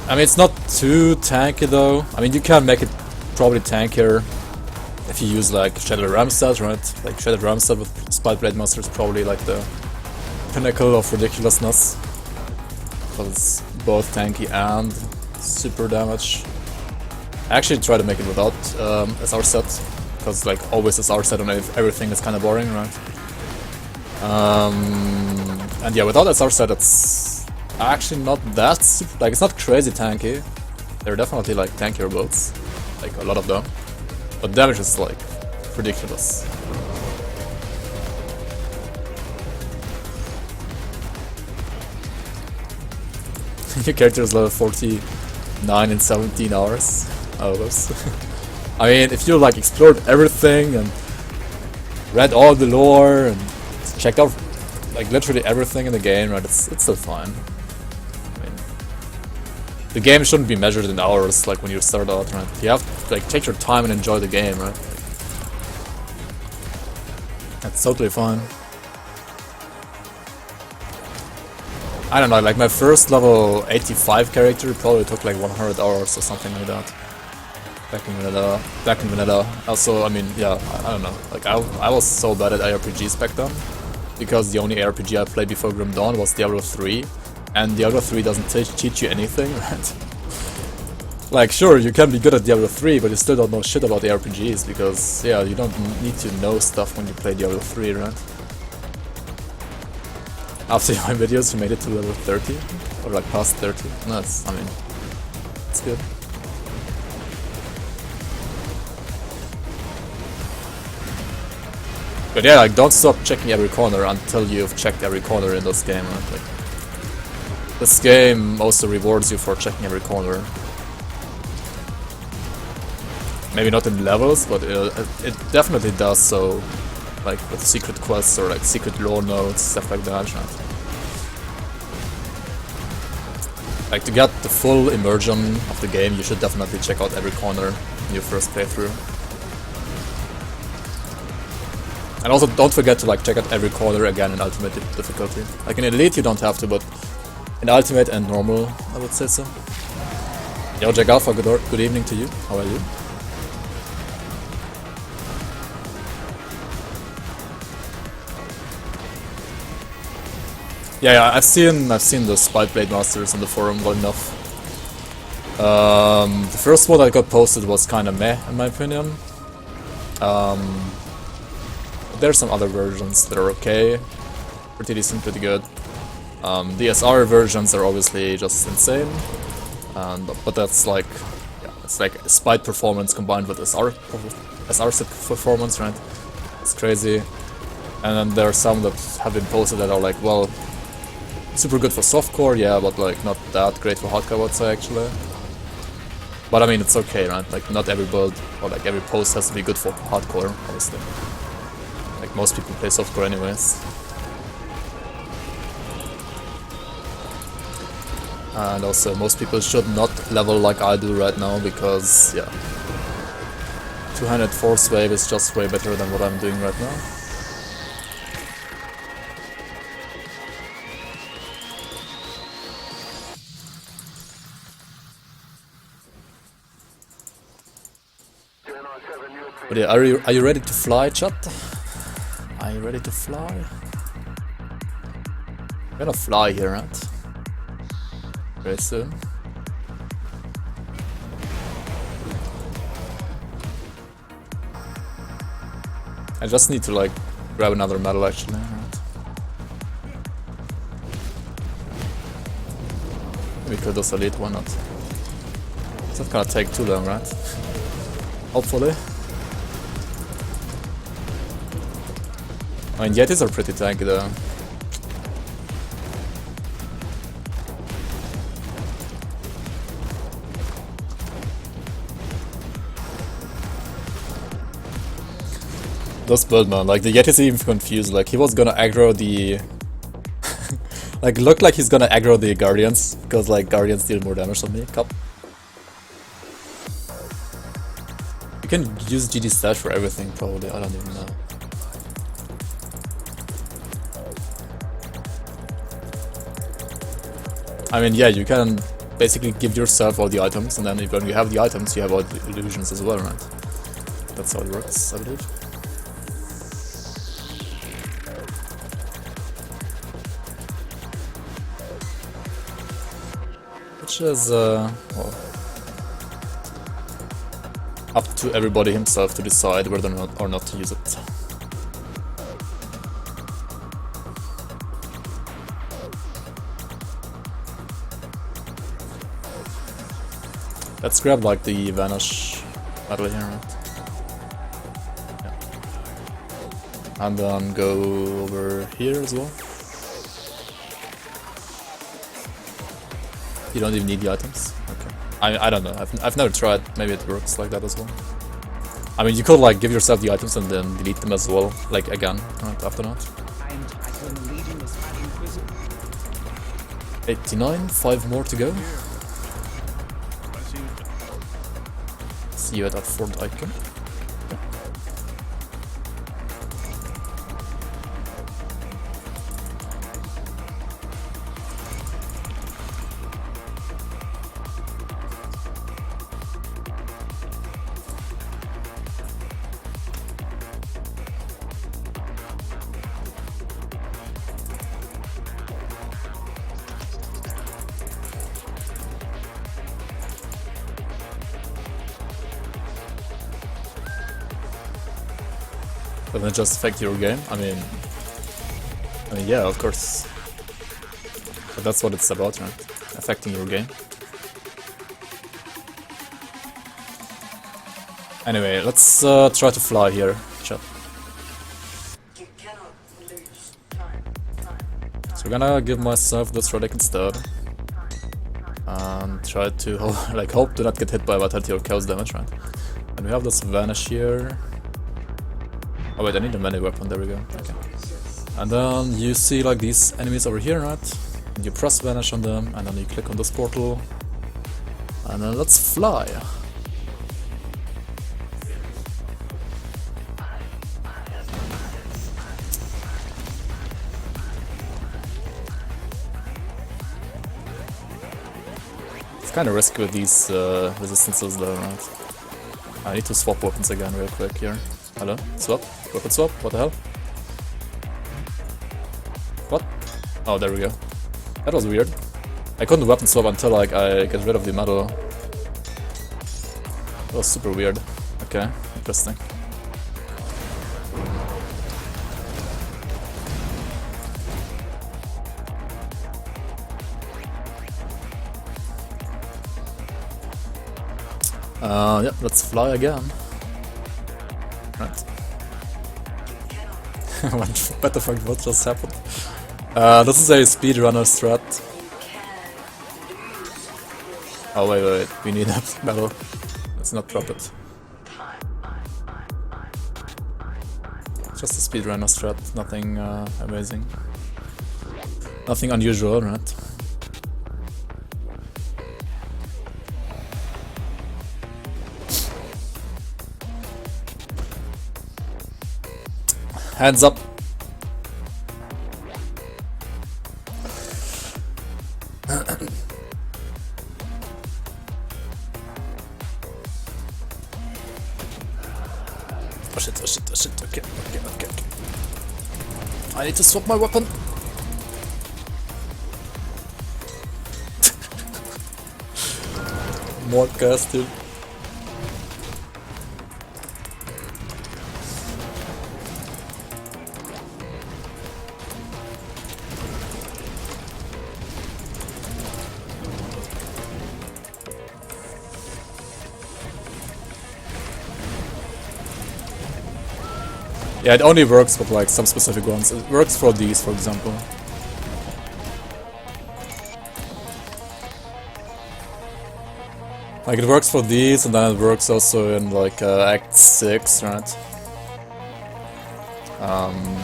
I mean, it's not too tanky though. I mean, you can make it probably tankier if you use like Shattered Ramstead, right? Like Shattered Ramstead with Spike Blade Master is probably like the pinnacle of ridiculousness. Because it's both tanky and super damage. I actually try to make it without SR set, because like always SR set on everything is kind of boring, right? And yeah, without SR set it's actually not that super, like it's not crazy tanky. There are definitely like tankier builds, like a lot of them, but damage is like ridiculous. Your character is level 49 in 17 hours. Oh, those. I mean, if you like explored everything and read all the lore and checked out like literally everything in the game, right? It's still fine. I mean, the game shouldn't be measured in hours like when you start out, right? You have to like take your time and enjoy the game, right? That's totally fine. I don't know, like my first level 85 character probably took like 100 hours or something like that. Back in vanilla. Also, I mean, yeah, I don't know. Like I was so bad at ARPGs back then, because the only ARPG I played before Grim Dawn was Diablo 3, and Diablo 3 doesn't teach you anything, right? Like, sure, you can be good at Diablo 3, but you still don't know shit about ARPGs, because, yeah, you don't need to know stuff when you play Diablo 3, right? After my videos, you made it to level 30, or like past 30. That's, I mean, it's good. But yeah, like, don't stop checking every corner until you've checked every corner in this game, right? Like, this game also rewards you for checking every corner. Maybe not in levels, but it definitely does so, like with secret quests or like secret lore nodes, stuff like that, right? Like, to get the full immersion of the game, you should definitely check out every corner in your first playthrough. And also don't forget to like check out every corner again in Ultimate difficulty. Like in Elite you don't have to, but in Ultimate and Normal I would say so. Yo, Jack Alpha, good evening to you. How are you? Yeah, I've seen the Spite Blade Masters on the forum well enough. The first one that got posted was kinda meh in my opinion. There's some other versions that are okay, pretty decent, pretty good. The SR versions are obviously just insane, but that's like, yeah, it's like Spite performance combined with SR set performance, right? It's crazy. And then there are some that have been posted that are like, well, Super good for softcore, yeah, but like not that great for hardcore, I would say actually. But I mean, it's okay, right? Like not every build or like every post has to be good for hardcore, obviously. Like most people play softcore anyways. And also most people should not level like I do right now because, yeah, 200 force wave is just way better than what I'm doing right now. But yeah, are you ready to fly, chat? Are you ready to fly? I'm gonna fly here, right? Very soon. I just need to like grab another medal actually, right? Maybe Kratos Elite, why not? It's not gonna take too long, right? Hopefully. I mean, Yetis are pretty tanky though. This build, man, like the Yeti's even confused, like he was gonna aggro the... like looked like he's gonna aggro the Guardians, because like Guardians deal more damage than me. Cup. You can use GD Stash for everything probably, I don't even know. I mean, yeah, you can basically give yourself all the items, and then when you have the items, you have all the illusions as well, right? That's how it works, I believe. Which is, well, up to everybody himself to decide whether or not to use it. Let's grab like the Vanish medal here, right? Yeah. And then go over here as well. You don't even need the items. Okay. I don't know. I've never tried. Maybe it works like that as well. I mean, you could like give yourself the items and then delete them as well, like again, right after that. 89, 5 more to go. See you at that fourth icon. Doesn't it just affect your game? I mean, yeah, of course. But that's what it's about, right? Affecting your game. Anyway, let's try to fly here, chat. So we're gonna give myself this relic instead. And try to like hope to not get hit by Vitality or Chaos damage, right? And we have this Vanish here. Oh wait, I need a melee weapon, there we go, okay. And then you see like these enemies over here, right? And you press Vanish on them, and then you click on this portal. And then let's fly. It's kind of risky with these resistances though, right? I need to swap weapons again real quick here. Hello? Swap? Weapon swap? What the hell? What? Oh, there we go. That was weird. I couldn't weapon swap until like I get rid of the medal. That was super weird. Okay, interesting. Yep, let's fly again. Right. What the fuck, what just happened? This is a speedrunner strat. Oh wait, we need that medal. Let's not drop it. Just a speedrunner strat, nothing amazing. Nothing unusual, right? Hands up. Oh shit, okay. I need to swap my weapon. More gas, dude. Yeah, it only works with like some specific ones. It works for these, for example. Like it works for these, and then it works also in like Act 6, right?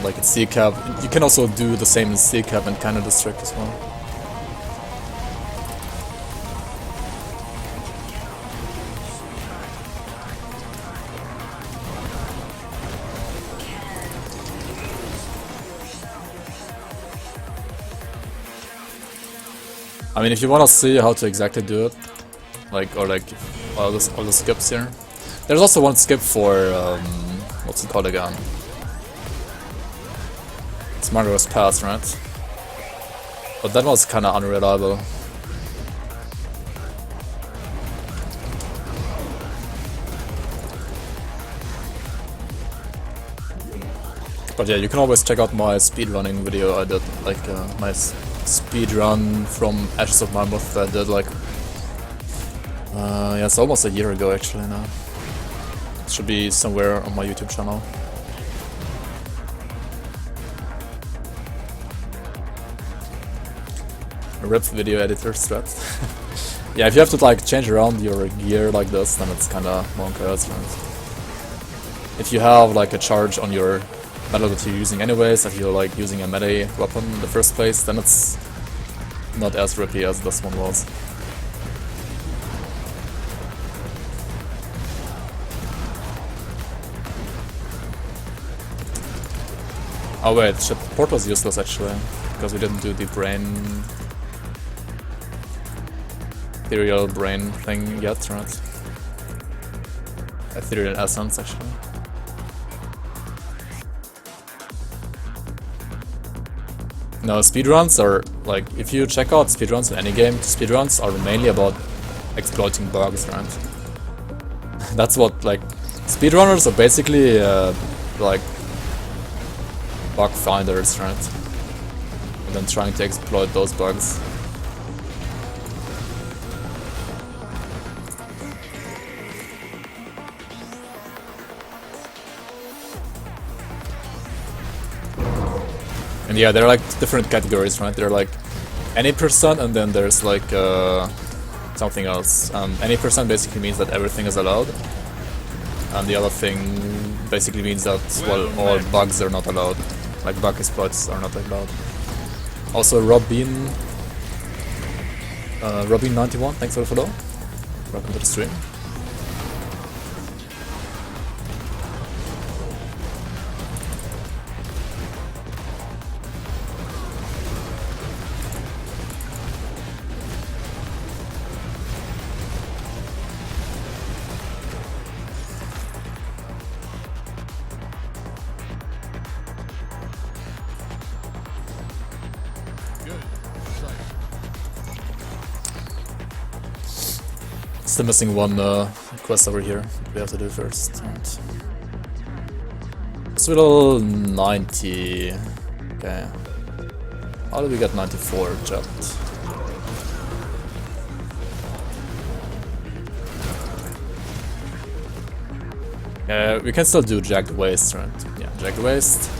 Like in C-Cap. You can also do the same in C-Cap and Canada District as well. I mean, if you want to see how to exactly do it, like, or like all the skips here. There's also one skip for what's it called again? It's Margaret's Pass, right? But that was kind of unreliable. But yeah, you can always check out my speedrunning video I did, like my speedrun from Ashes of Mammoth that I did like yeah, it's almost a year ago actually now. It should be somewhere on my YouTube channel. RIP video editor strat. Yeah, if you have to like change around your gear like this, then it's kinda bonkers, right? If you have like a charge on your medal that you're using anyways, if you're like using a melee weapon in the first place, then it's not as rippy as this one was. Oh wait, shit, port was useless actually, because we didn't do the brain... ethereal brain thing yet, right? Ethereal essence actually. No, speedruns are, like, if you check out speedruns in any game, speedruns are mainly about exploiting bugs, right? That's what, like, speedrunners are basically, like, bug finders, right? And then trying to exploit those bugs. And yeah, there are like different categories, right? There are like any percent, and then there's like something else. Any percent basically means that everything is allowed, and the other thing basically means that, well, all bugs are not allowed. Like bug exploits are not allowed. Also, Robin 91, thanks for the follow. Welcome to the stream. Still missing one quest over here we have to do first. Right. Speedle 90. Okay. How did we get 94 jumped? We can still do Jagged Waste, right? Yeah, Jagged Waste.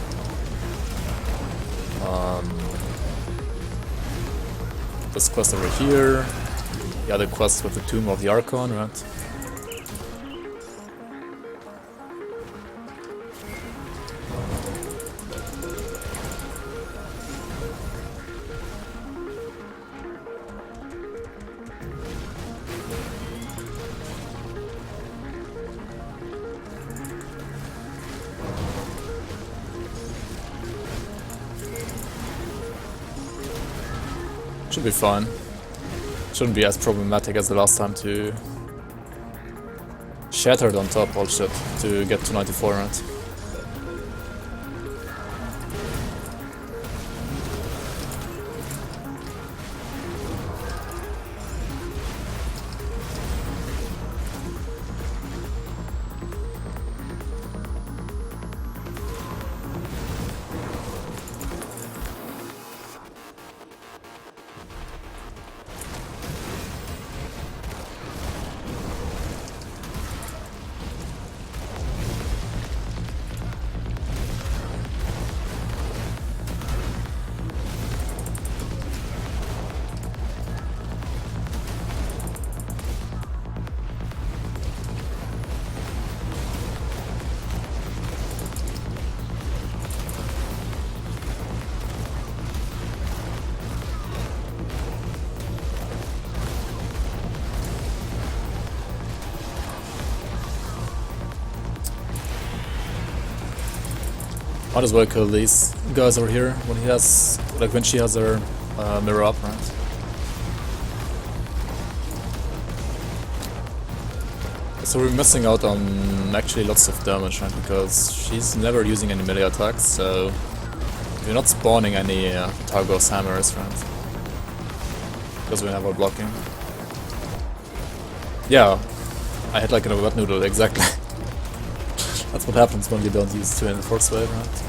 this quest over here. The other quest with the Tomb of the Archon, right? Should be fine. Shouldn't be as problematic as the last time to Shattered on top, all shit, to get to 94 right? Might as well kill these guys over here when he has, like when she has her mirror up, right? So we're missing out on actually lots of damage, right? Because she's never using any melee attacks, so we're not spawning any Targos hammers, right? Because we have our blocking. Yeah, I had like a wet noodle, exactly. That's what happens when you don't use 2 in the force wave, right?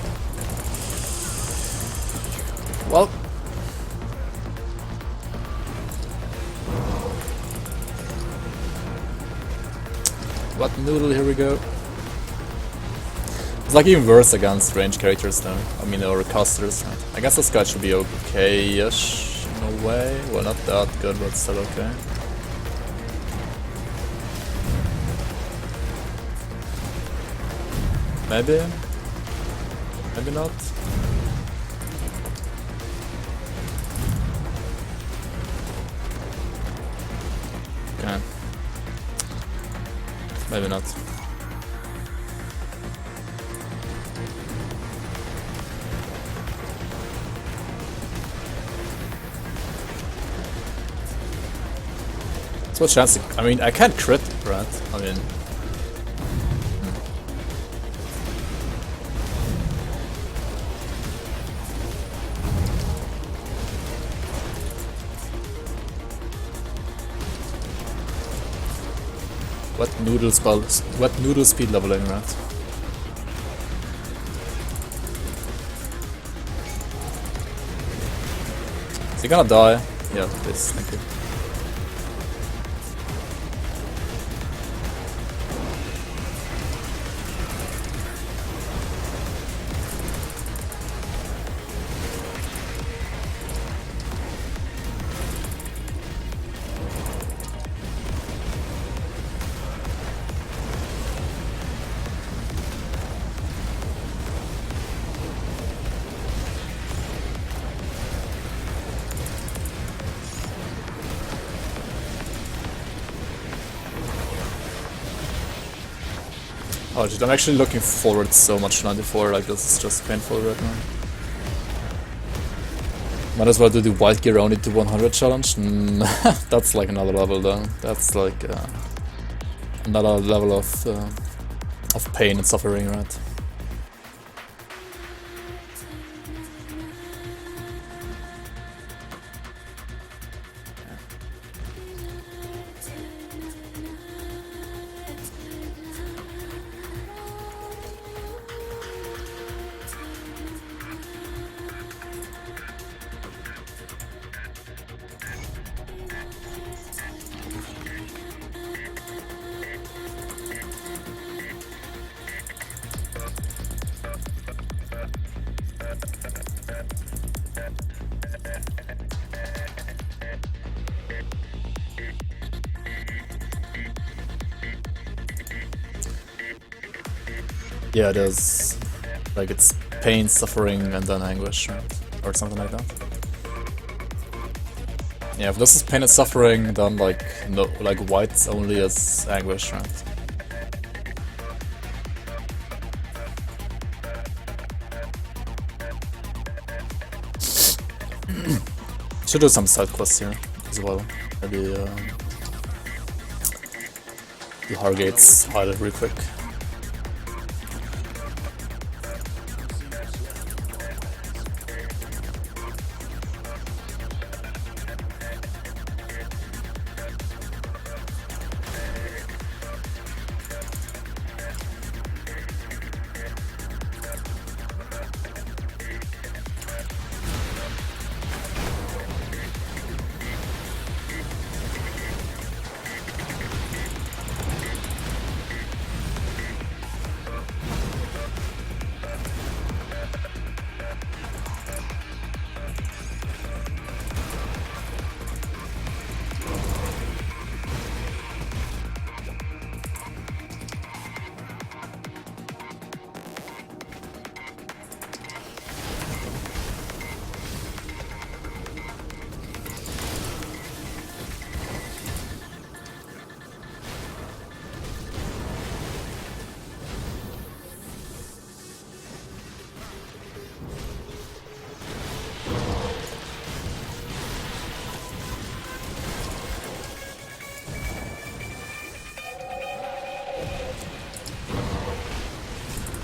Well, what noodle, here we go. It's like even worse against range characters though. I mean, or casters, right? I guess this guy should be okay-ish in a way. Well, not that good, but still okay. Maybe? Maybe not? Okay. Maybe not. So what chance? I mean, I can't crit, right? I mean... What noodle speed leveling, right? Is he gonna die? Yeah, please, thank you. Oh shit, I'm actually looking forward so much to 94, like this is just painful right now. Might as well do the wild gear only to 100 challenge. That's like another level though. That's like another level of pain and suffering, right? Yeah, it is. Like it's pain, suffering, and then anguish, right? Or something like that. Yeah, if this is pain and suffering, then like no, like white only is anguish, right? Should do some side quests here as well. Maybe do Hargate's highlight real quick.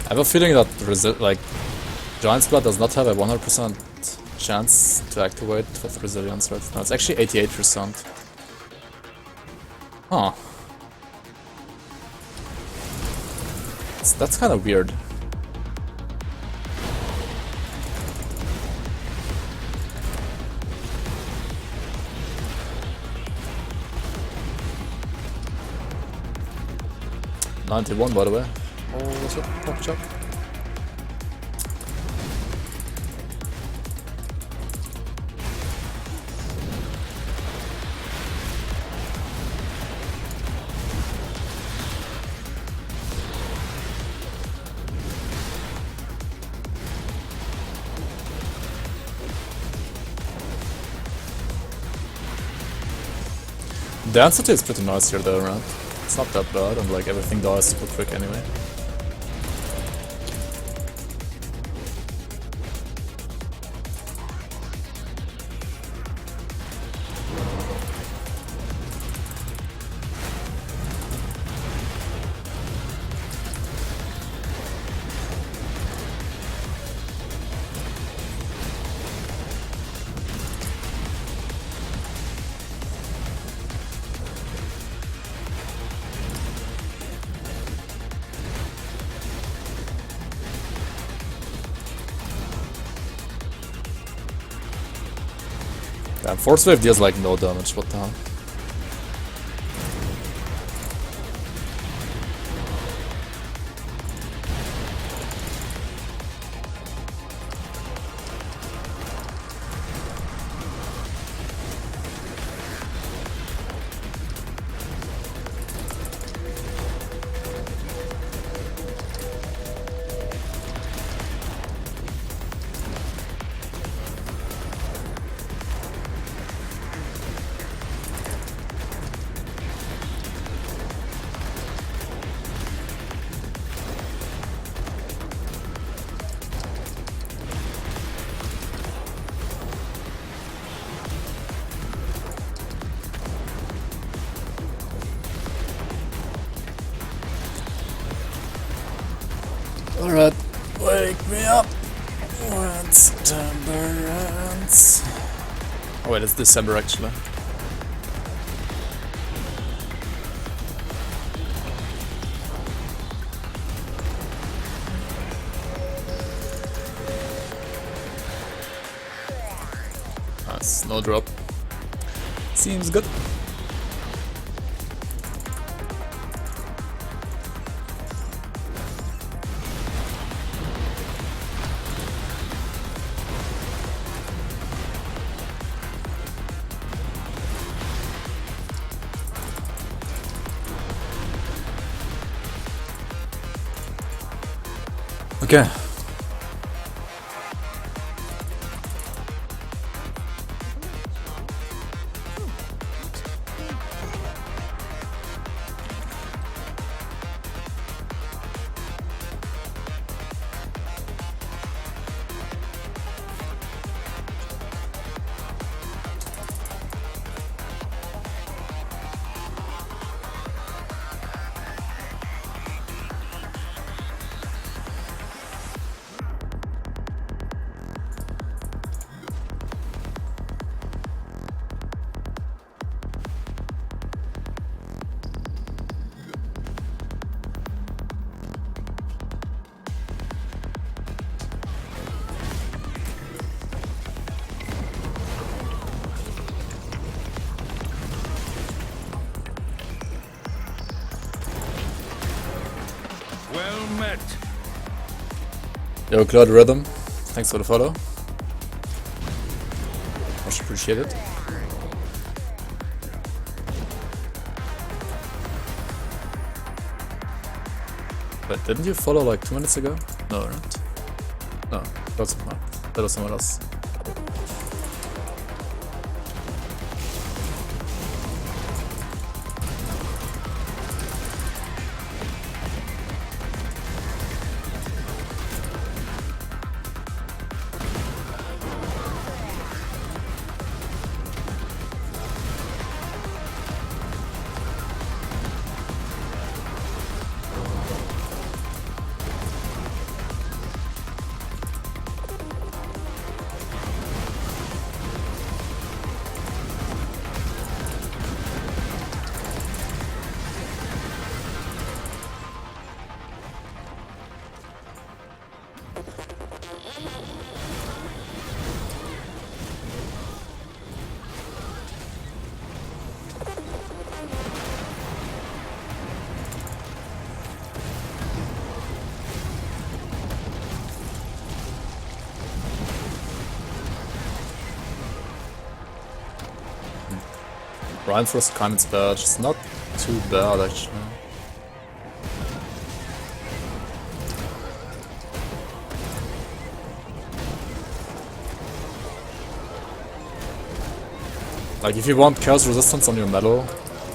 I have a feeling that like Giant's Blood does not have a 100% chance to activate with resilience right now. It's actually 88%. Huh. That's kind of weird. $91 by the way. Oh, what's up? Pork chop. The density is pretty nice here though, right? It's not that bad, and like everything dies super quick anyway. Damn, Force Wave deals like no damage, what the hell? Alright, wake me up when September ends. Oh wait, it's December actually. Nice, no drop. Seems good. Okay. Well met. Yo, Cloud Rhythm, thanks for the follow. Much appreciated. But didn't you follow like 2 minutes ago? No, right? No, that was someone else. Reinforced Climate Badge is not too bad actually. Like if you want Chaos Resistance on your medal,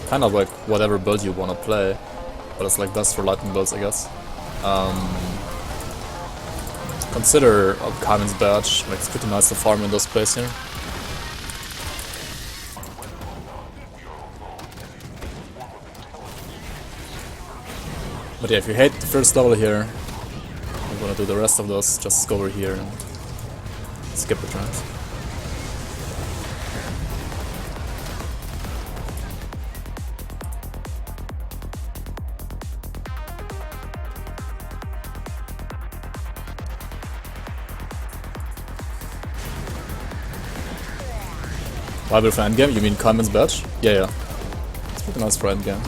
kind of like whatever build you wanna play, but it's like best for lightning builds I guess. Consider a Kaiman's Badge, like it's pretty nice to farm in those plays here. But yeah, if you hate the first level here, I'm gonna do the rest of those, just go over here and skip it, right? Viable for endgame? You mean Kaiman's Badge? Yeah. It's pretty nice for endgame.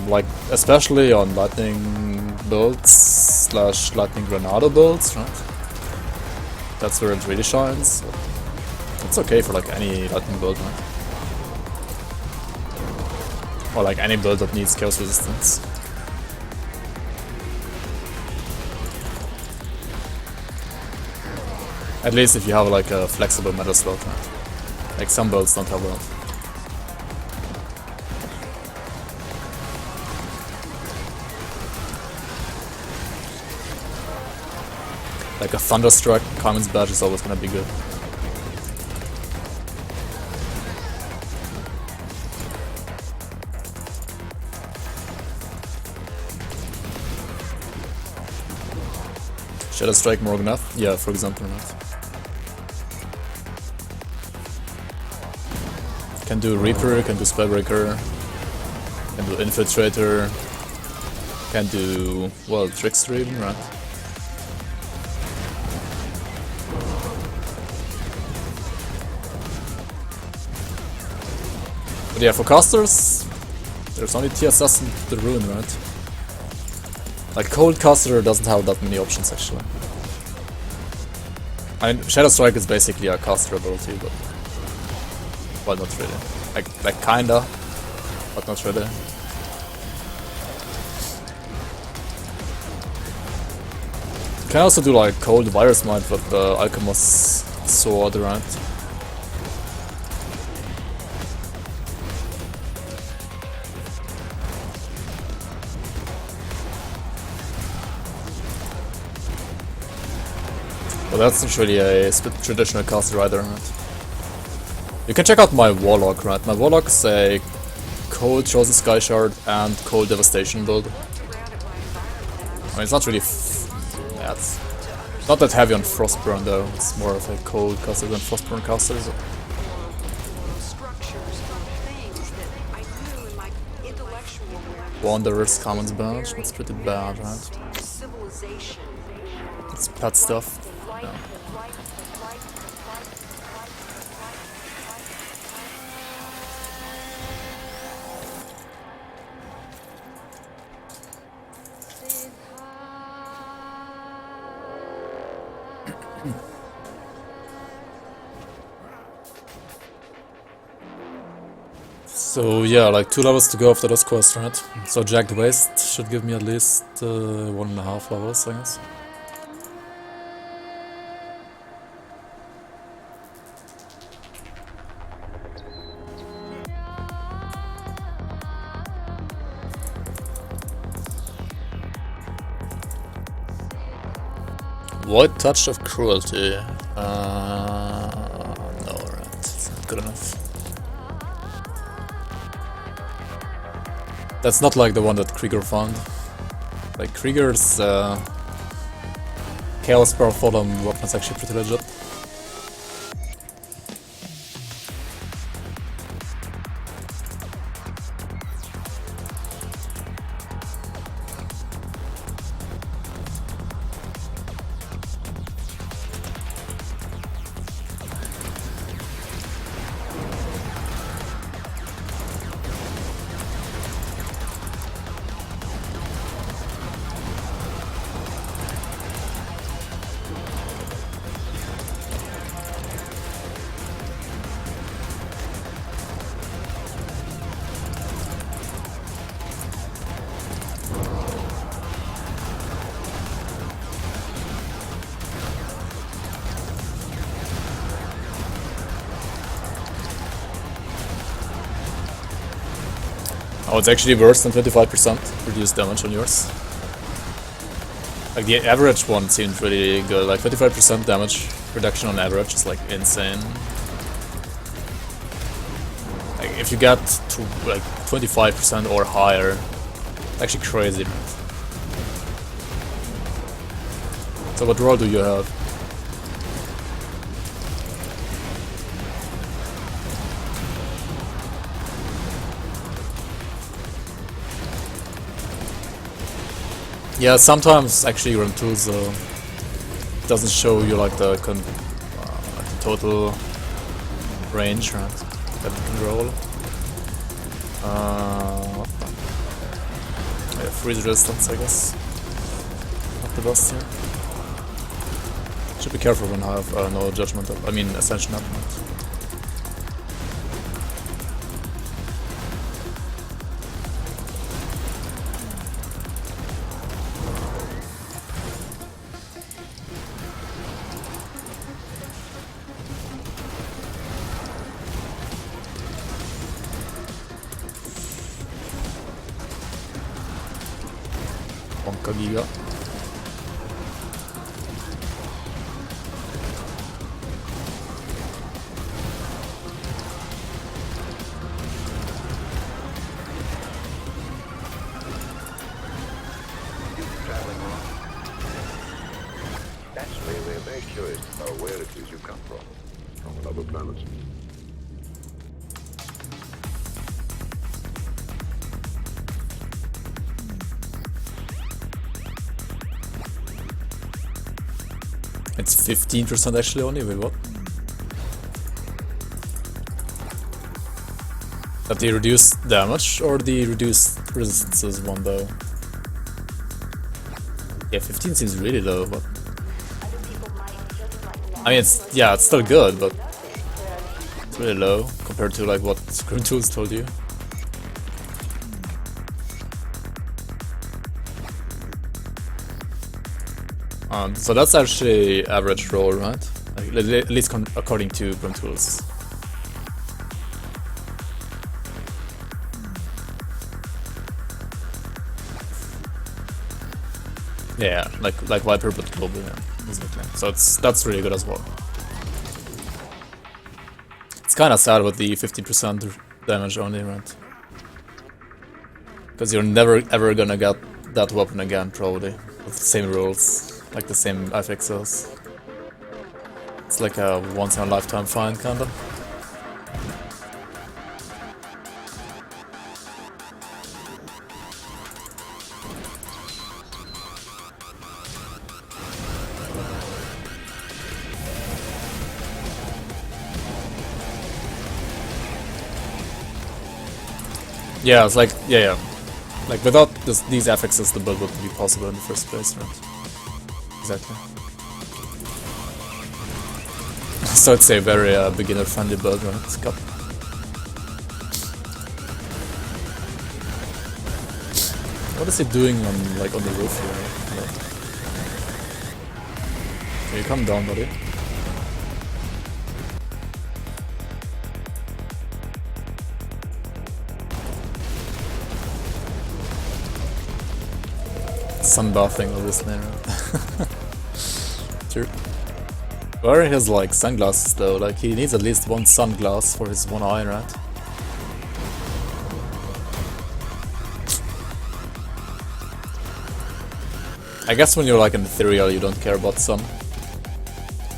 Like, especially on lightning builds slash lightning granada builds, right? That's where it really shines. It's okay for like any lightning build, right? Or like any build that needs chaos resistance. At least if you have like a flexible meta slot, right? Like some builds don't have that. Like a Thunderstruck Kaiman's Badge is always gonna be good. Shadow Strike Morganath? Yeah, for example, right? Can do Reaper, can do Spellbreaker, can do Infiltrator, can do, well, Trickster even, right? But yeah, for casters, there's only TSS and the Rune, right? Like, Cold Caster doesn't have that many options, actually. I mean, Shadow Strike is basically a caster ability, but... well, not really. Like kinda, but not really. Can also do like cold virus might with the Alchemist sword, right? Well, that's not really a traditional caster either, right? You can check out my Warlock, right? My Warlock is a cold Chosen Sky Shard and cold Devastation build. I mean, it's not really yeah, it's not that heavy on Frostburn though, it's more of a cold caster than Frostburn caster. So. Wanderer's Commons Badge, that's pretty bad, right? It's pet stuff. Yeah. So yeah, like 2 levels to go after this quest, right? So Jagged Waste should give me at least 1.5 levels, I guess. Void Touch of Cruelty. No, right. It's not good enough. That's not like the one that Krieger found. Like Krieger's Chaos Power Fallen weapon is actually pretty legit. Oh, it's actually worse than 25% reduced damage on yours. Like the average one seemed really good, like 25% damage reduction on average is like insane. Like if you get to like 25% or higher, it's actually crazy. So what role do you have? Yeah, sometimes actually run tools doesn't show you like the total range, right, that you can roll. Yeah, freeze resistance, I guess. Not the best here. Should be careful when I have no judgment up. I mean ascension up. Bonka Giga. Naturally, we're very curious to know where it is you come from another planet. It's 15% actually only, wait, what? That the reduced damage or the reduced resistances one though? Yeah, 15 seems really low, but... I mean, it's still good, but it's really low compared to like what Screen Tools told you. So that's actually average roll, right? Like, at least according to Grim Tools. Yeah, like Viper but global, yeah, exactly. So that's really good as well. It's kinda sad with the 50% damage only, right? Because you're never ever gonna get that weapon again, probably. With the same rules, like the same affixes. It's like a once in a lifetime find, kinda. Yeah, it's like, yeah. Like, without these affixes, the build wouldn't be possible in the first place, right? Exactly. So it's a very beginner-friendly build, right? It's got... What is he doing on, like, on the roof here? Can you come down, buddy? Sunbathing, obviously. Sure. Vire has like sunglasses though, like he needs at least one sunglass for his one eye, right? I guess when you're like an ethereal you don't care about sun.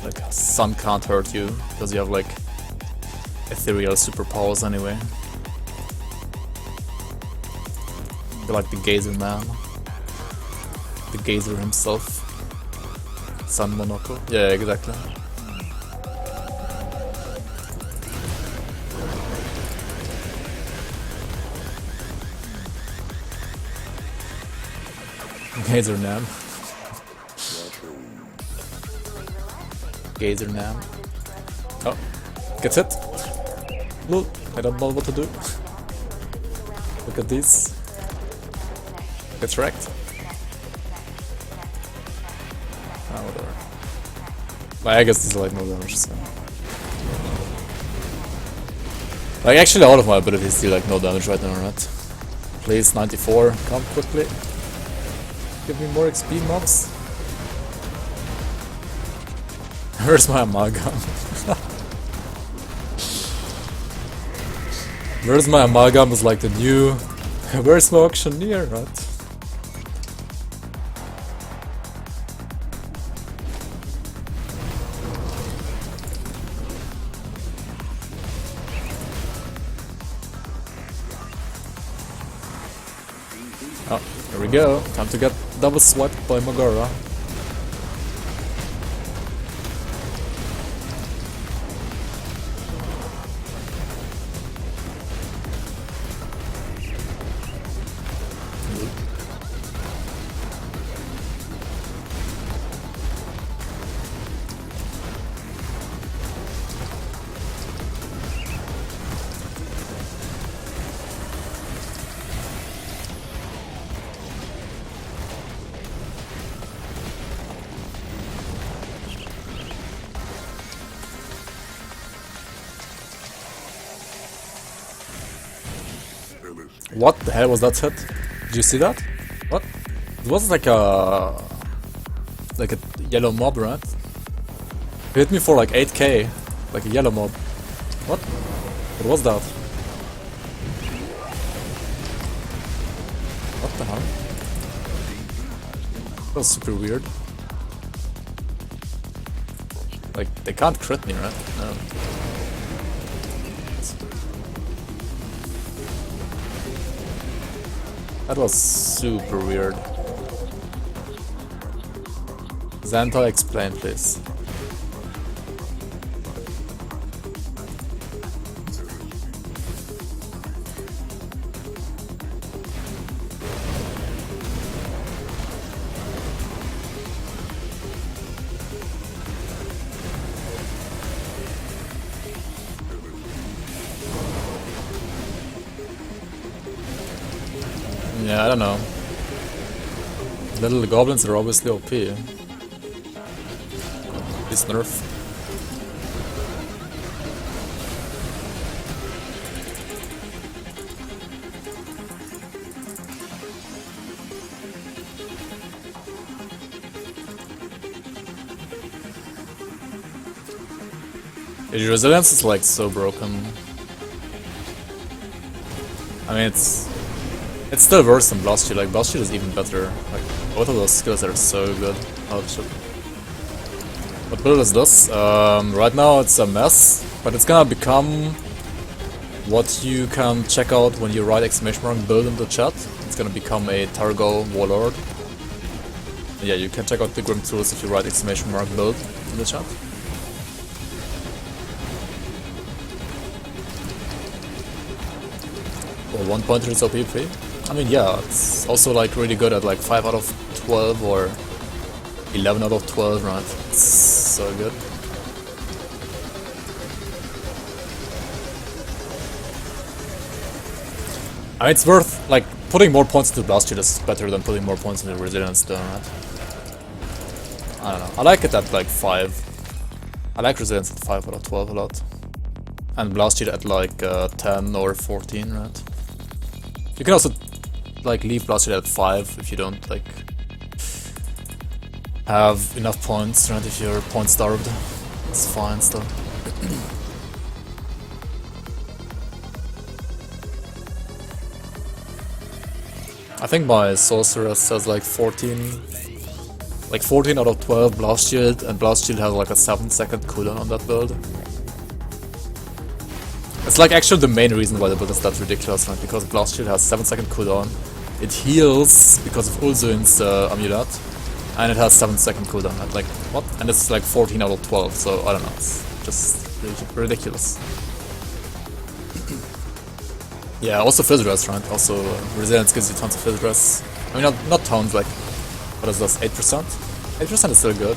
Like sun can't hurt you, because you have like ethereal superpowers anyway. You're like the gazer man. The gazer himself. Sun monocle. Yeah, exactly. Gazer Nam. Gazer Nam. Oh, gets hit. Lol, I don't know what to do. Look at this. Gets wrecked. Ah, whatever. Like, I guess this is like no damage, so. Like, actually all of my abilities do like no damage right now, right? Please, 94, come quickly. Give me more XP, mobs. Where's my amalgam? Where's my amalgam is like the new... Where's my auctioneer, right? Oh, here we go. Time to get double swiped by Magara. What the hell was that hit? Did you see that? What? It was like a yellow mob, right? It hit me for like 8k, like a yellow mob. What? What was that? What the hell? That was super weird. Like, they can't crit me, right? No. That was super weird. Xanta, explain please. Yeah, I don't know. Little goblins are obviously OP. This nerf. The resilience is like so broken. I mean, it's still worse than Blast Shield. Like Blast Shield is even better. Like both of those skills are so good. Oh shit! What build is this? Right now it's a mess, but it's gonna become what you can check out when you write !build in the chat. It's gonna become a Shield Warlord. Yeah, you can check out the Grim tools if you write !build in the chat. Well, 1 pointer is OP. I mean, yeah, it's also like really good at like 5 out of 12 or 11 out of 12, right? It's so good. I mean, it's worth, like, putting more points into Blast Shield is better than putting more points into Resilience though, right? I don't know, I like it at like 5. I like Resilience at 5 out of 12 a lot. And Blast Shield at like 10 or 14, right? You can also like leave Blast Shield at 5 if you don't like have enough points, right? If you're point starved, it's fine still. I think my Sorceress has like 14 out of 12 Blast Shield, and Blast Shield has like a 7-second cooldown on that build. It's like actually the main reason why the build is that ridiculous, right? Because Blast Shield has 7-second cooldown, it heals because of Ulzuin's amulet, and it has 7-second cooldown, right? Like, what? And it's like 14 out of 12, so I don't know, it's just ridiculous. Yeah, also Fizz Res, right? Also Resilience gives you tons of Fizz Res. I mean, not tons, like, what is this, 8%? 8% is still good.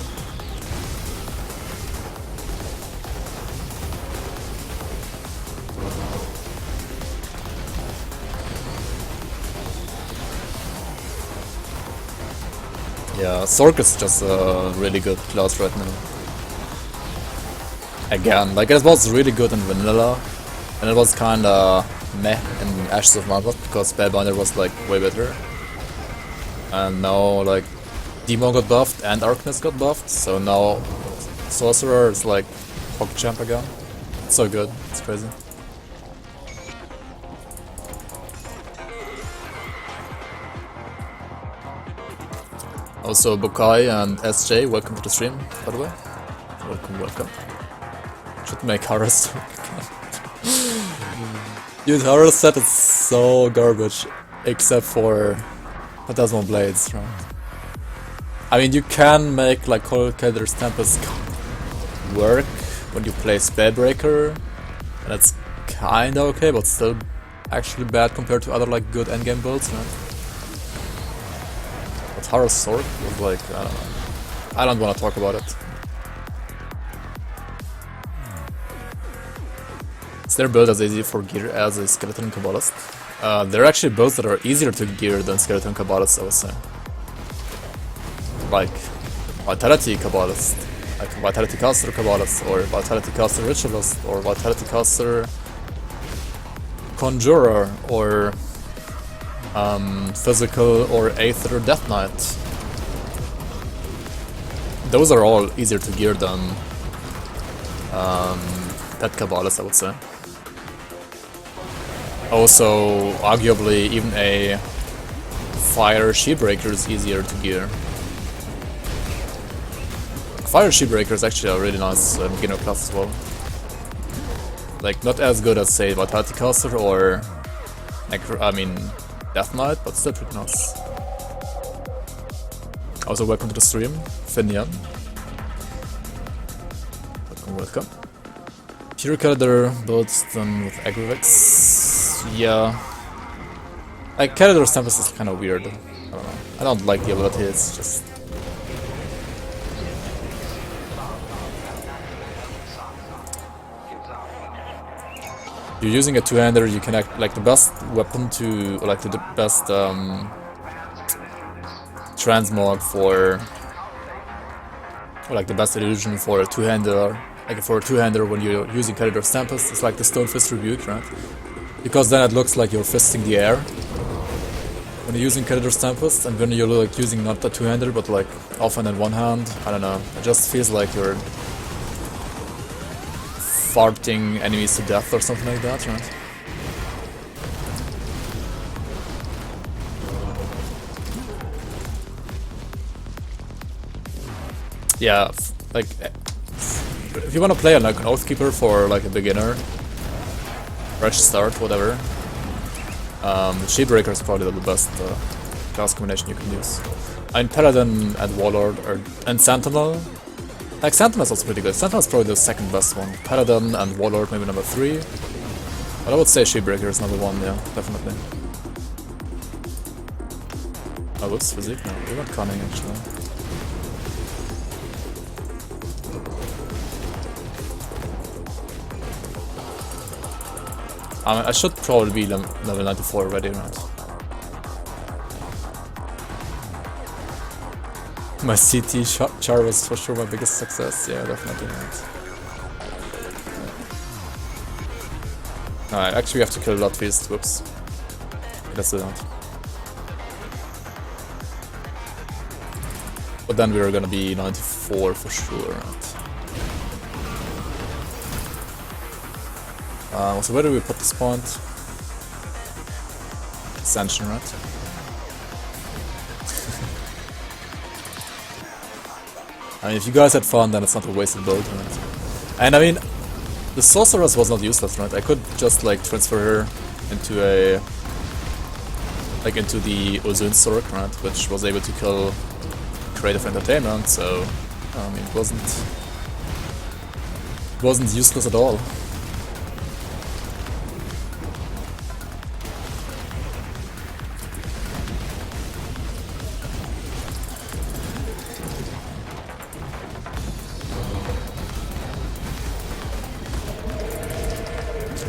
Yeah, Sork is just a really good class right now. Again, like it was really good in Vanilla, and it was kinda meh in Ashes of Margot because Spellbinder was like way better. And now like Demon got buffed and Arcanist got buffed, so now Sorcerer is like PogChamp again. It's so good, it's crazy. Also, Bokai and SJ, welcome to the stream, by the way. Welcome, welcome. Should make Harris. Dude, Harris set is so garbage, except for Phantasmal Blades, right? I mean, you can make like Cold Cader's Tempest work when you play Spellbreaker, and it's kinda okay, but still actually bad compared to other like good endgame builds, right? Tara's sword was like, I don't know. I don't want to talk about it. Is their build as easy for gear as a Skeleton Kabbalist? There are actually builds that are easier to gear than Skeleton Kabbalist, I would say. Like Vitality Kabbalist, like Vitality Caster Kabbalist, or Vitality Caster Ritualist, or Vitality Caster Conjurer, or Physical or Aether Death Knight. Those are all easier to gear than Pet Kabbalist, I would say. Also, arguably, even a Fire Shieldbreaker is easier to gear. Fire Shieldbreaker is actually a really nice beginner class as well. Like, not as good as, say, Vitality Caster or Death Knight, but still pretty nice. Also, welcome to the stream, Finian. Welcome, welcome. Pure Calidar builds them with Agrivex. Yeah. Like, Calidar's Tempest is kinda weird. I don't know. I don't like the ability, it's just. You're using a two-hander, you can act like the best weapon to, like the best transmog for Or like the best illusion for a two-hander, like for a two-hander when you're using Creditor's Tempest, it's like the Stone Fist Rebuke, right? Because then it looks like you're fisting the air when you're using Creditor's Tempest, and when you're like using not a two-hander but like often in one hand, I don't know, it just feels like you're farting enemies to death or something like that, right? Yeah, like if you want to play like an Oathkeeper for like a beginner, fresh start, whatever, Shieldbreaker is probably the best class combination you can use. I mean, Paladin and Warlord and Sentinel. Like Sentinel is also pretty good. Sentinel is probably the second best one. Paladin and Warlord maybe number 3. But I would say Shieldbreaker is number 1, yeah, definitely. Oh, whoops, physique? No, we went cunning actually. I should probably be level 94 already, right? My CT char was for sure my biggest success, yeah, definitely, right. Alright, actually we have to kill a lot feast, whoops. Let's do that. But then we're gonna be 94 for sure, right? So where do we put this point? Ascension, right? I mean, if you guys had fun, then it's not a wasted build, right? And I mean, the Sorceress was not useless, right? I could just like transfer her into a... like into the Ozun Sork, right? Which was able to kill Creative Entertainment, so... I mean, it wasn't useless at all.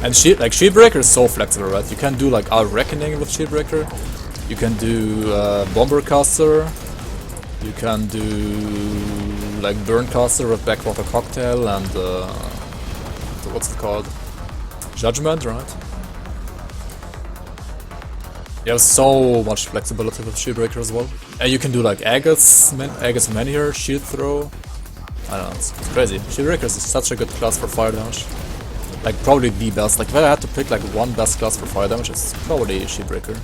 And Shieldbreaker is so flexible, right? You can do like our Reckoning with Shieldbreaker. You can do Bombercaster. You can do like Burncaster with Backwater Cocktail and what's it called? Judgment, right? You have so much flexibility with Shieldbreaker as well. And you can do like Aegis Menhir, Shield Throw. I don't know, it's crazy. Shieldbreaker is such a good class for fire damage. Like probably the best. Like if I had to pick like one best class for fire damage, it's probably Shieldbreaker.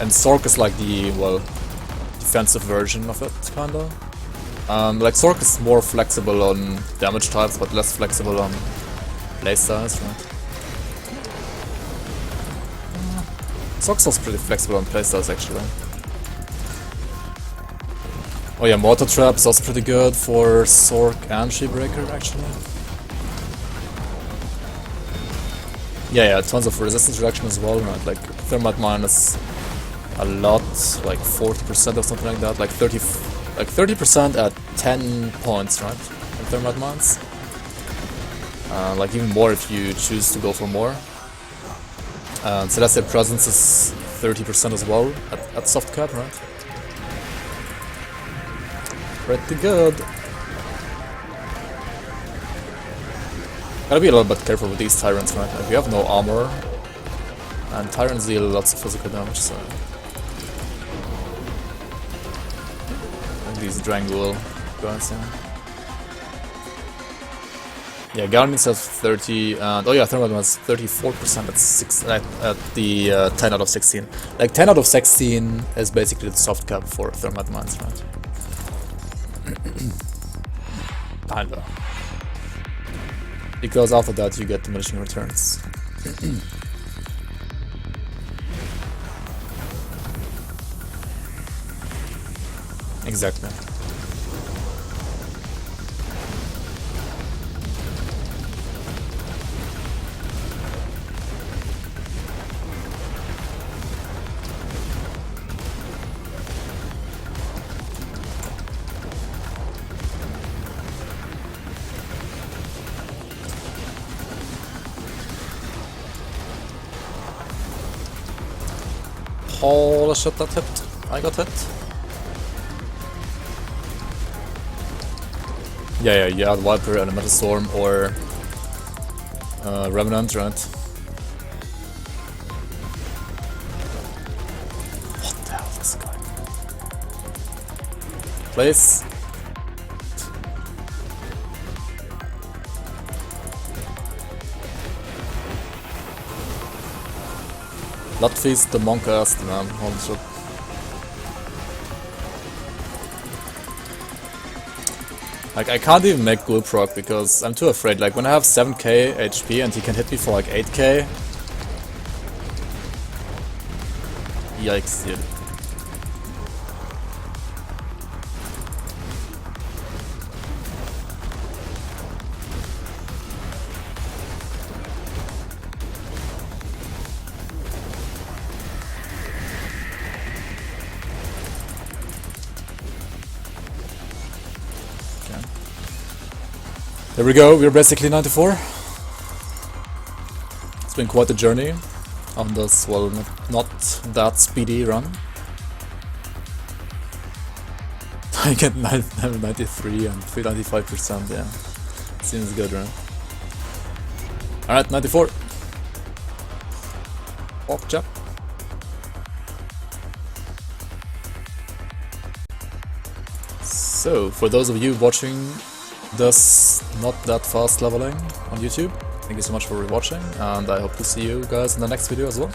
And Sork is like the, well, defensive version of it, kinda. Like Sork is more flexible on damage types, but less flexible on playstyles, right? Sork's also pretty flexible on playstyles, actually. Oh yeah, Mortar Trap is also pretty good for Sork and Shieldbreaker, actually. Yeah, tons of resistance reduction as well, right? Like Thermite Mine is a lot, like 40% or something like that, like 30% at 10 points, right? In Thermite Mines. Like even more if you choose to go for more. Celestial Presence is 30% as well at soft cap, right? Pretty good. Gotta be a little bit careful with these Tyrants, right? Like, we have no armor, and Tyrants deal lots of physical damage, so... like these Drangul guys, yeah, Garmin says 30, and oh yeah, Thermite has 34% at the 10 out of 16. Like 10 out of 16 is basically the soft cap for Thermite Mines, right? Kinda. Because after that you get diminishing returns. Exactly. Holy shit, that hit. I got hit. Yeah, you add Viper and a Metal Storm or Revenant, right? What the hell is this guy? Place. Bloodfeast the monk ass, man. Holy shit. Like, I can't even make group proc because I'm too afraid. Like, when I have 7k HP and he can hit me for like 8k. Yikes, dude. There we go, we're basically 94. It's been quite a journey on this, well, not that speedy run. I get 93 and 395%, yeah. Seems good, right? Alright, 94. Off, chap. So, for those of you watching this not that fast leveling on YouTube, thank you so much for watching, and I hope to see you guys in the next video as well.